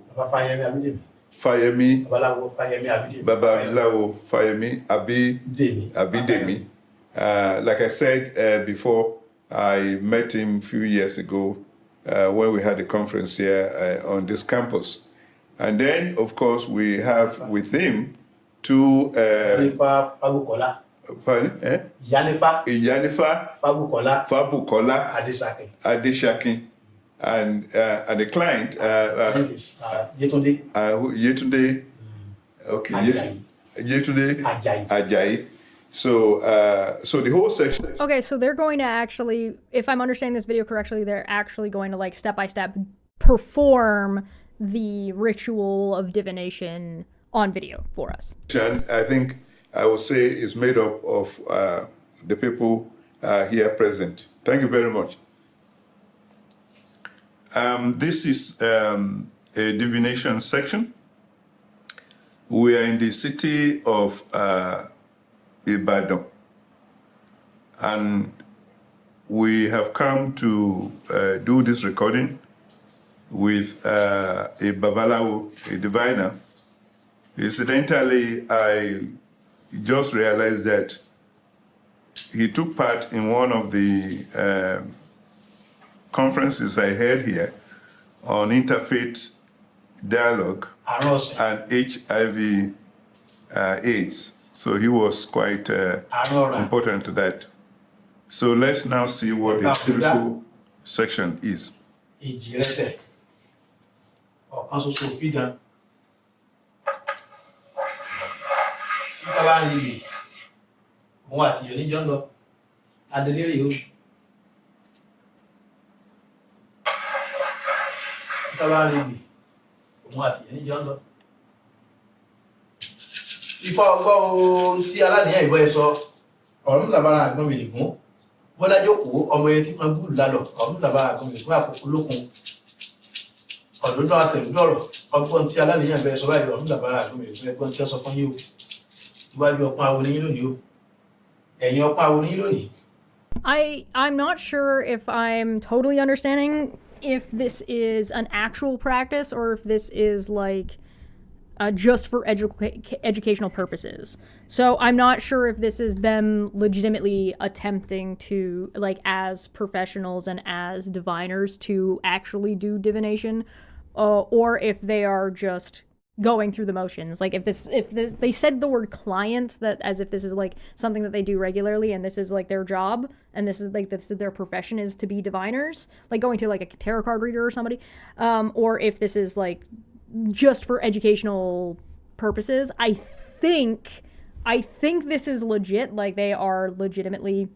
S7: Fayemi Babalawo Fayemi Abidemi. Like I said before, I met him a few years ago when we had a conference here on this campus. And then, of course, we have with him two Pardon? Iyanifa Fabukola Adeshakin. And the client, Yetunde. Okay, Yetunde Ajayi. So the whole section.
S1: Okay, so they're going to actually, if I'm understanding this video correctly, they're actually going to, like, step by step perform the ritual of divination on video for us.
S7: I think I would say is made up of the people here present. Thank you very much. This is a divination section. We are in the city of Ibadan, and we have come to do this recording with a Babalawo, a diviner. Incidentally, I just realized that he took part in one of the conferences I held here on interfaith dialogue and HIV AIDS. So he was quite important to that. So let's now see what the typical section is.
S8: Ifá ọgbọ́ ohun tí aláníyàn ìbọn ẹ sọ ọ̀run làbára àgbọn mi lègún bọ́lá jókòó ọmọ ẹni tí fún gúrù lálọ ọ̀run làbára àgbọn mi lègún àkókò lókun ọ̀dọ́dọ́ àṣẹ̀lúdọ̀rọ̀ ọgbọ́n tí aláníyàn ìbọn ẹ sọ báyìí ọ̀run làbára àgbọn mi lègún ẹgbọ́n tí ó sọ fún yín o iwájú ọpọ́n awo níyìn lónìí o ẹ̀yìn ọpọ́n awo níyìn lónìí.
S1: I'm not sure if I'm totally understanding if this is an actual practice or if this is like just for educational purposes. So I'm not sure if this is them legitimately attempting to, like, as professionals and as diviners to actually do divination, or if they are just going through the motions. Like, if they said the word client, that as if this is like something that they do regularly and this is like their job and this is like their profession is to be diviners, like going to like a tarot card reader or somebody, or if this is like just for educational purposes. I think this is legit, like they are legitimately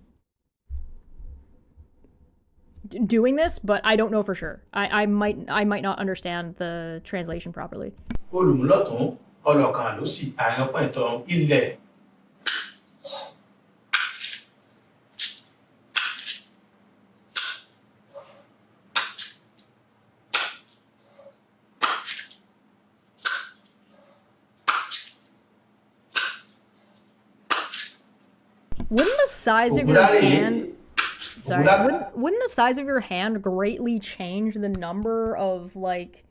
S1: doing this, but I don't know for sure. I might not understand the translation properly.
S8: Olùmúlọ̀tún ọlọ́kan lósì àárín ọpọ́n ìtọ́ ilẹ̀.
S1: Wouldn't the size of your hand wouldn't the size of your hand greatly change the number of like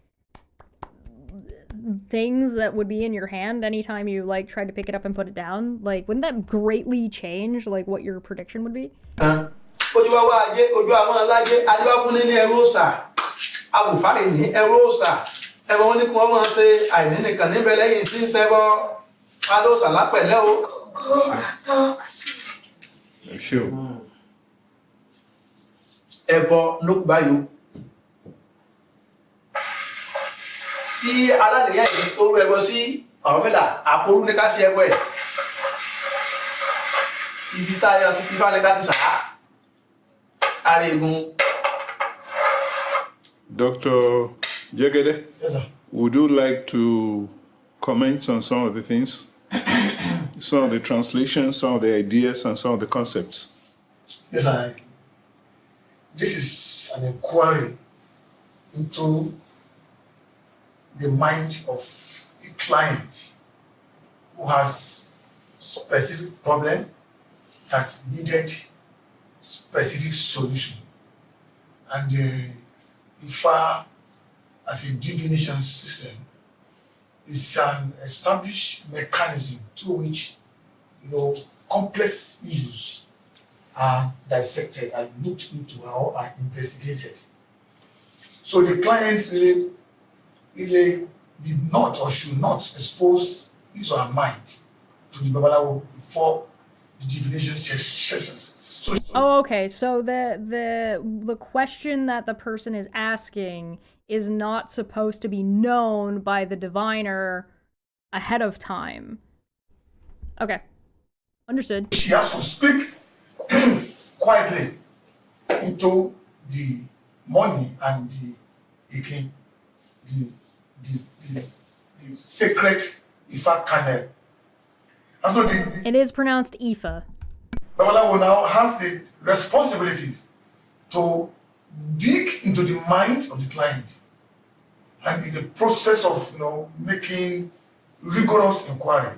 S1: things that would be in your hand anytime you like tried to pick it up and put it down? Like, wouldn't that greatly change like what your prediction would be?
S7: Sure.
S8: Ẹbọ ló kù báyìí o. Tí aládìyà yìí tó rú ẹbọ sí Ọ̀rúnmìlà àkórú ní ká sí ẹbọ ẹ̀. Ibi táyà ti fífá ní ká ti sàá. Ara egun.
S7: Dr. Jegede?
S8: Yes, sir.
S7: Would you like to comment on some of the things? Some of the translations, some of the ideas, and some of the concepts?
S9: Yes, this is an inquiry into the mind of a client who has specific problem that needed specific solution. And IFA, as a divination system, is an established mechanism through which, complex issues are dissected and looked into or are investigated. So the client really did not or should not expose his or her mind to the Babalawo before the divination sessions. So,
S1: oh, okay. So the question that the person is asking is not supposed to be known by the diviner ahead of time. Okay. Understood.
S9: she has to speak quietly into the money and the sacred Ifa kernel. And so
S1: It is pronounced Ifa.
S9: Babalawo now has the responsibilities to dig into the mind of the client, and in the process of making rigorous inquiry,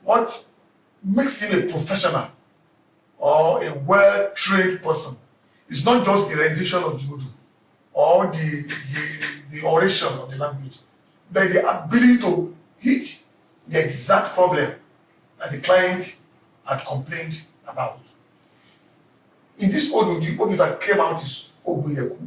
S9: what makes him a professional or a well-trained person is not just the rendition of the Udu or the oration of the language, but the ability to hit the exact problem that the client had complained about. In this Odu, the Odu that came out is Obuyeku.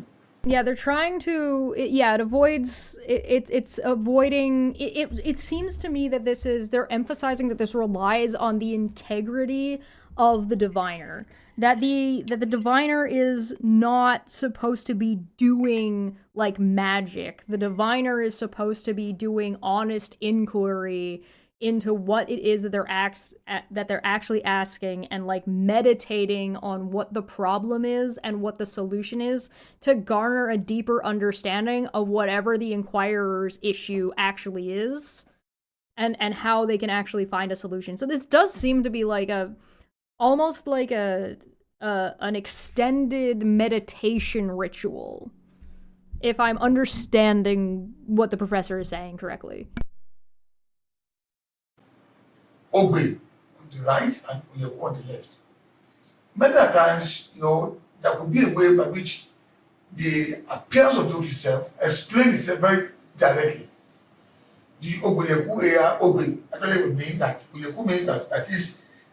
S1: Yeah, they're trying to. It avoids. It's avoiding. It seems to me that they're emphasizing that this relies on the integrity of the diviner. That the diviner is not supposed to be doing like magic. The diviner is supposed to be doing honest inquiry into what it is that they're actually asking, and like meditating on what the problem is and what the solution is, to garner a deeper understanding of whatever the inquirer's issue actually is, and how they can actually find a solution. So this does seem to be like almost like an extended meditation ritual, if I'm understanding what the professor is saying correctly.
S9: Ogbe on the right and Oyeku on the left. Many times, there could be a way by which the appearance of the Odu itself explains itself very directly. The Oyeku area, Ogbe actually would mean that Oyeku means that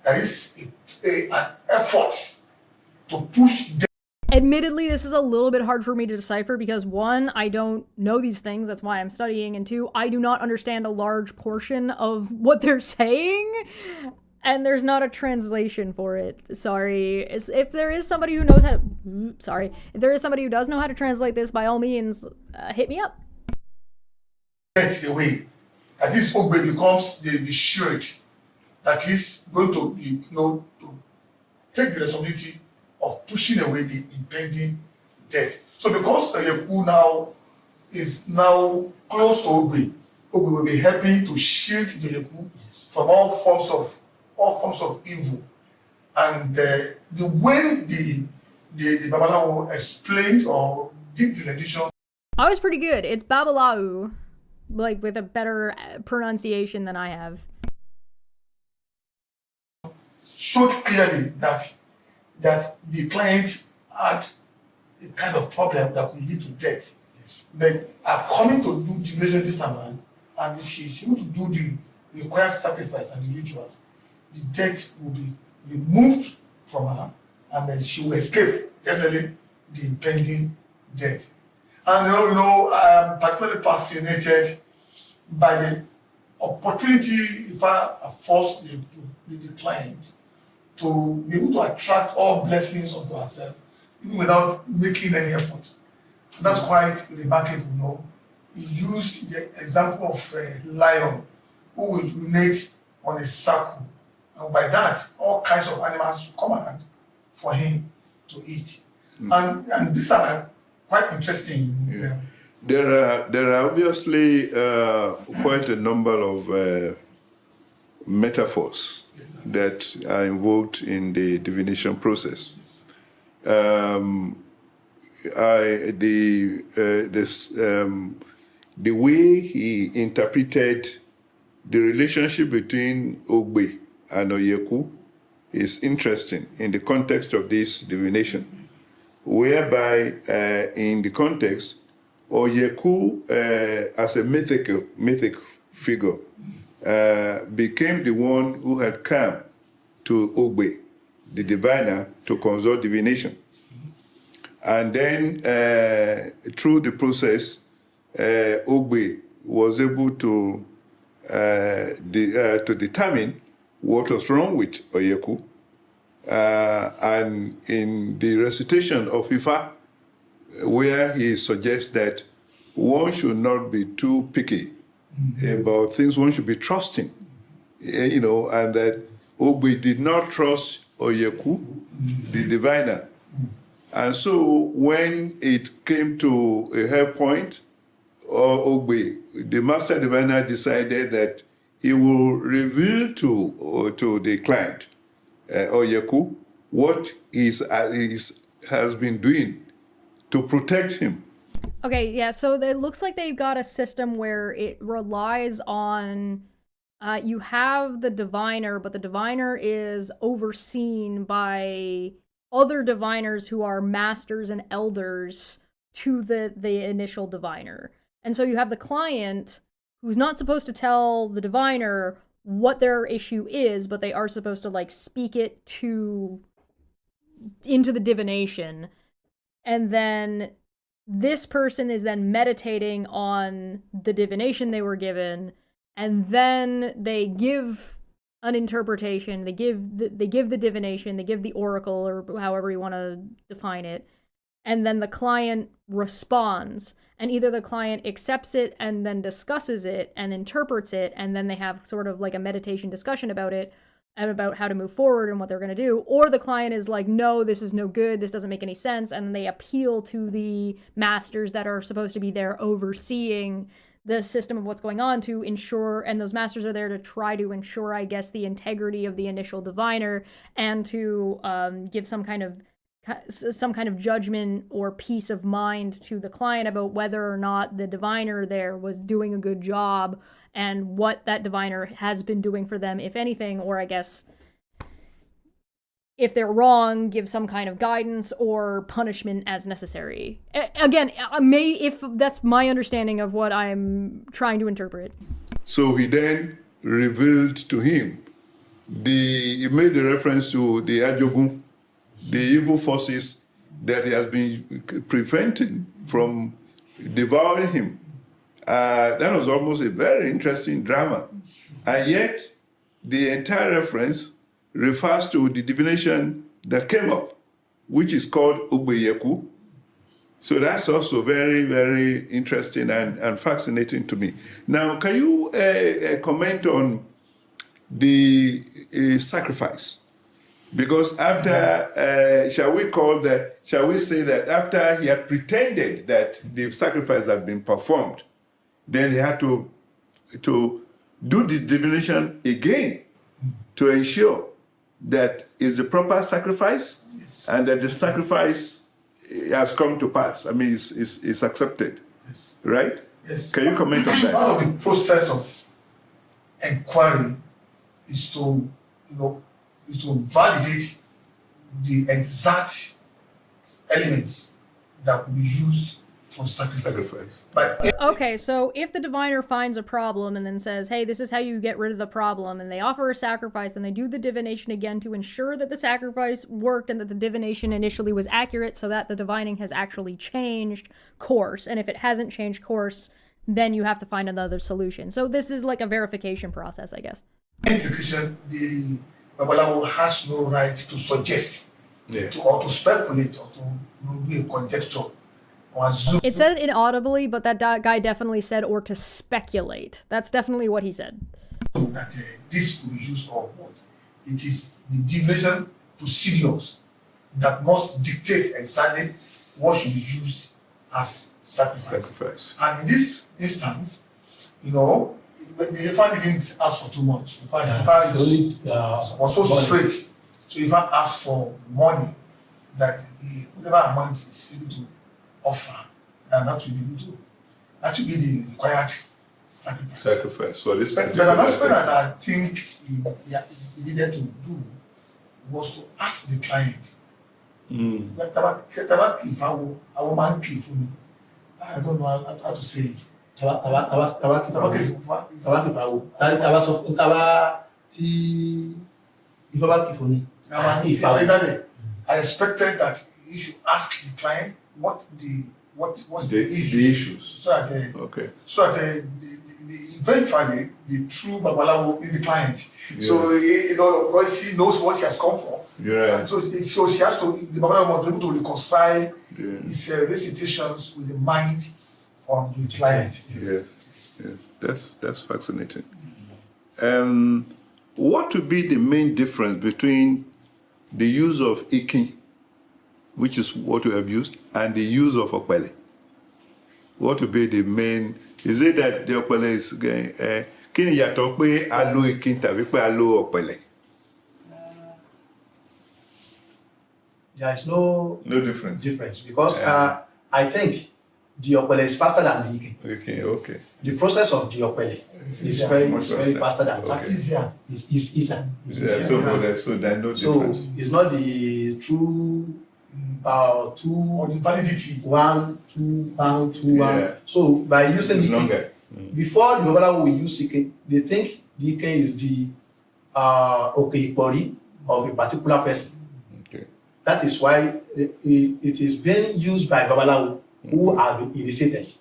S9: there is an effort to push them.
S1: Admittedly, this is a little bit hard for me to decipher because, one, I don't know these things, that's why I'm studying, and two, I do not understand a large portion of what they're saying, and there's not a translation for it. Sorry. If there is somebody who knows how to... Sorry. If there is somebody who does know how to translate this, by all means, hit me up.
S9: Get away. That is, Ogbe becomes the shield that is going to be, to take the responsibility of pushing away the impending death. So because Oyeku now is close to Ogbe, Ogbe will be helping to shield the Oyeku from all forms of evil. And the way the Babalawo explained or did the rendition,
S1: I was pretty good. It's Babalau, like with a better pronunciation than I have.
S9: showed clearly that the client had a kind of problem that could lead to death. Yes. But are coming to do division this time around, and if she's able to do the required sacrifice and the rituals, the death will be removed from her, and then she will escape definitely the impending death. And I'm particularly fascinated by the opportunity if I force the client to be able to attract all blessings unto herself, even without making any effort. And that's quite remarkable, He used the example of a lion who will urinate on a circle, and by that, all kinds of animals will come around for him to eat. And these are quite interesting.
S7: Yeah. There are obviously quite a number of metaphors that are involved in the divination process. The way he interpreted the relationship between Ogbe and Oyeku is interesting in the context of this divination, whereby in the context, Oyeku as a mythic figure became the one who had come to Ogbe, the diviner, to consult divination. And then through the process, Ogbe was able to determine what was wrong with Oyeku. And in the recitation of Ifa, where he suggests that one should not be too picky about things, one should be trusting, and that Ogbe did not trust Oyeku, the diviner. And so when it came to a hair point, Ogbe, the master diviner, decided that he will reveal to the client, Oyeku, what has been doing to protect him.
S1: Okay, yeah, so it looks like they've got a system where it relies on, you have the diviner, but the diviner is overseen by other diviners who are masters and elders to the initial diviner. And so you have the client who's not supposed to tell the diviner what their issue is, but they are supposed to, like, speak it into the divination. And then this person is then meditating on the divination they were given, and then they give an interpretation, they give the divination, they give the oracle, or however you want to define it, and then the client responds, and either the client accepts it and then discusses it and interprets it, and then they have sort of like a meditation discussion about it and about how to move forward and what they're going to do, or the client is like, no, this is no good, this doesn't make any sense, and they appeal to the masters that are supposed to be there overseeing the system of what's going on to ensure, and those masters are there to try to ensure, I guess, the integrity of the initial diviner, and to give some kind of judgment or peace of mind to the client about whether or not the diviner there was doing a good job and what that diviner has been doing for them, if anything, or I guess if they're wrong, give some kind of guidance or punishment as necessary. Again, if that's my understanding of what I'm trying to interpret.
S7: So he then revealed to him, he made the reference to the Ajogun, the evil forces that he has been preventing from devouring him. That was almost a very interesting drama. And yet, the entire reference refers to the divination that came up, which is called Ogbeyeku. So that's also very, very interesting and fascinating to me. Now, can you comment on the sacrifice? Because after, shall we say that after he had pretended that the sacrifice had been performed, then he had to do the divination again to ensure that is the proper sacrifice, yes, and that the sacrifice has come to pass. I mean, it's accepted, yes, right? Yes. Can you comment on that?
S9: Part of the process of inquiry is to validate the exact elements that will be used for sacrifice.
S1: Okay, so if the diviner finds a problem and then says, hey, this is how you get rid of the problem, and they offer a sacrifice, then they do the divination again to ensure that the sacrifice worked and that the divination initially was accurate, so that the divining has actually changed course. And if it hasn't changed course, then you have to find another solution. So this is like a verification process, I guess.
S9: In implication, the Babalawo has no right to suggest, or to speculate, or to do a conjecture.
S1: It said inaudibly, but that guy definitely said, or to speculate. That's definitely what he said.
S9: That this will be used or what? It is the divination procedures that must dictate exactly what should be used as sacrifice. And in this instance, the Ifa didn't ask for too much. Ifa was so straight. So Ifa asked for money that whatever amount is able to offer, and that will be the required sacrifice.
S7: So this
S9: but another aspect that I think he needed to do was to ask the client. I don't know how to say it. I expected that you should ask the client what's the issues,
S7: issues,
S9: so that eventually the true Babalawo is the client. Yeah. So you know, because she knows what she has come for.
S7: Yeah.
S9: So she has to. The Babalawo must be able to reconcile his recitations with the mind of the client.
S7: Yes. Yes. That's fascinating. What would be the main difference between the use of Ikin, which is what we have used, and the use of Opele? What would be the main? Is it that the Opele is kí ni yàtọ̀ pé a lo Ikin tàbí pé a lo Opele?
S8: There is no
S7: difference
S8: because I think the Opele is faster than the Ikin.
S7: Okay.
S8: The process of the Opele is very faster than
S9: the easier.
S8: It's easier.
S7: So there's no difference.
S8: So it's not the true
S9: or the validity
S8: 1, 2, 1, 2, 1. So by using the
S7: longer.
S8: Before the Babalawo will use Ikin, they think the Ikin is the body of a particular person.
S7: Okay.
S8: That is why it is being used by Babalawo who are initiated.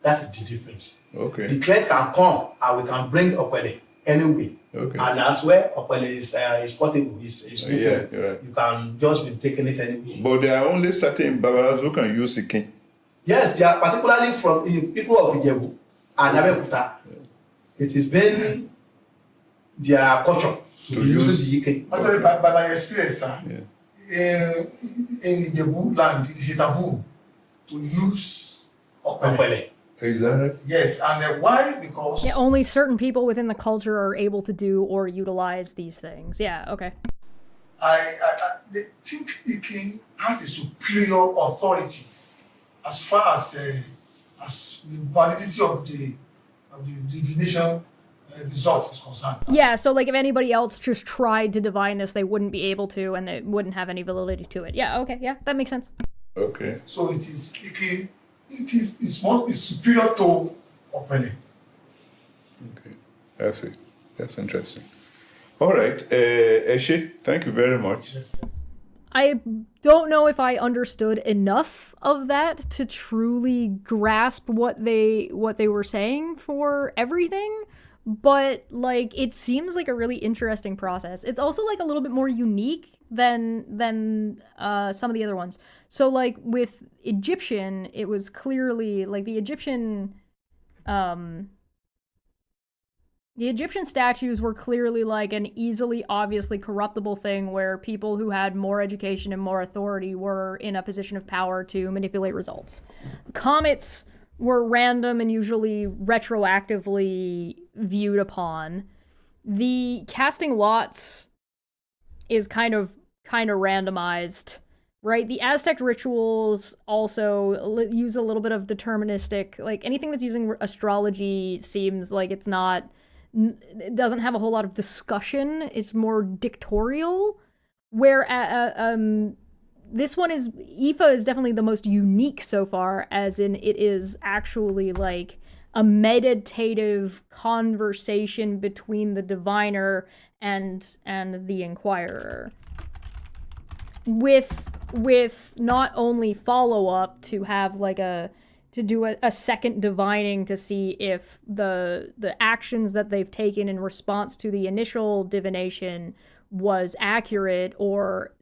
S8: That is the difference.
S7: Okay.
S8: The client can come and we can bring Opele anyway.
S7: Okay.
S8: And as well, Opele is portable, is moving.
S7: Yeah, you're right.
S8: You can just be taking it anyway.
S7: But there are only certain Babalas who can use Ikin.
S8: Yes, they are particularly from people of Ijebu and Abeokuta. It is been their culture to use the Ikin.
S9: Actually, by my experience, in the Ijebu land, it is a taboo to use Opele.
S7: Is that right?
S9: Yes, and why? Because
S1: only certain people within the culture are able to do or utilize these things. Yeah, okay.
S9: They think Ikin has a superior authority as far as the validity of the divination result is concerned.
S1: Yeah, so like if anybody else just tried to divine this, they wouldn't be able to, and it wouldn't have any validity to it. Yeah, okay, yeah, that makes sense.
S7: Okay.
S9: So it is Ikin. It's superior to Opele.
S7: Okay, I see. That's interesting. All right, Eshe, thank you very much.
S1: I don't know if I understood enough of that to truly grasp what they were saying for everything, but like it seems like a really interesting process. It's also like a little bit more unique than some of the other ones. So like with Egyptian, it was clearly like the Egyptian statues were clearly like an easily, obviously corruptible thing where people who had more education and more authority were in a position of power to manipulate results. Comets were random and usually retroactively viewed upon. The casting lots is kind of randomized, right? The Aztec rituals also use a little bit of deterministic, like anything that's using astrology seems like it doesn't have a whole lot of discussion. It's more dictatorial, where this one is, Ifa is definitely the most unique so far, as in it is actually like a meditative conversation between the diviner and the inquirer, with not only follow-up to have like to do a second divining to see if the actions that they've taken in response to the initial divination was accurate or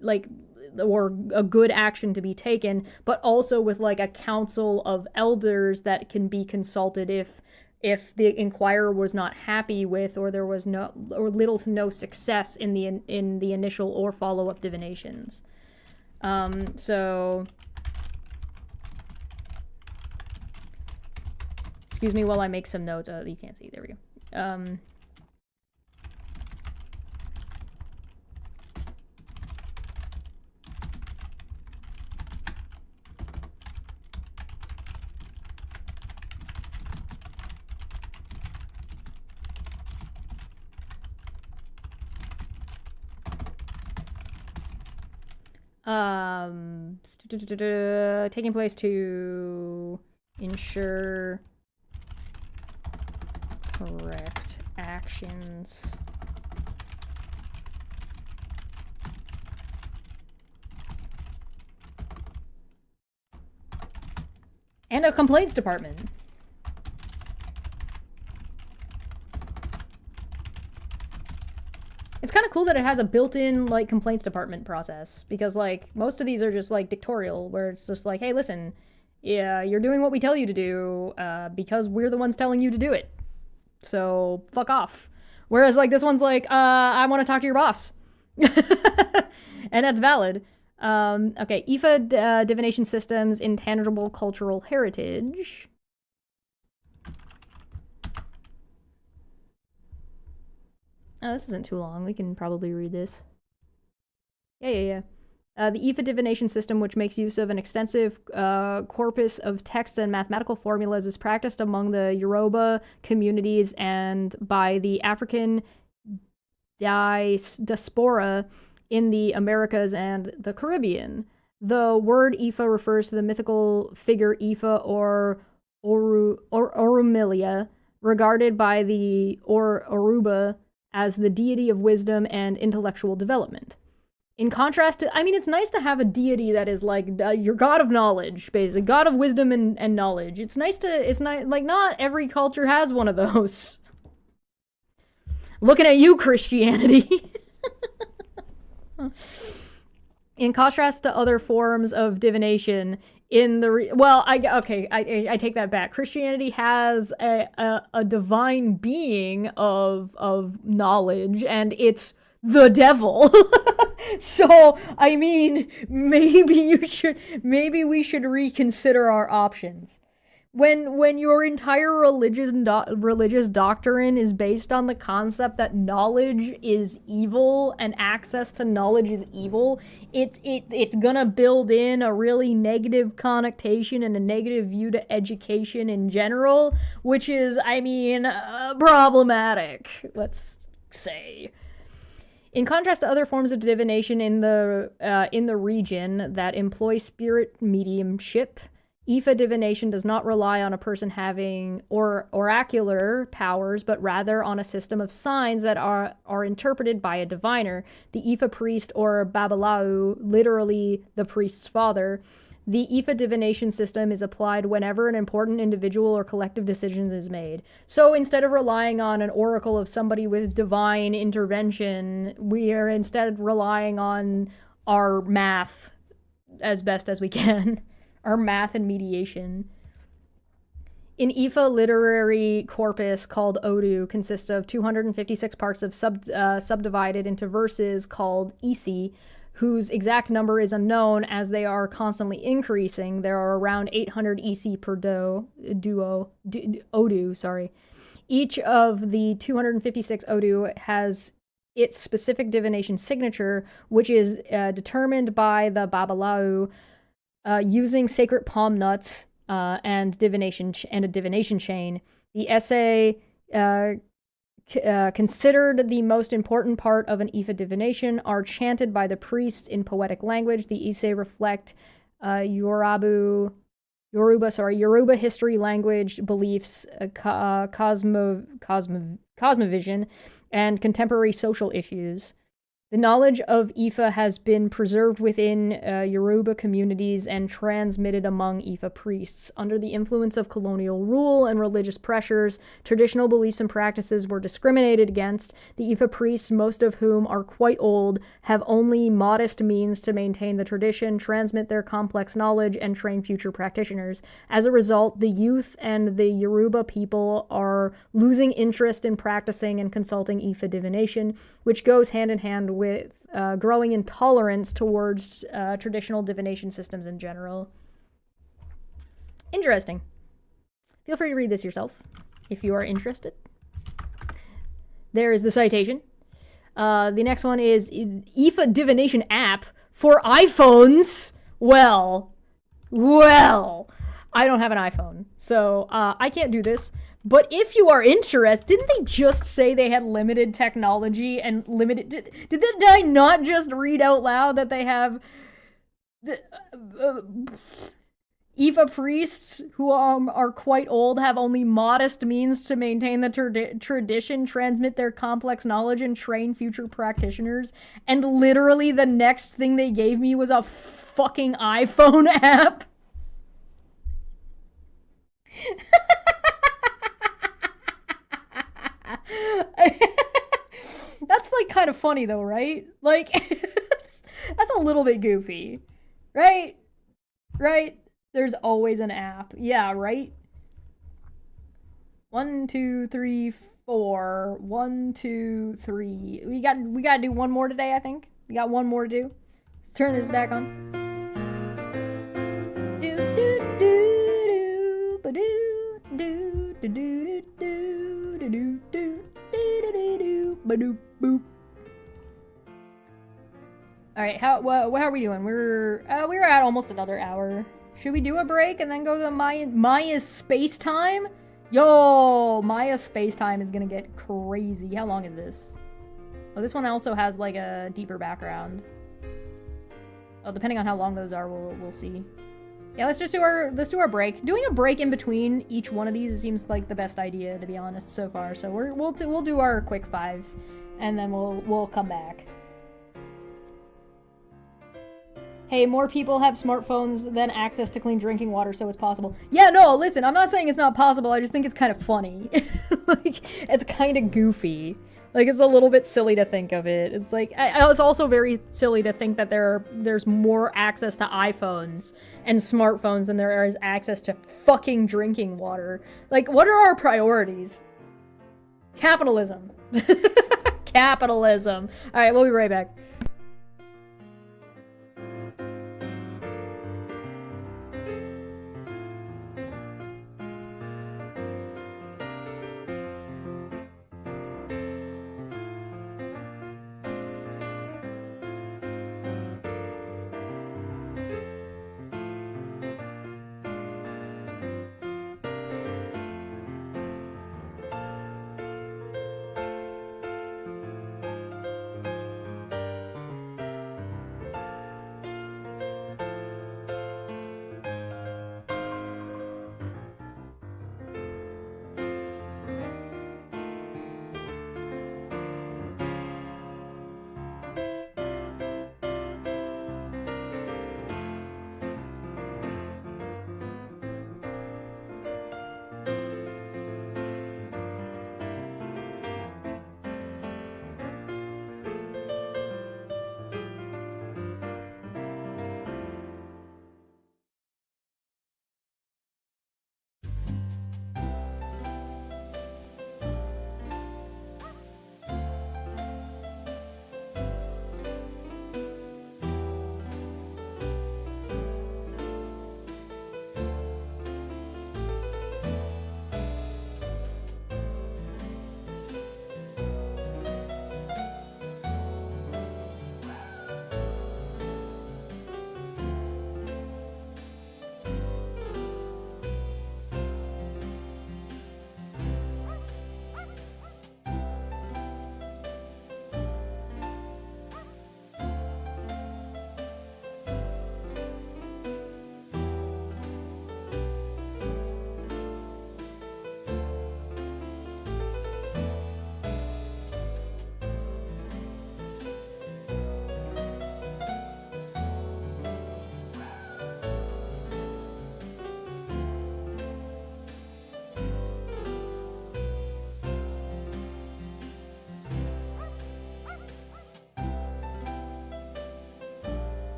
S1: a good action to be taken, but also with like a council of elders that can be consulted if the inquirer was not happy with, or there was little to no success in the initial or follow-up divinations. So excuse me while I make some notes. You can't see. There we go. Taking place to ensure correct actions. And a complaints department. It's kind of cool that it has a built-in, like, complaints department process, because, like, most of these are just, like, dictatorial, where it's just like, hey, listen, yeah, you're doing what we tell you to do, because we're the ones telling you to do it. So, fuck off. Whereas, like, this one's like, I want to talk to your boss. And that's valid. Okay, Ifa divination systems, intangible cultural heritage. Oh, this isn't too long. We can probably read this. Yeah. The Ifa divination system, which makes use of an extensive corpus of texts and mathematical formulas, is practiced among the Yoruba communities and by the African diaspora in the Americas and the Caribbean. The word Ifa refers to the mythical figure Ifa or Orumilia, regarded by the Yoruba as the deity of wisdom and intellectual development. In contrast to, I mean, it's nice to have a deity that is like your god of knowledge, basically, god of wisdom and knowledge. It's nice, like, not every culture has one of those. Looking at you, Christianity. In contrast to other forms of divination, I take that back. Christianity has a divine being of knowledge, and it's the devil. So, I mean, maybe we should reconsider our options. When your entire religious doctrine is based on the concept that knowledge is evil and access to knowledge is evil, it's gonna build in a really negative connotation and a negative view to education in general, which is, I mean, problematic, let's say. In contrast to other forms of divination in the region that employ spirit mediumship, Ifa divination does not rely on a person having oracular powers, but rather on a system of signs that are interpreted by a diviner, the Ifa priest or Babalau, literally the priest's father. The Ifa divination system is applied whenever an important individual or collective decision is made. So instead of relying on an oracle of somebody with divine intervention, we are instead relying on our math as best as we can. Our math and mediation. An Ifa literary corpus called Odu consists of 256 parts of subdivided into verses called Isi, whose exact number is unknown as they are constantly increasing. There are around 800 Isi per Odu. Each of the 256 Odu has its specific divination signature, which is determined by the Babalau, using sacred palm nuts and a divination chain. The essay considered the most important part of an Ifa divination are chanted by the priests in poetic language. The Ise reflect Yoruba history, language, beliefs, cosmovision, and contemporary social issues. The knowledge of Ifa has been preserved within Yoruba communities and transmitted among Ifa priests. Under the influence of colonial rule and religious pressures, traditional beliefs and practices were discriminated against. The Ifa priests, most of whom are quite old, have only modest means to maintain the tradition, transmit their complex knowledge, and train future practitioners. As a result, the youth and the Yoruba people are losing interest in practicing and consulting Ifa divination, which goes hand in hand with growing intolerance towards traditional divination systems in general. Interesting. Feel free to read this yourself if you are interested. There is the citation. The next one is Ifa divination app for iPhones. Well, I don't have an iPhone, so I can't do this. But if you are interested, didn't they just say they had limited technology and limited... Did I not just read out loud that they have... Ifa priests who are quite old have only modest means to maintain the tradition, transmit their complex knowledge, and train future practitioners. And literally the next thing they gave me was a fucking iPhone app. like kind of funny though, right? Like, that's a little bit goofy, right? Right? There's always an app. Yeah, right? 1, 2, 3, 4. 1, 2, 3. We got to do one more today, I think. We got one more to do. Let's turn this back on. Do do do do ba do do do do do do do do do do ba do boop. All right, how are we doing? We're at almost another hour. Should we do a break and then go to Maya's space time? Yo, Maya's space time is gonna get crazy. How long is this? Oh, this one also has like a deeper background. Oh, depending on how long those are, we'll see. Yeah, let's do our break. Doing a break in between each one of these seems like the best idea, to be honest, so far. So we'll do our quick 5, and then we'll come back. Hey, more people have smartphones than access to clean drinking water, so it's possible. Yeah, no, listen, I'm not saying it's not possible. I just think it's kind of funny. Like, it's kind of goofy. Like, it's a little bit silly to think of it. It's like, it's also very silly to think that there's more access to iPhones and smartphones than there is access to fucking drinking water. Like, what are our priorities? Capitalism. Capitalism. All right, we'll be right back.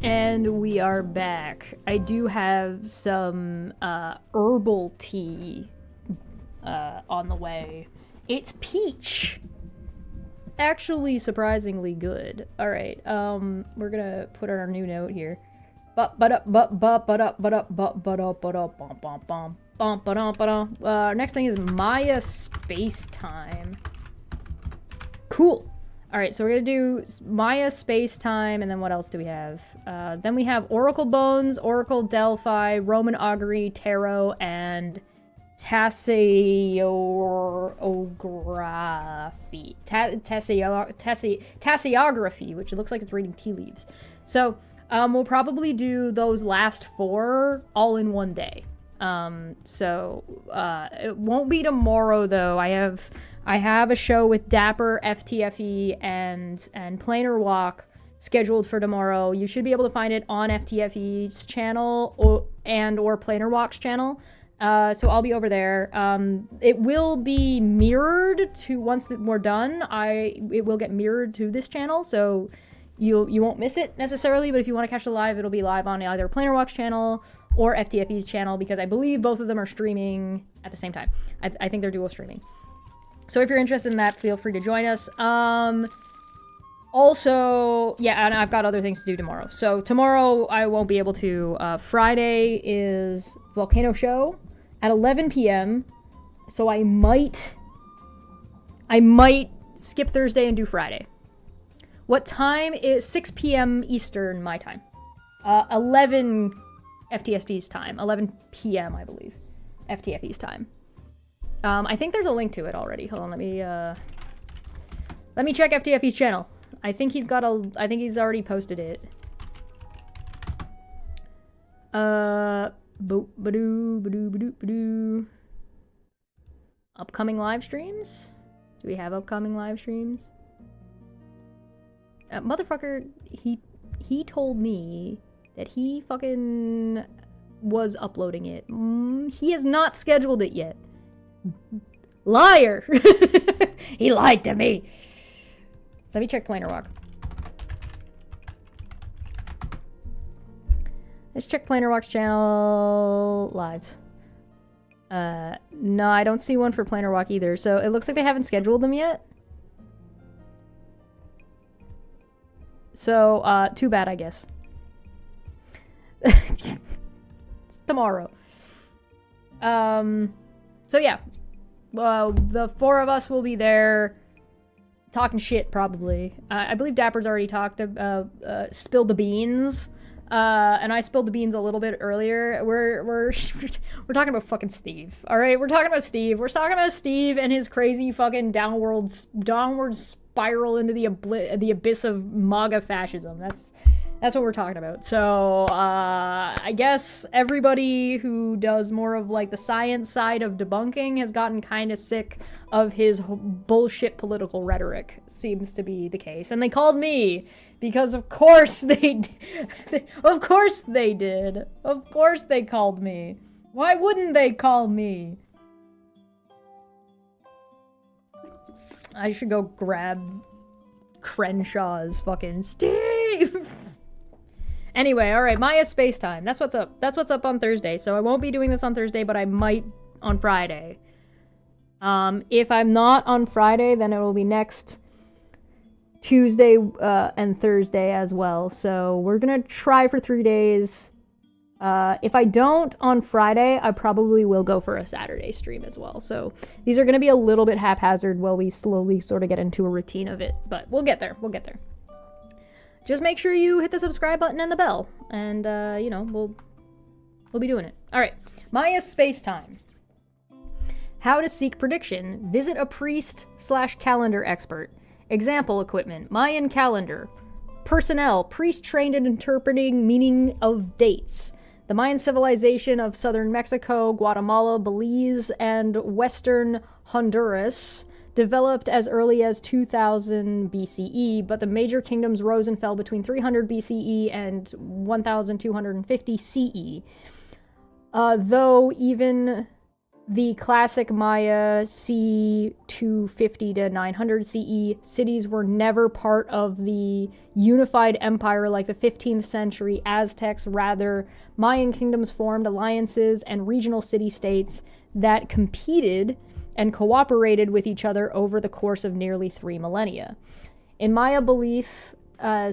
S1: And we are back. I do have some herbal tea on the way. It's peach. Actually surprisingly good. Alright, we're gonna put our new note here. Next thing is Maya Space Time. Cool. Alright, so we're gonna do Maya Space Time, and then what else do we have? Then we have Oracle Bones, Oracle Delphi, Roman Augury, Tarot, and Tasseography, which looks like it's reading tea leaves. So, we'll probably do those last 4 all in one day. It won't be tomorrow, though. I have a show with Dapper, FTFE, and Planar Walk scheduled for tomorrow. You should be able to find it on FTFE's channel or Planar Walk's channel. So I'll be over there. It will be mirrored to, once we're done, it will get mirrored to this channel, so you won't miss it necessarily, but if you want to catch the live, it'll be live on either Planar Walk's channel or FTFE's channel, because I believe both of them are streaming at the same time. I think they're dual streaming. So if you're interested in that, feel free to join us. Also, yeah, and I've got other things to do tomorrow. So tomorrow I won't be able to. Friday is Volcano Show at 11 p.m. So I might skip Thursday and do Friday. What time is 6 p.m. Eastern, my time. 11 FTFE's time. 11 p.m. I believe. FTFE's time. I think there's a link to it already. Hold on, let me check FTFE's channel. I think he's already posted it. Upcoming live streams? Do we have upcoming live streams? Motherfucker, he told me that he fucking was uploading it. He has not scheduled it yet. Liar! He lied to me. Let me check Planar Walk. Let's check Planar Walk's channel lives. No, I don't see one for Planar Walk either, so it looks like they haven't scheduled them yet. So, too bad, I guess. It's tomorrow. So yeah. The 4 of us will be there talking shit, probably. I believe Dapper's already spilled the beans. And I spilled the beans a little bit earlier. We're talking about fucking Steve. All right, we're talking about Steve. We're talking about Steve and his crazy fucking downward spiral into the abyss of MAGA fascism. That's what we're talking about. So, I guess everybody who does more of like the science side of debunking has gotten kind of sick of his bullshit political rhetoric, seems to be the case. And they called me, because of course they did. Of course they did. Of course they called me. Why wouldn't they call me? I should go grab Crenshaw's fucking Steve. Anyway, alright, Maya Space Time. That's what's up. That's what's up on Thursday. So I won't be doing this on Thursday, but I might on Friday. If I'm not on Friday, then it will be next Tuesday and Thursday as well. So we're gonna try for 3 days. If I don't on Friday, I probably will go for a Saturday stream as well. So these are gonna be a little bit haphazard while we slowly sort of get into a routine of it. But we'll get there. We'll get there. Just make sure you hit the subscribe button and the bell. And, you know, we'll be doing it. Alright. Maya Space Time. How to seek prediction. Visit a priest/calendar expert. Example equipment. Mayan calendar. Personnel. Priest trained in interpreting meaning of dates. The Mayan civilization of southern Mexico, Guatemala, Belize, and western Honduras developed as early as 2000 BCE, but the major kingdoms rose and fell between 300 BCE and 1250 CE. Though even the classic Maya c. 250 to 900 CE cities were never part of the unified empire like the 15th century Aztecs. Rather, Mayan kingdoms formed alliances and regional city-states that competed and cooperated with each other over the course of nearly 3 millennia. In Maya belief,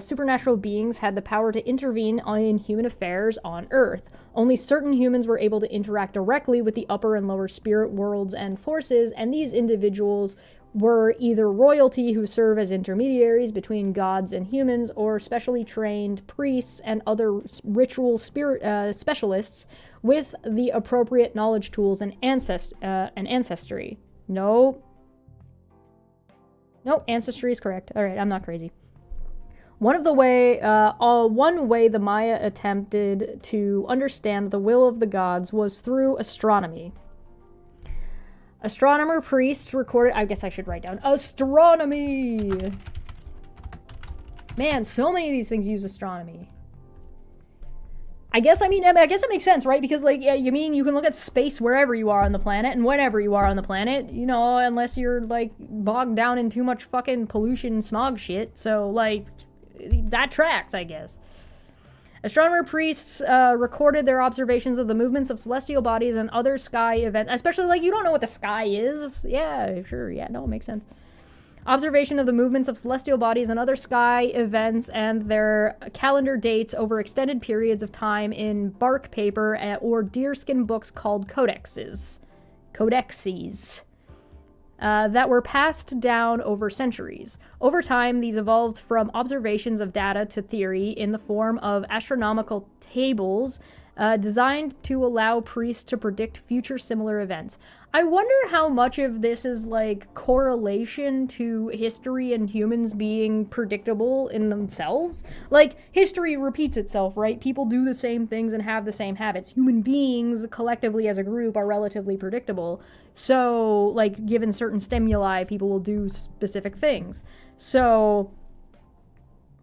S1: supernatural beings had the power to intervene in human affairs on Earth. Only certain humans were able to interact directly with the upper and lower spirit worlds and forces, and these individuals were either royalty who serve as intermediaries between gods and humans, or specially trained priests and other ritual specialists with the appropriate knowledge tools and ancestry. Nope, ancestry is correct. All right, I'm not crazy. One way the Maya attempted to understand the will of the gods was through astronomy. Astronomer priests recorded... I guess I should write down astronomy! Man, so many of these things use astronomy. I guess it makes sense, right? Because, like, yeah, you mean you can look at space wherever you are on the planet and whenever you are on the planet, you know, unless you're, like, bogged down in too much fucking pollution, smog shit. So, like, that tracks, I guess. Astronomer priests recorded their observations of the movements of celestial bodies and other sky events, especially, like, you don't know what the sky is. Yeah, sure, yeah, no, it makes sense. Observation of the movements of celestial bodies and other sky events and their calendar dates over extended periods of time in bark paper or deerskin books called codexes that were passed down over centuries. Over time, these evolved from observations of data to theory in the form of astronomical tables designed to allow priests to predict future similar events. I wonder how much of this is, like, correlation to history and humans being predictable in themselves. Like, history repeats itself, right? People do the same things and have the same habits. Human beings, collectively as a group, are relatively predictable. So, like, given certain stimuli, people will do specific things. So,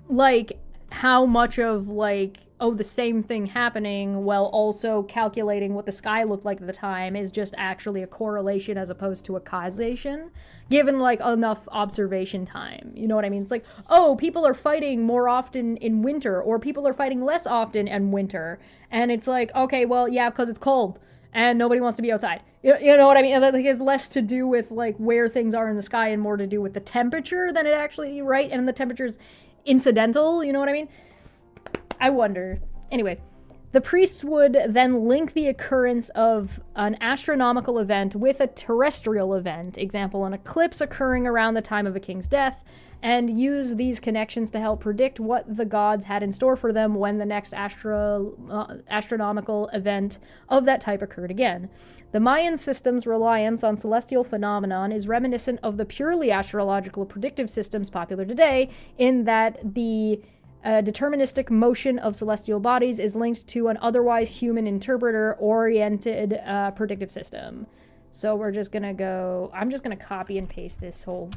S1: like, how much of, like, oh, the same thing happening while also calculating what the sky looked like at the time is just actually a correlation as opposed to a causation, given, like, enough observation time. You know what I mean? It's like, oh, people are fighting more often in winter, or people are fighting less often in winter. And it's like, okay, well, yeah, because it's cold and nobody wants to be outside. You know what I mean? And that, like, has less to do with, like, where things are in the sky and more to do with the temperature than it actually, right? And the temperature's incidental, you know what I mean? I wonder. Anyway, the priests would then link the occurrence of an astronomical event with a terrestrial event, example, an eclipse occurring around the time of a king's death, and use these connections to help predict what the gods had in store for them when the next astronomical event of that type occurred again. The Mayan system's reliance on celestial phenomenon is reminiscent of the purely astrological predictive systems popular today, in that the deterministic motion of celestial bodies is linked to an otherwise human interpreter-oriented predictive system. So we're just gonna go... I'm just gonna copy and paste this whole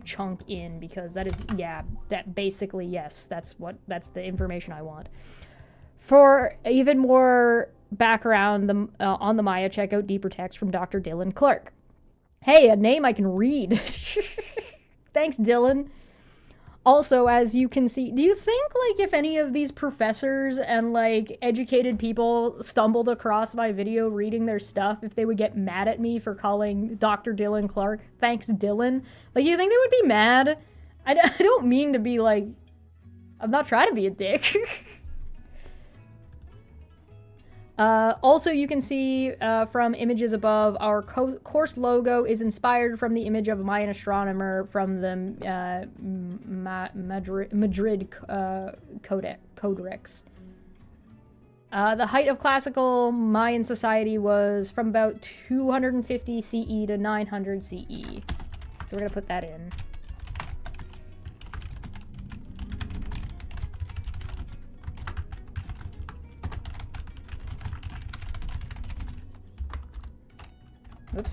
S1: chunk in, because that is... yeah, that basically, yes, that's the information I want. For even more background on the Maya, check out Deeper Text from Dr. Dylan Clark. Hey, a name I can read. Thanks, Dylan. Also, as you can see, do you think, like, if any of these professors and, like, educated people stumbled across my video reading their stuff, if they would get mad at me for calling Dr. Dylan Clark, thanks Dylan? Like, do you think they would be mad? I don't mean to be, like, I'm not trying to be a dick. Also, you can see from images above, our course logo is inspired from the image of a Mayan astronomer from the Madrid Codex. The height of classical Mayan society was from about 250 CE to 900 CE. So we're going to put that in. Oops.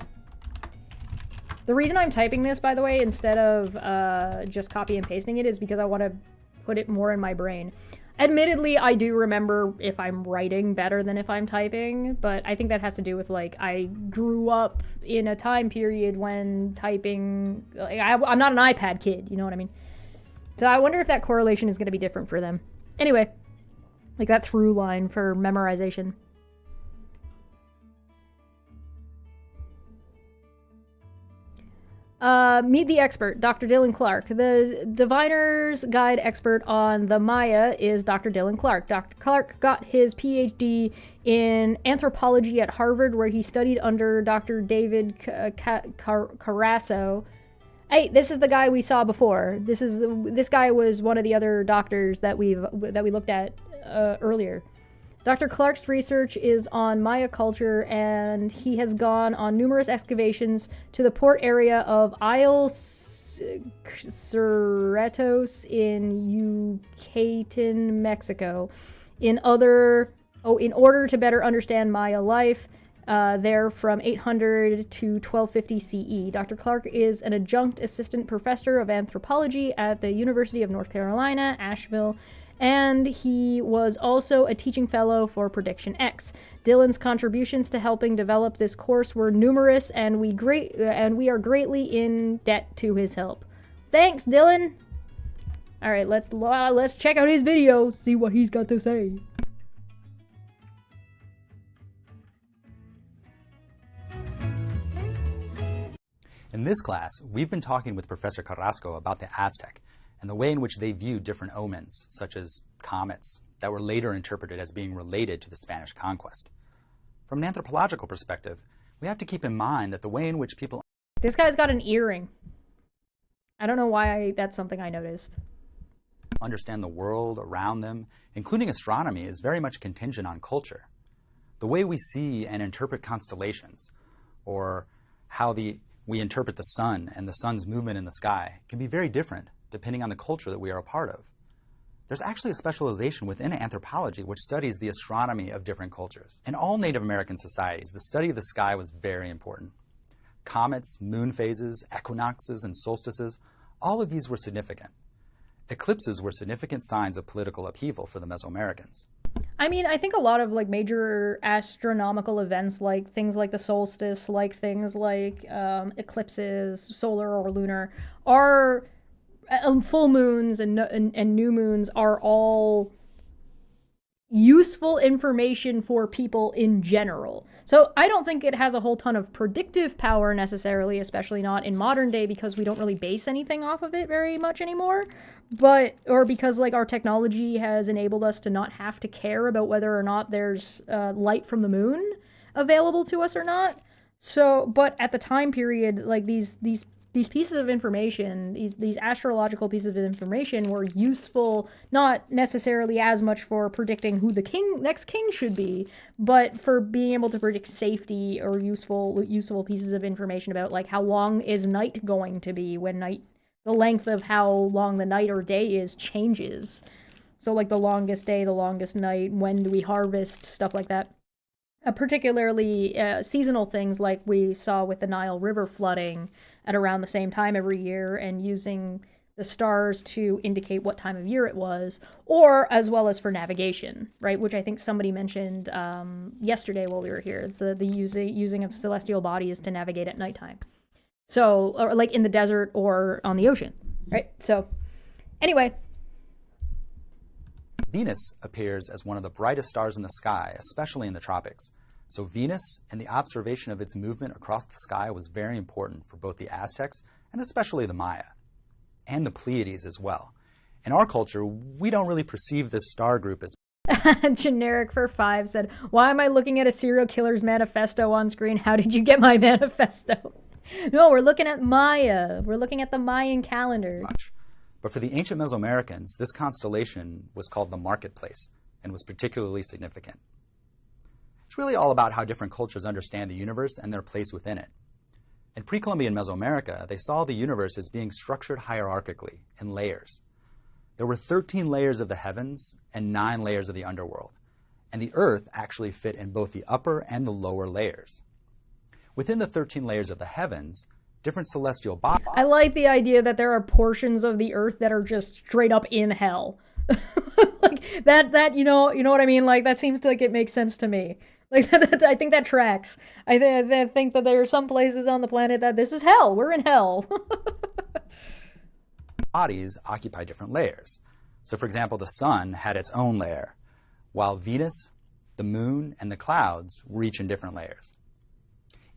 S1: The reason I'm typing this, by the way, instead of just copy and pasting it, is because I want to put it more in my brain. Admittedly, I do remember if I'm writing better than if I'm typing, but I think that has to do with, like, I grew up in a time period when typing... Like, I'm not an iPad kid, you know what I mean? So I wonder if that correlation is going to be different for them. Anyway, like that through line for memorization. Meet the expert, Dr. Dylan Clark. The Diviner's Guide expert on the Maya is Dr. Dylan Clark. Dr. Clark got his PhD in anthropology at Harvard, where he studied under Dr. David Carasso. Hey, this is the guy we saw before. This guy was one of the other doctors that we looked at earlier. Dr. Clark's research is on Maya culture, and he has gone on numerous excavations to the port area of Isle Cerritos in Yucatan, Mexico, in order to better understand Maya life there from 800 to 1250 CE. Dr. Clark is an adjunct assistant professor of anthropology at the University of North Carolina, Asheville, and he was also a teaching fellow for PredictionX. Dylan's contributions to helping develop this course were numerous, and we are greatly in debt to his help. Thanks, Dylan. All right, let's check out his video, see what he's got to say.
S10: In this class, we've been talking with Professor Carrasco about the Aztec and the way in which they viewed different omens, such as comets, that were later interpreted as being related to the Spanish conquest. From an anthropological perspective, we have to keep in mind that the way in which people...
S1: This guy's got an earring. I don't know why that's something I noticed.
S10: ...understand the world around them, including astronomy, is very much contingent on culture. The way we see and interpret constellations, or how we interpret the sun and the sun's movement in the sky, can be very different depending on the culture that we are a part of. There's actually a specialization within anthropology which studies the astronomy of different cultures. In all Native American societies, the study of the sky was very important. Comets, moon phases, equinoxes, and solstices, all of these were significant. Eclipses were significant signs of political upheaval for the Mesoamericans.
S1: I mean, I think a lot of like major astronomical events, like things like the solstice, like things like eclipses, solar or lunar, are full moons and new moons are all useful information for people in general. So I don't think it has a whole ton of predictive power necessarily, especially not in modern day, because we don't really base anything off of it very much anymore. Or because like our technology has enabled us to not have to care about whether or not there's light from the moon available to us or not. So, but at the time period, like these pieces of information, these astrological pieces of information were useful, not necessarily as much for predicting who the next king should be, but for being able to predict safety, or useful pieces of information about like how long is night going to be when the length of how long the night or day is changes. So like the longest day, the longest night, when do we harvest, stuff like that. Particularly seasonal things like we saw with the Nile River flooding at around the same time every year, and using the stars to indicate what time of year it was, or as well as for navigation, right? Which I think somebody mentioned yesterday while we were here. It's the using of celestial bodies to navigate at nighttime. So, or like in the desert or on the ocean, right? So, anyway.
S10: Venus appears as one of the brightest stars in the sky, especially in the tropics. So Venus and the observation of its movement across the sky was very important for both the Aztecs and especially the Maya, and the Pleiades as well. In our culture, we don't really perceive this star group as...
S1: Generic for 5 said, "Why am I looking at a serial killer's manifesto on screen? How did you get my manifesto?" No, we're looking at Maya. We're looking at the Mayan calendar.
S10: But for the ancient Mesoamericans, this constellation was called the marketplace and was particularly significant. It's really all about how different cultures understand the universe and their place within it. In pre-Columbian Mesoamerica, they saw the universe as being structured hierarchically in layers. There were 13 layers of the heavens and 9 layers of the underworld, and the Earth actually fit in both the upper and the lower layers. Within the 13 layers of the heavens, different celestial bodies...
S1: I like the idea that there are portions of the Earth that are just straight up in hell. that you know what I mean? Like, that seems to, like, it makes sense to me. Like, I think that tracks. I think that there are some places on the planet that this is hell. We're in hell.
S10: Bodies occupy different layers. So, for example, the sun had its own layer, while Venus, the moon, and the clouds were each in different layers.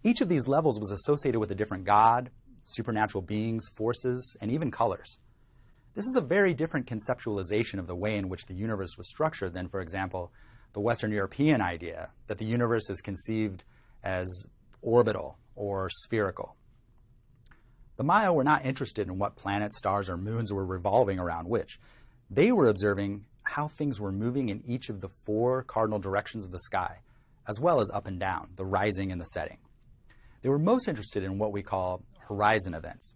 S10: Each of these levels was associated with a different god, supernatural beings, forces, and even colors. This is a very different conceptualization of the way in which the universe was structured than, for example, the Western European idea that the universe is conceived as orbital or spherical. The Maya were not interested in what planets, stars, or moons were revolving around which. They were observing how things were moving in each of the 4 cardinal directions of the sky, as well as up and down, the rising and the setting. They were most interested in what we call horizon events.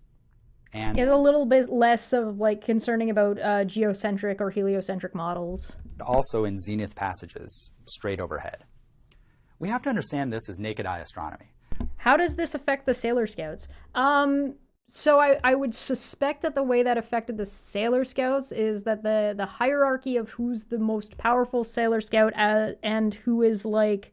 S10: And
S1: it's a little bit less of, like, concerning about geocentric or heliocentric models.
S10: Also in zenith passages straight overhead. We have to understand this as naked eye astronomy.
S1: How does this affect the Sailor Scouts? So I would suspect that the way that affected the Sailor Scouts is that the hierarchy of who's the most powerful Sailor Scout and who is, like,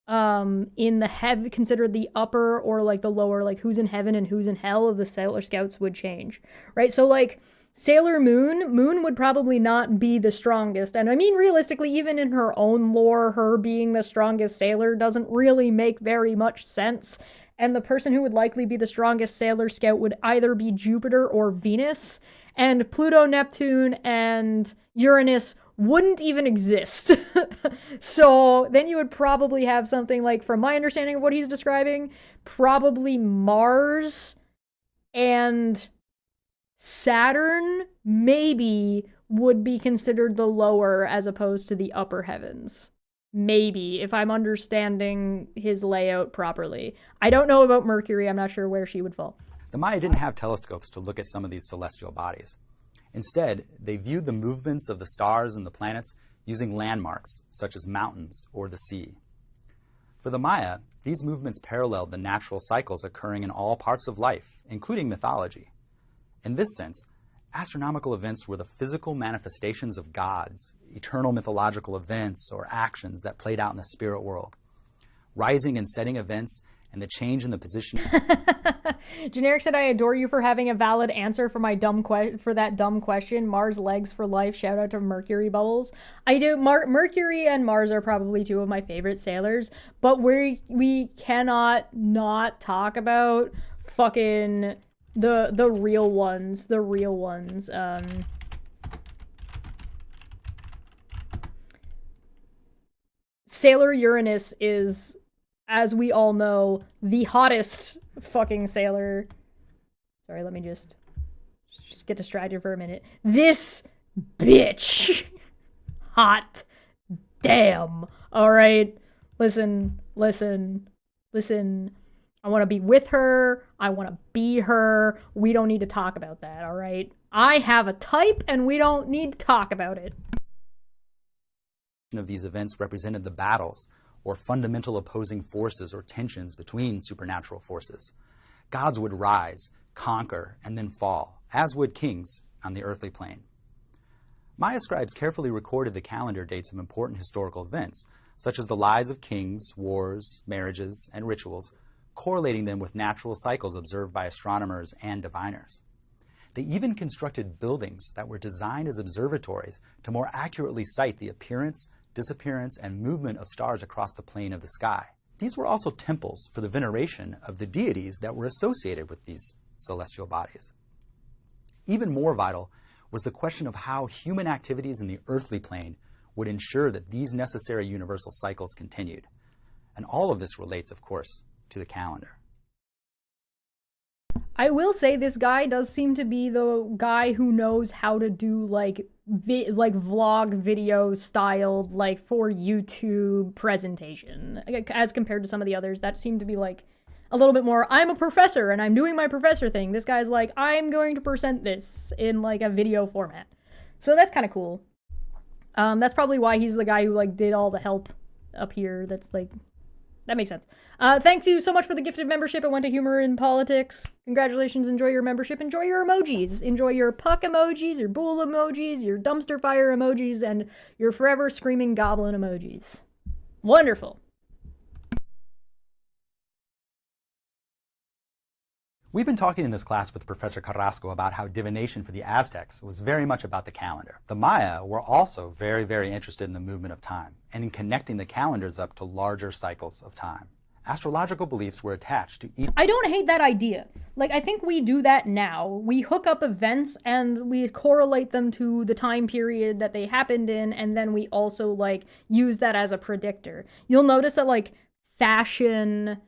S1: in the considered the upper or, like, the lower, like, who's in heaven and who's in hell of the Sailor Scouts would change, right? So, like, Sailor Moon would probably not be the strongest. And I mean, realistically, even in her own lore, her being the strongest sailor doesn't really make very much sense. And the person who would likely be the strongest Sailor Scout would either be Jupiter or Venus. And Pluto, Neptune, and Uranus wouldn't even exist. So then you would probably have something like, from my understanding of what he's describing, probably Mars and Saturn maybe would be considered the lower as opposed to the upper heavens. Maybe, if I'm understanding his layout properly. I don't know about Mercury. I'm not sure where she would fall.
S10: The Maya didn't have telescopes to look at some of these celestial bodies. Instead, they viewed the movements of the stars and the planets using landmarks, such as mountains or the sea. For the Maya, these movements paralleled the natural cycles occurring in all parts of life, including mythology. In this sense, astronomical events were the physical manifestations of gods, eternal mythological events or actions that played out in the spirit world. Rising and setting events and the change in the position.
S1: Generic said, I adore you for having a valid answer for my for that dumb question. Mars legs for life. Shout out to Mercury Bubbles. I do. Mercury and Mars are probably 2 of my favorite sailors, but we cannot not talk about fucking the real ones. The real ones. Sailor Uranus is, as we all know, the hottest fucking sailor. Sorry, let me just get distracted for a minute. This bitch. Hot damn. All right. Listen. I want to be with her. I want to be her. We don't need to talk about that, all right? I have a type, and we don't need to talk about it.
S10: Of these events represented the battles or fundamental opposing forces or tensions between supernatural forces. Gods would rise, conquer, and then fall, as would kings on the earthly plane. Maya scribes carefully recorded the calendar dates of important historical events, such as the lives of kings, wars, marriages, and rituals, correlating them with natural cycles observed by astronomers and diviners. They even constructed buildings that were designed as observatories to more accurately cite the appearance, disappearance, and movement of stars across the plane of the sky. These were also temples for the veneration of the deities that were associated with these celestial bodies. Even more vital was the question of how human activities in the earthly plane would ensure that these necessary universal cycles continued. And all of this relates, of course, to the calendar.
S1: I will say this guy does seem to be the guy who knows how to do like vlog video styled, like, for YouTube presentation, as compared to some of the others that seem to be like a little bit more, I'm a professor and I'm doing my professor thing. This guy's like, I'm going to present this in like a video format. So that's kind of cool. That's probably why he's the guy who like did all the help up here. That's like, That makes sense. Thank you so much for the gifted membership. It went to Humor in Politics. Congratulations. Enjoy your membership. Enjoy your emojis. Enjoy your puck emojis, your bull emojis, your dumpster fire emojis, and your forever screaming goblin emojis. Wonderful.
S10: We've been talking in this class with Professor Carrasco about how divination for the Aztecs was very much about the calendar. The Maya were also very, very interested in the movement of time and in connecting the calendars up to larger cycles of time. Astrological beliefs were attached to each.
S1: I don't hate that idea. Like, I think we do that now. We hook up events and we correlate them to the time period that they happened in, and then we also, like, use that as a predictor. You'll notice that, like, fashion,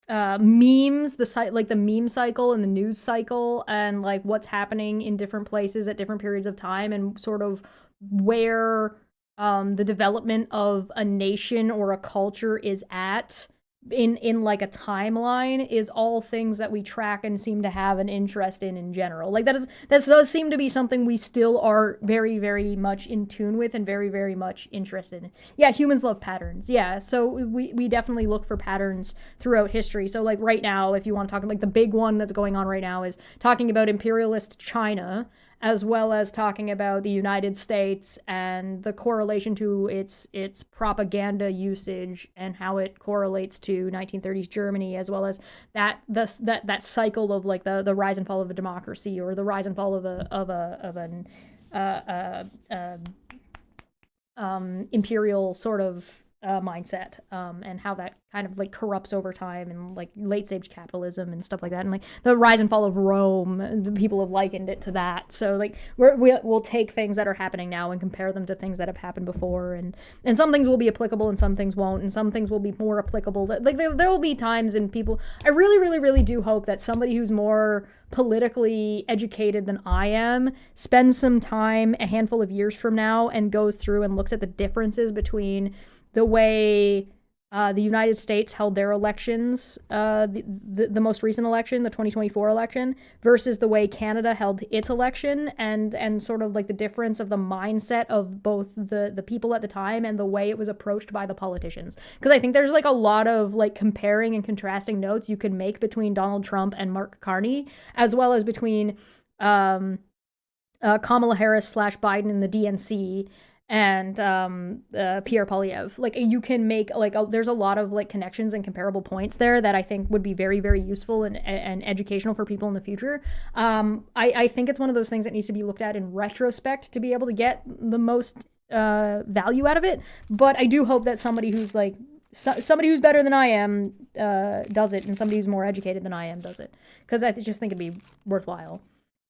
S1: memes, like the meme cycle and the news cycle, and like what's happening in different places at different periods of time, and sort of where the development of a nation or a culture is at in like a timeline, is all things that we track and seem to have an interest in general. Like that does seem to be something we still are very, very much in tune with and very, very much interested in. Yeah, humans love patterns. Yeah, so we definitely look for patterns throughout history. So like right now, if you want to talk, like the big one that's going on right now is talking about imperialist China, as well as talking about the United States and the correlation to its propaganda usage and how it correlates to 1930s Germany, as well as that cycle of like the rise and fall of a democracy, or the rise and fall of an imperial sort of mindset, and how that kind of like corrupts over time, and like late stage capitalism and stuff like that, and like the rise and fall of Rome. People have likened it to that. So like we'll take things that are happening now and compare them to things that have happened before, and some things will be applicable and some things won't, and some things will be more applicable. Like there will be times in people. I really, really, really do hope that somebody who's more politically educated than I am spends some time a handful of years from now and goes through and looks at the differences between the way the United States held their elections, the most recent election, the 2024 election, versus the way Canada held its election, and sort of like the difference of the mindset of both the people at the time and the way it was approached by the politicians. Because I think there's like a lot of like comparing and contrasting notes you can make between Donald Trump and Mark Carney, as well as between Kamala Harris / Biden and the DNC, and Pierre Poilievre. Like you can make like there's a lot of like connections and comparable points there that I think would be very, very useful and educational for people in the future. I think it's one of those things that needs to be looked at in retrospect to be able to get the most value out of it. But I do hope that somebody who's like somebody who's better than I am does it, and somebody who's more educated than I am does it, because I just think it'd be worthwhile.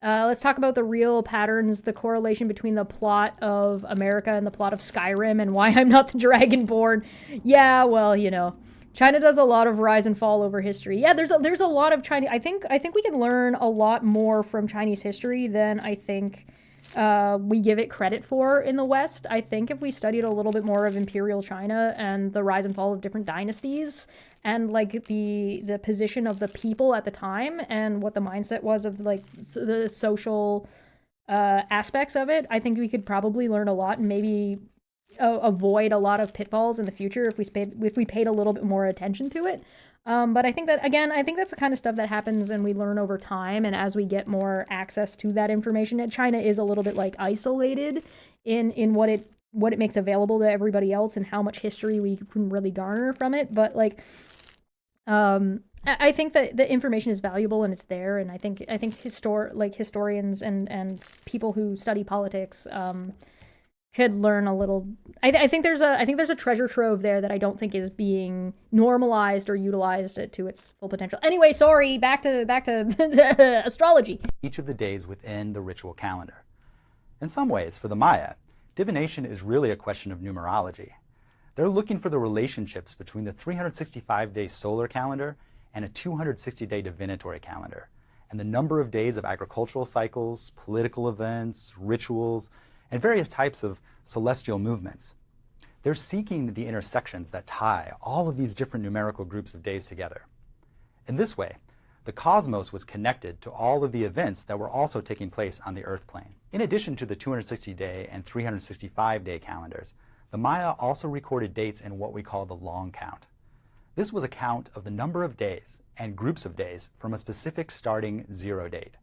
S1: Let's talk about the real patterns, the correlation between the plot of America and the plot of Skyrim, and why I'm not the Dragonborn. Yeah, well, you know, China does a lot of rise and fall over history. Yeah, there's a lot of Chinese. I think we can learn a lot more from Chinese history than I think we give it credit for in the West. I think if we studied a little bit more of Imperial China and the rise and fall of different dynasties, and like the position of the people at the time and what the mindset was of like the social aspects of it, I think we could probably learn a lot and maybe avoid a lot of pitfalls in the future if we paid a little bit more attention to it. But I think that, again, I think that's the kind of stuff that happens and we learn over time, and as we get more access to that information. And China is a little bit like isolated in what it makes available to everybody else and how much history we can really garner from it. But like, I think that the information is valuable and it's there, and I think historians and people who study politics could learn a little. I think there's a treasure trove there that I don't think is being normalized or utilized to its full potential. Anyway, sorry, back to astrology.
S10: Each of the days within the ritual calendar. In some ways, for the Maya, divination is really a question of numerology. They're looking for the relationships between the 365-day solar calendar and a 260-day divinatory calendar, and the number of days of agricultural cycles, political events, rituals, and various types of celestial movements. They're seeking the intersections that tie all of these different numerical groups of days together. In this way, the cosmos was connected to all of the events that were also taking place on the Earth plane. In addition to the 260-day and 365-day calendars, The Maya also recorded dates in what we call the long count. This was a count of the number of days and groups of days from a specific starting 0 date.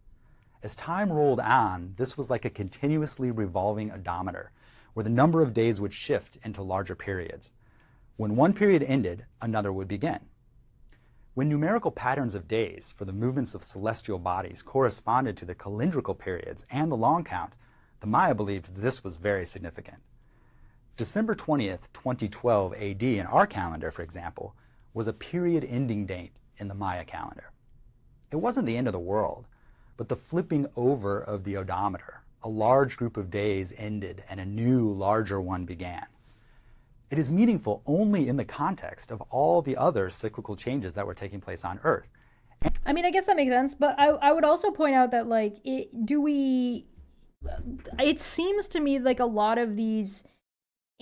S10: As time rolled on, this was like a continuously revolving odometer, where the number of days would shift into larger periods. When one period ended, another would begin. When numerical patterns of days for the movements of celestial bodies corresponded to the calendrical periods and the long count, the Maya believed this was very significant. December 20th, 2012 AD in our calendar, for example, was a period ending date in the Maya calendar. It wasn't the end of the world, but the flipping over of the odometer. A large group of days ended and a new, larger one began. It is meaningful only in the context of all the other cyclical changes that were taking place on Earth.
S1: I mean, I guess that makes sense, but I would also point out that, like, it seems to me like a lot of these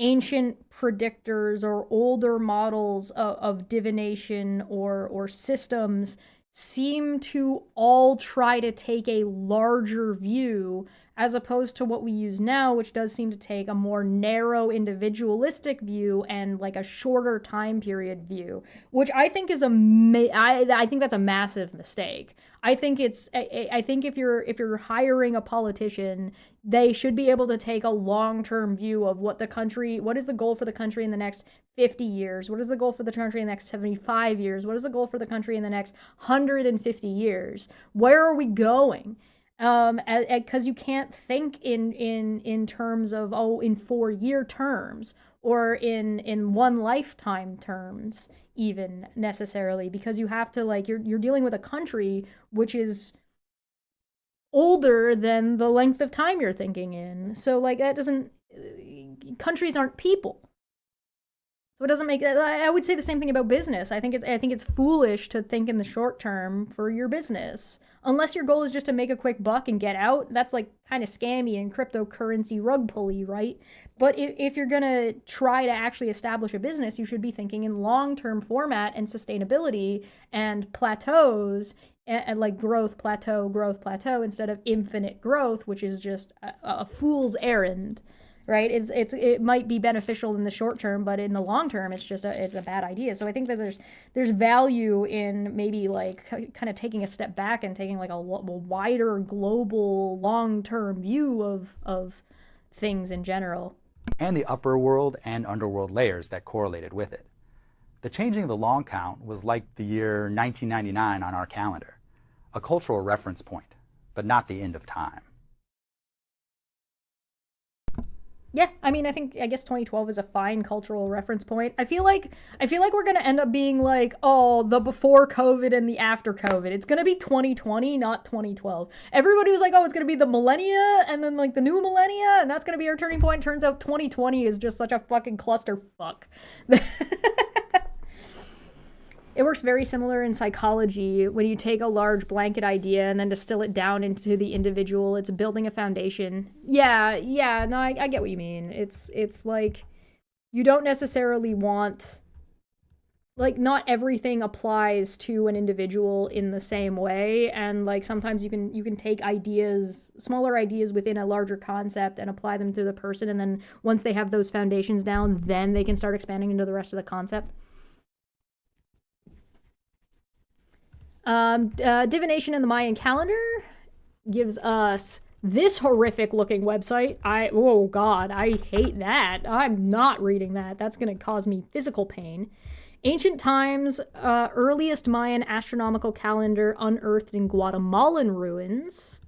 S1: ancient predictors or older models of divination or systems seem to all try to take a larger view, as opposed to what we use now, which does seem to take a more narrow individualistic view and like a shorter time period view, which I think is I think that's a massive mistake. I think if you're hiring a politician, they should be able to take a long-term view of what is the goal for the country in the next 50 years? What is the goal for the country in the next 75 years? What is the goal for the country in the next 150 years? Where are we going? Because you can't think in terms of, in 4-year terms or in one lifetime terms even necessarily, because you have to, like, you're dealing with a country which is older than the length of time you're thinking in. So, like, that doesn't, countries aren't people. So it doesn't make, I would say the same thing about business. I think it's foolish to think in the short term for your business. Unless your goal is just to make a quick buck and get out, that's like kind of scammy and cryptocurrency rug pulley, right? But if you're gonna try to actually establish a business, you should be thinking in long-term format and sustainability and plateaus and like growth plateau, instead of infinite growth, which is just a fool's errand. Right? It might be beneficial in the short term, but in the long term, it's a bad idea. So I think that there's value in maybe like kind of taking a step back and taking like a wider global long-term view of things in general.
S10: And the upper world and underworld layers that correlated with it. The changing of the long count was like the year 1999 on our calendar, a cultural reference point, but not the end of time.
S1: Yeah, I mean, I guess 2012 is a fine cultural reference point. I feel like we're gonna end up being like, oh, the before COVID and the after COVID. It's gonna be 2020, not 2012. Everybody was like, oh, it's gonna be the millennia and then like the new millennia, and that's gonna be our turning point. Turns out 2020 is just such a fucking clusterfuck. It works very similar in psychology when you take a large blanket idea and then distill it down into the individual. It's building a foundation. Yeah, no, I get what you mean. It's like you don't necessarily want, like, not everything applies to an individual in the same way, and like sometimes you can take ideas, smaller ideas within a larger concept and apply them to the person, and then once they have those foundations down, then they can start expanding into the rest of the concept. Divination in the Mayan calendar gives us this horrific looking website. Oh god, I hate that. I'm not reading that. That's gonna cause me physical pain. Ancient times, earliest Mayan astronomical calendar unearthed in Guatemalan ruins,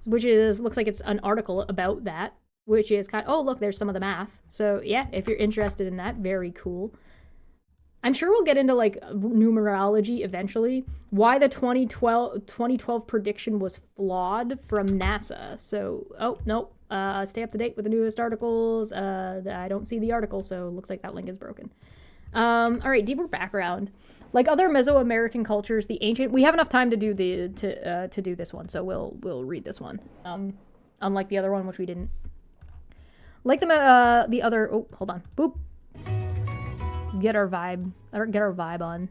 S1: which looks like it's an article about that, which is kind of, oh look, there's some of the math. So yeah, if you're interested in that, very cool. I'm sure we'll get into like numerology eventually. Why the 2012 prediction was flawed from NASA. So, oh, nope. Stay up to date with the newest articles. I don't see the article, so it looks like that link is broken. All right, deeper background. Like other Mesoamerican cultures, the ancient. We have enough time to do to do this one, so we'll read this one. Unlike the other one, which we didn't. Like the other. Oh, hold on. Boop. Get our vibe on.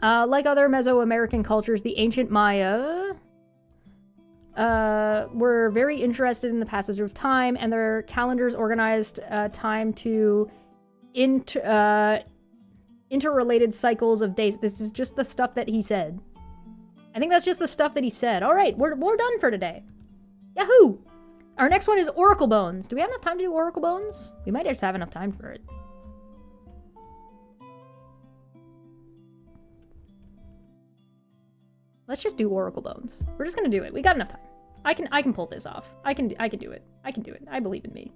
S1: Like other Mesoamerican cultures, the ancient Maya were very interested in the passage of time, and their calendars organized time to interrelated cycles of days. This is just the stuff that he said. I think that's just the stuff that he said. All right, we're done for today. Yahoo! Our next one is Oracle Bones. Do we have enough time to do Oracle Bones? We might just have enough time for it. Let's just do Oracle Bones. We're just gonna do it. We got enough time. I can pull this off. I can do it. I can do it. I believe in me.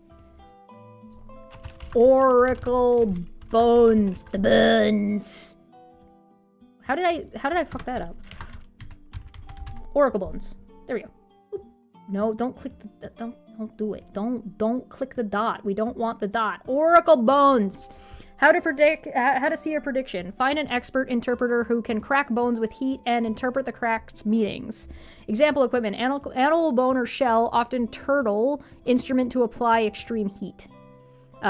S1: Oracle Bones. The bones. How did I fuck that up? Oracle Bones. There we go. Oop. No, don't click the don't do it. Don't click the dot. We don't want the dot. Oracle Bones. How to see a prediction. Find an expert interpreter who can crack bones with heat and interpret the cracked meanings. Example equipment. Animal bone or shell, often turtle, instrument to apply extreme heat.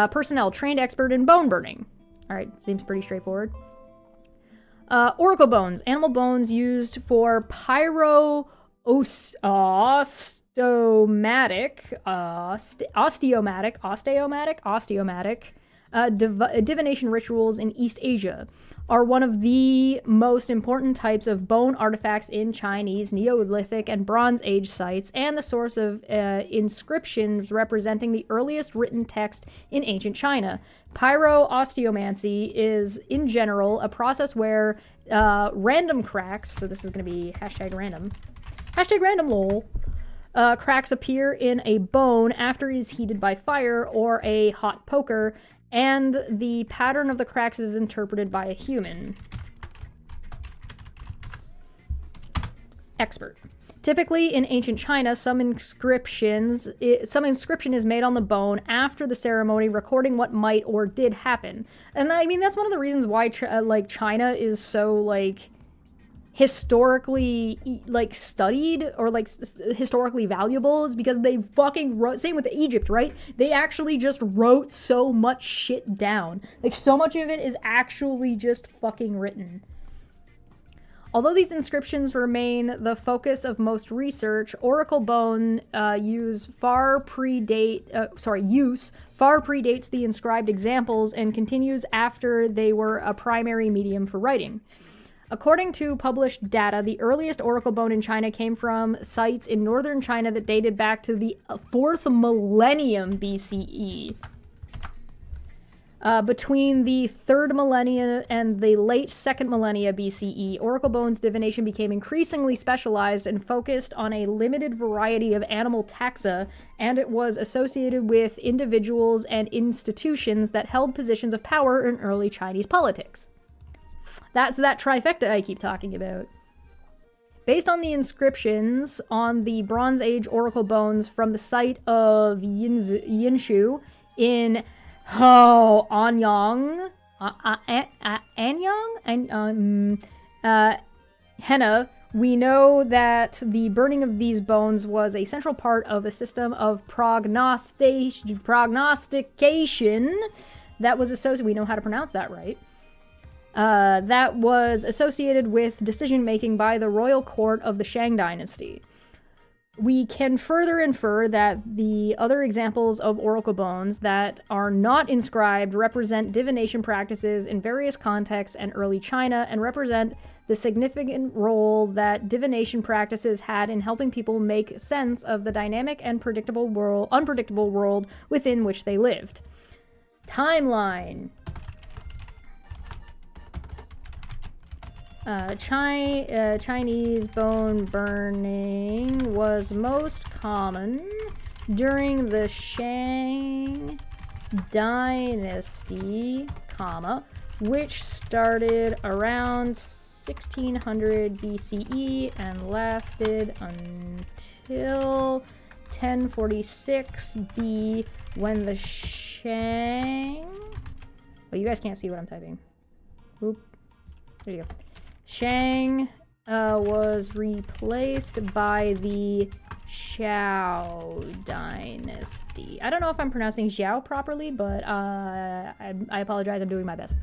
S1: Personnel. Trained expert in bone burning. Alright, seems pretty straightforward. Oracle Bones. Animal bones used for osteomatic divination rituals in East Asia, are one of the most important types of bone artifacts in Chinese Neolithic and Bronze Age sites, and the source of inscriptions representing the earliest written text in ancient China. Pyro-osteomancy is, in general, a process where random cracks, so this is going to be #random, #random lol, cracks appear in a bone after it is heated by fire or a hot poker, and the pattern of the cracks is interpreted by a human. Expert. Typically, in ancient China, some inscription is made on the bone after the ceremony, recording what might or did happen. And I mean, that's one of the reasons why China is so historically studied or historically valuable, is because they fucking wrote. Same with Egypt, right? They actually just wrote so much shit down. So much of it is actually just fucking written. Although these inscriptions remain the focus of most research, oracle bone use far predates the inscribed examples and continues after they were a primary medium for writing. According to published data, the earliest oracle bone in China came from sites in northern China that dated back to the 4th millennium BCE. Between the 3rd millennia and the late 2nd millennia BCE, oracle bones divination became increasingly specialized and focused on a limited variety of animal taxa, and it was associated with individuals and institutions that held positions of power in early Chinese politics. That's that trifecta I keep talking about. Based on the inscriptions on the Bronze Age oracle bones from the site of Yinshu in Anyang, Henna, we know that the burning of these bones was a central part of a system of prognostication that was associated. We know how to pronounce that right. That was associated with decision-making by the royal court of the Shang dynasty. We can further infer that the other examples of oracle bones that are not inscribed represent divination practices in various contexts in early China and represent the significant role that divination practices had in helping people make sense of the dynamic and unpredictable world within which they lived. Timeline. Chinese bone burning was most common during the Shang dynasty, which started around 1600 BCE and lasted until 1046 B, when the Shang... Oh, you guys can't see what I'm typing. Oop. There you go. Shang was replaced by the Zhao dynasty. I don't know if I'm pronouncing Zhao properly, but I apologize. I'm doing my best.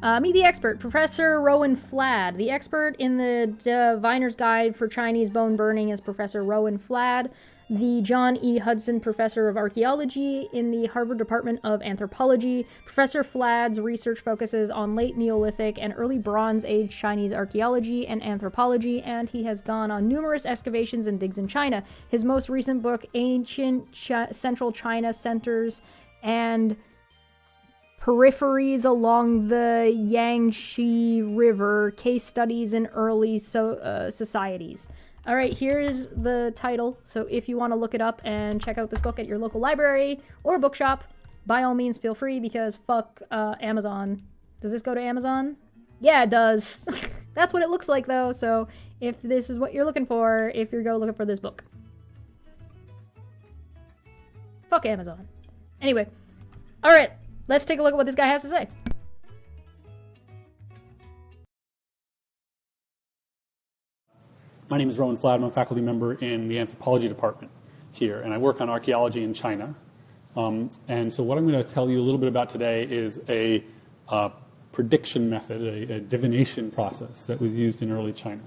S1: Meet the expert, Professor Rowan Flad. The expert in the Diviner's Guide for Chinese Bone Burning is Professor Rowan Flad. The John E. Hudson Professor of Archaeology in the Harvard Department of Anthropology. Professor Flad's research focuses on late Neolithic and early Bronze Age Chinese archaeology and anthropology, and he has gone on numerous excavations and digs in China. His most recent book, Ancient Central China Centers and Peripheries Along the Yangtze River, Case Studies in Early Societies. All right, here's the title. So if you want to look it up and check out this book at your local library or bookshop, by all means feel free, because fuck Amazon. Does this go to Amazon? Yeah, it does. That's what it looks like though. So if this is what you're looking for, if you're looking for this book. Fuck Amazon. Anyway, all right, let's take a look at what this guy has to say.
S11: My name is Rowan Flad. I'm a faculty member in the anthropology department here, and I work on archaeology in China. And so what I'm going to tell you a little bit about today is a prediction method, a divination process that was used in early China.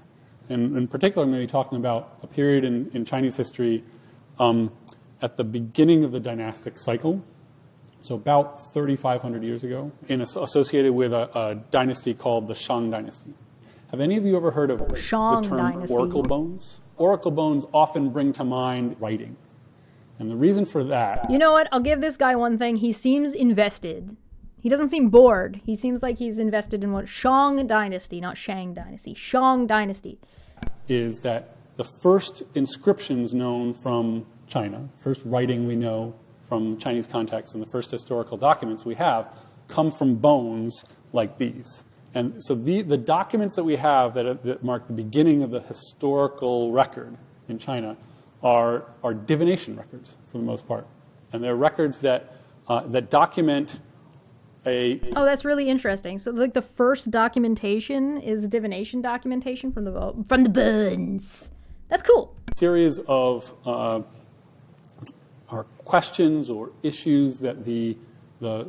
S11: And in particular, I'm going to be talking about a period in Chinese history at the beginning of the dynastic cycle, so about 3,500 years ago, associated with a dynasty called the Shang dynasty. Have any of you ever heard of the term
S1: dynasty.
S11: oracle bones? Oracle bones often bring to mind writing. And the reason for that...
S1: You know what? I'll give this guy one thing. He seems invested. He doesn't seem bored. He seems like he's invested in what? Shang dynasty, not Shang dynasty. Shang dynasty.
S11: Is that the first inscriptions known from China, first writing we know from Chinese context, and the first historical documents we have come from bones like these. And so the documents that we have that mark the beginning of the historical record in China are divination records for the most part. And they're records that document a...
S1: Oh, that's really interesting. So like the first documentation is divination documentation from the bones. That's cool.
S11: Series of questions or issues that the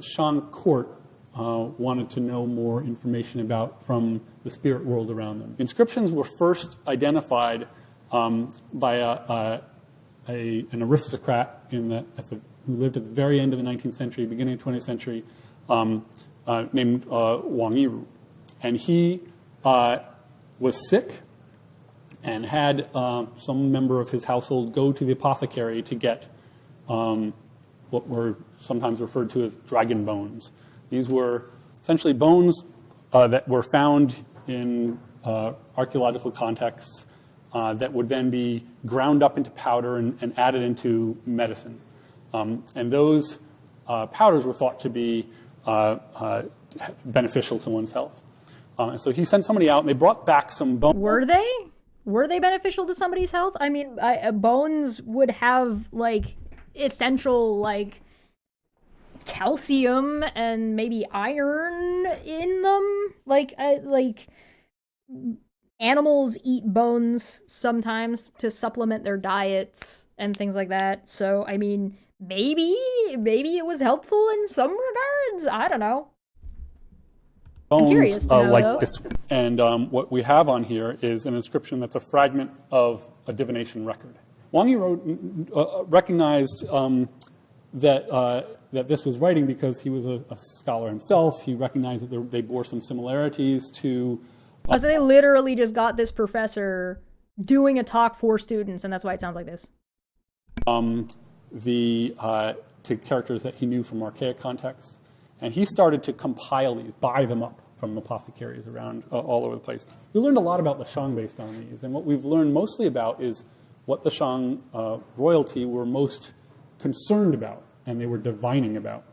S11: Shang court wanted to know more information about from the spirit world around them. Inscriptions were first identified by an aristocrat who lived at the very end of the 19th century, beginning of the 20th century, named Wang Yiru. And he was sick and had some member of his household go to the apothecary to get what were sometimes referred to as dragon bones. These were essentially bones that were found in archaeological contexts that would then be ground up into powder and added into medicine. And those powders were thought to be beneficial to one's health. And so he sent somebody out, and they brought back some bones.
S1: Were they? Were they beneficial to somebody's health? I mean, bones would have, like, essential, like, calcium and maybe iron in them. Like animals eat bones sometimes to supplement their diets and things like that. So, I mean, maybe it was helpful in some regards. I don't know.
S11: Bones,
S1: I'm curious to know,
S11: like this. And what we have on here is an inscription that's a fragment of a divination record. Wang Yiru recognized that this was writing because he was a scholar himself. He recognized that they bore some similarities to...
S1: so they literally just got this professor doing a talk for students, and that's why it sounds like this.
S11: To characters that he knew from archaic contexts. And he started to compile these, buy them up from apothecaries around all over the place. We learned a lot about the Shang based on these, and what we've learned mostly about is what the Shang royalty were most concerned about, and they were divining about.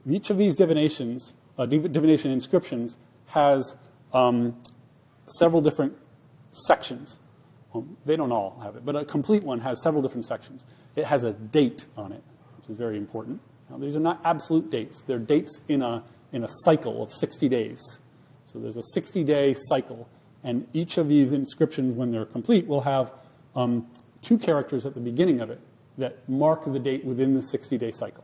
S11: Each of these divination inscriptions has several different sections. Well, they don't all have it, but a complete one has several different sections. It has a date on it, which is very important. Now, these are not absolute dates. They're dates in a cycle of 60 days. So there's a 60-day cycle, and each of these inscriptions, when they're complete, will have 2 characters at the beginning of it that mark the date within the 60-day cycle.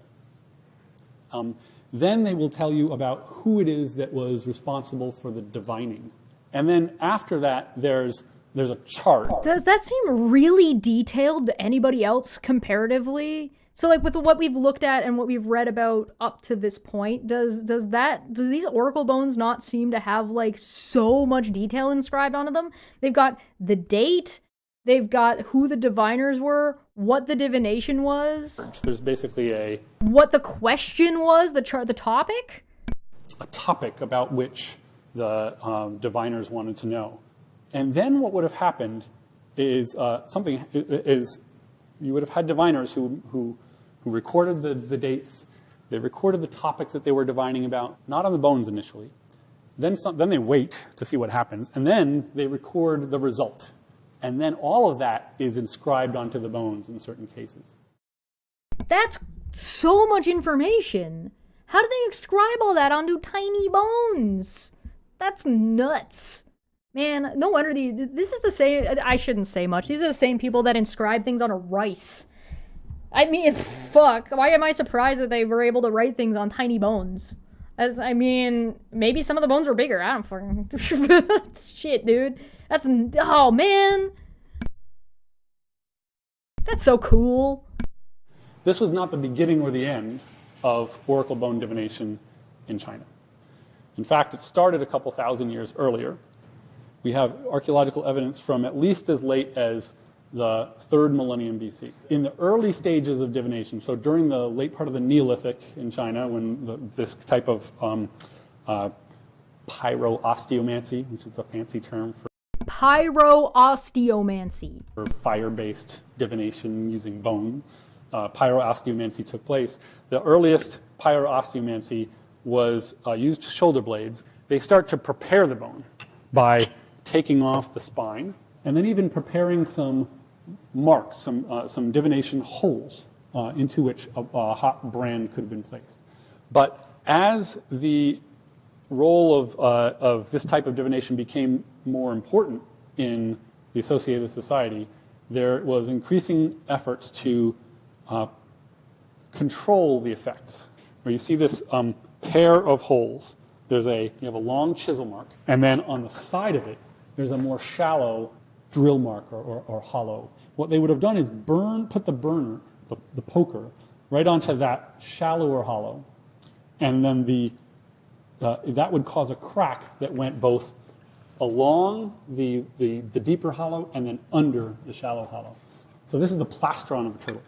S11: Then they will tell you about who it is that was responsible for the divining. And then after that, there's a chart.
S1: Does that seem really detailed to anybody else comparatively? So like with what we've looked at and what we've read about up to this point, do these oracle bones not seem to have like so much detail inscribed onto them? They've got the date, they've got who the diviners were, what the divination was.
S11: There's basically
S1: what the question was, the topic?
S11: A topic about which the diviners wanted to know. And then what would have happened is you would have had diviners who recorded the dates. They recorded the topic that they were divining about, not on the bones initially. Then they wait to see what happens, and then they record the result. And then all of that is inscribed onto the bones in certain cases.
S1: That's so much information. How do they inscribe all that onto tiny bones? That's nuts. Man, no wonder this is the same, I shouldn't say much. These are the same people that inscribe things on a rice. I mean, fuck. Why am I surprised that they were able to write things on tiny bones? Maybe some of the bones were bigger. I don't fucking... Shit, dude. Oh, man. That's so cool.
S11: This was not the beginning or the end of oracle bone divination in China. In fact, it started a couple thousand years earlier. We have archaeological evidence from at least as late as the 3rd millennium BC. In the early stages of divination, so during the late part of the Neolithic in China, when this type of pyrosteomancy, which is a fancy term for
S1: pyrosteomancy,
S11: for fire-based divination using bone, pyrosteomancy took place. The earliest pyrosteomancy was used shoulder blades. They start to prepare the bone by taking off the spine, and then even preparing some marks, some divination holes into which a hot brand could have been placed. But as the role of this type of divination became more important in the associated society, there was increasing efforts to control the effects. Where you see this pair of holes, you have a long chisel mark, and then on the side of it, there's a more shallow drill mark or hollow. What they would have done is put the burner, the poker, right onto that shallower hollow, and then that would cause a crack that went both along the deeper hollow and then under the shallow hollow. So this is the plastron of a turtle.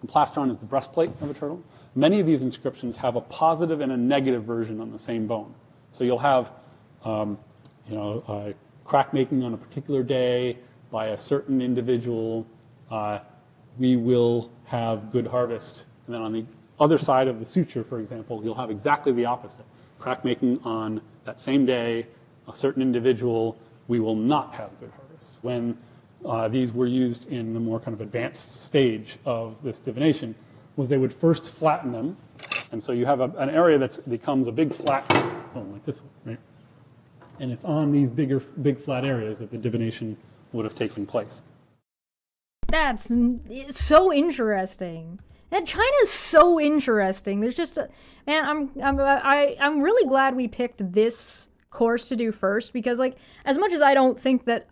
S11: The plastron is the breastplate of a turtle. Many of these inscriptions have a positive and a negative version on the same bone. So you'll have crack making on a particular day by a certain individual. We will have good harvest. And then on the other side of the suture, for example, you'll have exactly the opposite. Crack making on that same day, a certain individual, we will not have good harvest. When these were used in the more kind of advanced stage of this divination, was they would first flatten them. And so you have an area that becomes a big flat bone, like this one, right? And it's on these big flat areas that the divination would have taken place.
S1: That's so interesting. And China's so interesting. There's just man, I'm really glad we picked this course to do first, because like as much as I don't think that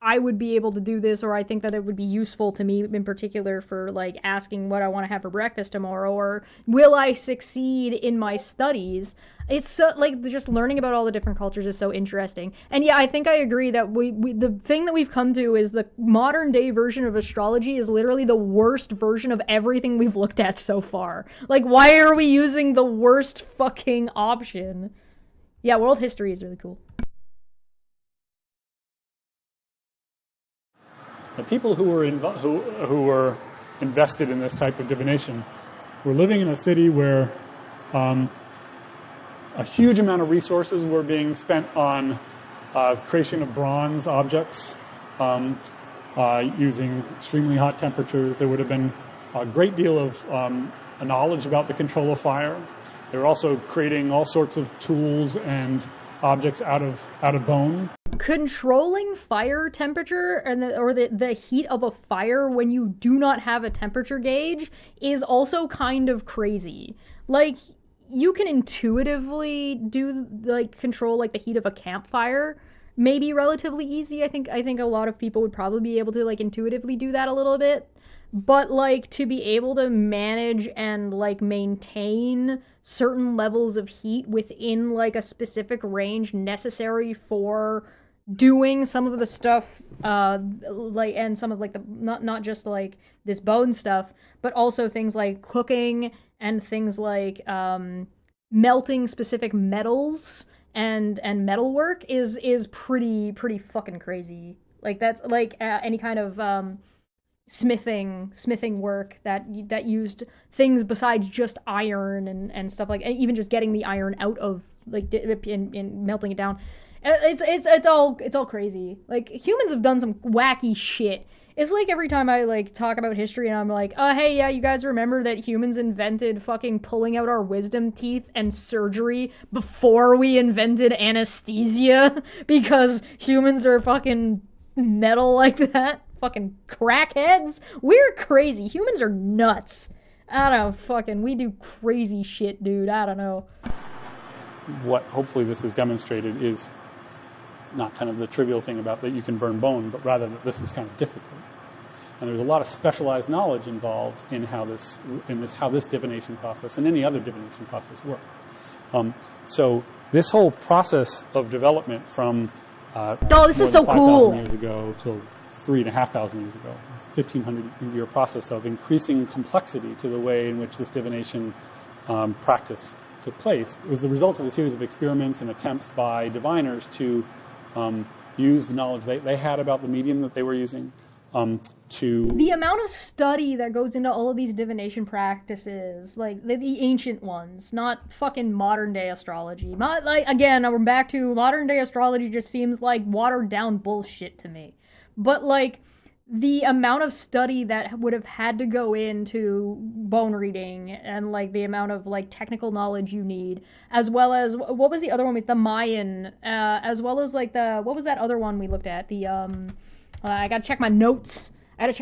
S1: I would be able to do this, or I think that it would be useful to me in particular for like asking what I want to have for breakfast tomorrow, or will I succeed in my studies, it's so, like just learning about all the different cultures is so interesting. And yeah, I think I agree that we the thing that we've come to is the modern day version of astrology is literally the worst version of everything we've looked at so far. Like, why are we using the worst fucking option? Yeah, world history is really cool.
S11: The people who were invested in this type of divination were living in a city where a huge amount of resources were being spent on creation of bronze objects using extremely hot temperatures. There would have been a great deal of knowledge about the control of fire. They were also creating all sorts of tools and objects out of bone.
S1: controlling fire temperature and the heat of a fire when you do not have a temperature gauge is also kind of crazy. Like, you can intuitively do, like, control, like, the heat of a campfire, maybe relatively easy. I think a lot of people would probably be able to, like, intuitively do that a little bit. But, like, to be able to manage and, like, maintain certain levels of heat within, like, a specific range necessary for doing some of the stuff, like, and some of, like, the, not just, like, this bone stuff, but also things like cooking and things like, melting specific metals and metalwork is pretty fucking crazy. Like, that's, like, any kind of, smithing work that used things besides just iron and stuff, like, even just getting the iron out of, like, and melting it down. It's all crazy. Like, humans have done some wacky shit. It's like every time I, like, talk about history and I'm like, hey, yeah, you guys remember that humans invented fucking pulling out our wisdom teeth and surgery before we invented anesthesia? Because humans are fucking metal like that? Fucking crackheads? We're crazy. Humans are nuts. I don't know, fucking, we do crazy shit, dude. I don't know.
S11: What hopefully this has demonstrated is not kind of the trivial thing about that you can burn bone, but rather that this is kind of difficult. And there's a lot of specialized knowledge involved in how this divination process and any other divination process work. So this whole process of development from
S1: this is so cool.
S11: 5,000 years ago till 3,500 years ago, this 1,500-year process of increasing complexity to the way in which this divination practice took place. It was the result of a series of experiments and attempts by diviners to use the knowledge they had about the medium that they were using to...
S1: The amount of study that goes into all of these divination practices, like the ancient ones, not fucking modern day astrology. Like, again, we're back to modern day astrology just seems like watered down bullshit to me. But, like, the amount of study that would have had to go into bone reading and, like, the amount of, like, technical knowledge you need, as well as, what was the other one with the Mayan, as well as, like, what was that other one we looked at? I gotta check my notes. The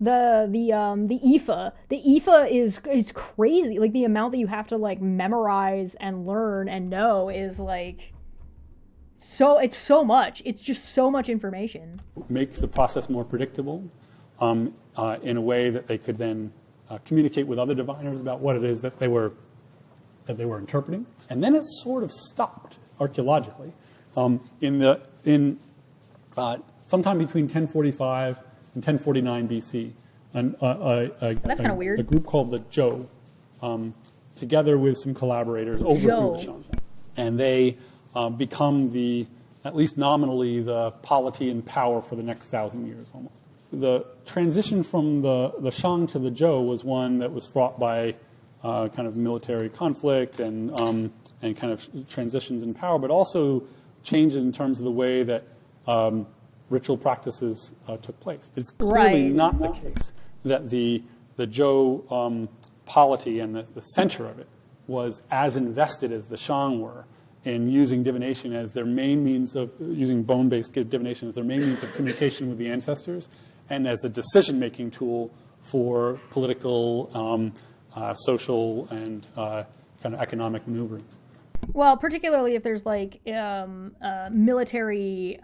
S1: IFA. The IFA is crazy. Like, the amount that you have to, like, memorize and learn and know is, like... So it's so much. It's just so much information.
S11: Make the process more predictable in a way that they could then communicate with other diviners about what it is that they were interpreting. And then it sort of stopped archaeologically in sometime between 1045 and 1049 BC.
S1: That's kind of weird.
S11: A group called the Zhou, together with some collaborators, overthrew the Shang, and they become at least nominally, the polity and power for the next 1,000 years almost. The transition from the Shang to the Zhou was one that was fraught by kind of military conflict and kind of transitions in power, but also changes in terms of the way that ritual practices took place. It's clearly not the case that the Zhou polity and the center of it was as invested as the Shang were in using divination as their main means of, using bone-based divination as their main means of communication with the ancestors and as a decision-making tool for political, social, and kind of economic maneuvering.
S1: Well, particularly if there's, like, military...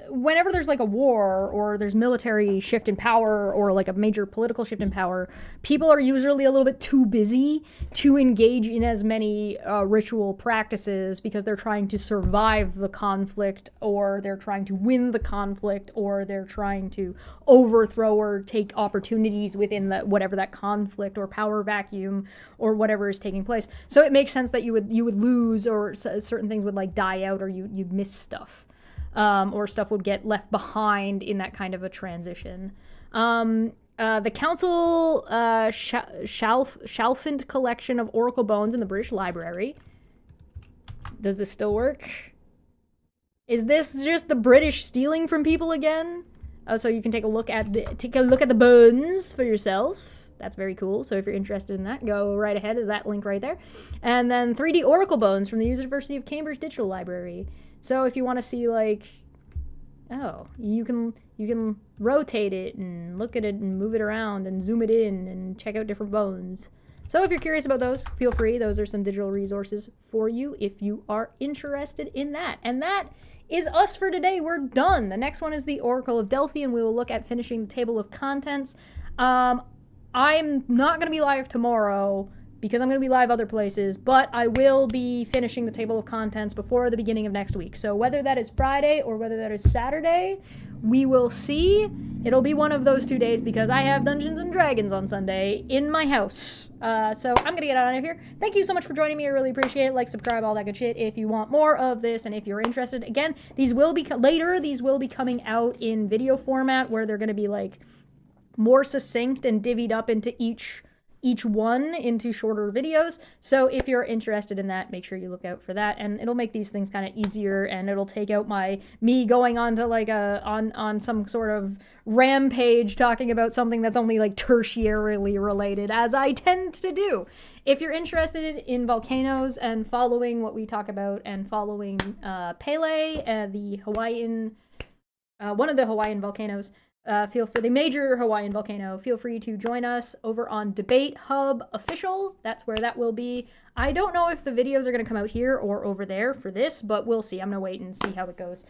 S1: whenever there's, like, a war or there's military shift in power or, like, a major political shift in power, people are usually a little bit too busy to engage in as many ritual practices because they're trying to survive the conflict, or they're trying to win the conflict, or they're trying to overthrow or take opportunities within whatever that conflict or power vacuum or whatever is taking place. So it makes sense that you would lose, or certain things would, like, die out, or you'd miss stuff. Or stuff would get left behind in that kind of a transition. The Council Chalfant collection of oracle bones in the British Library. Does this still work? Is this just the British stealing from people again? So you can take a look at the bones for yourself. That's very cool. So if you're interested in that, go right ahead to that link right there. And then 3D oracle bones from the University of Cambridge Digital Library. So if you want to see like, oh, you can rotate it and look at it and move it around and zoom it in and check out different bones. So if you're curious about those, feel free. Those are some digital resources for you if you are interested in that. And that is us for today. We're done. The next one is the Oracle of Delphi, and we will look at finishing the table of contents. I'm not going to be live tomorrow because I'm going to be live other places, but I will be finishing the table of contents before the beginning of next week. So whether that is Friday or whether that is Saturday, we will see. It'll be one of those 2 days because I have Dungeons and Dragons on Sunday in my house. So I'm going to get out of here. Thank you so much for joining me. I really appreciate it. Like, subscribe, all that good shit if you want more of this and if you're interested. Again, these will be later. These will be coming out in video format where they're going to be like more succinct and divvied up into each one into shorter videos. So if you're interested in that, make sure you look out for that, and it'll make these things kind of easier, and it'll take out me going on to like on some sort of rampage talking about something that's only like tertiarily related, as I tend to do. If you're interested in volcanoes and following what we talk about and following Pele, the Hawaiian one of the Hawaiian volcanoes, feel free, the major Hawaiian volcano, feel free to join us over on Debate Hub Official. That's where that will be. I don't know if the videos are going to come out here or over there for this, but we'll see. I'm going to wait and see how it goes.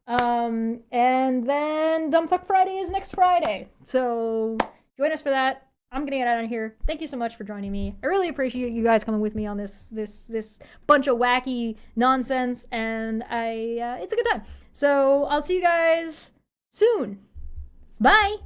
S1: And then Dumbfuck Friday is next Friday. So join us for that. I'm going to get out of here. Thank you so much for joining me. I really appreciate you guys coming with me on this bunch of wacky nonsense, and it's a good time. So I'll see you guys soon. Bye!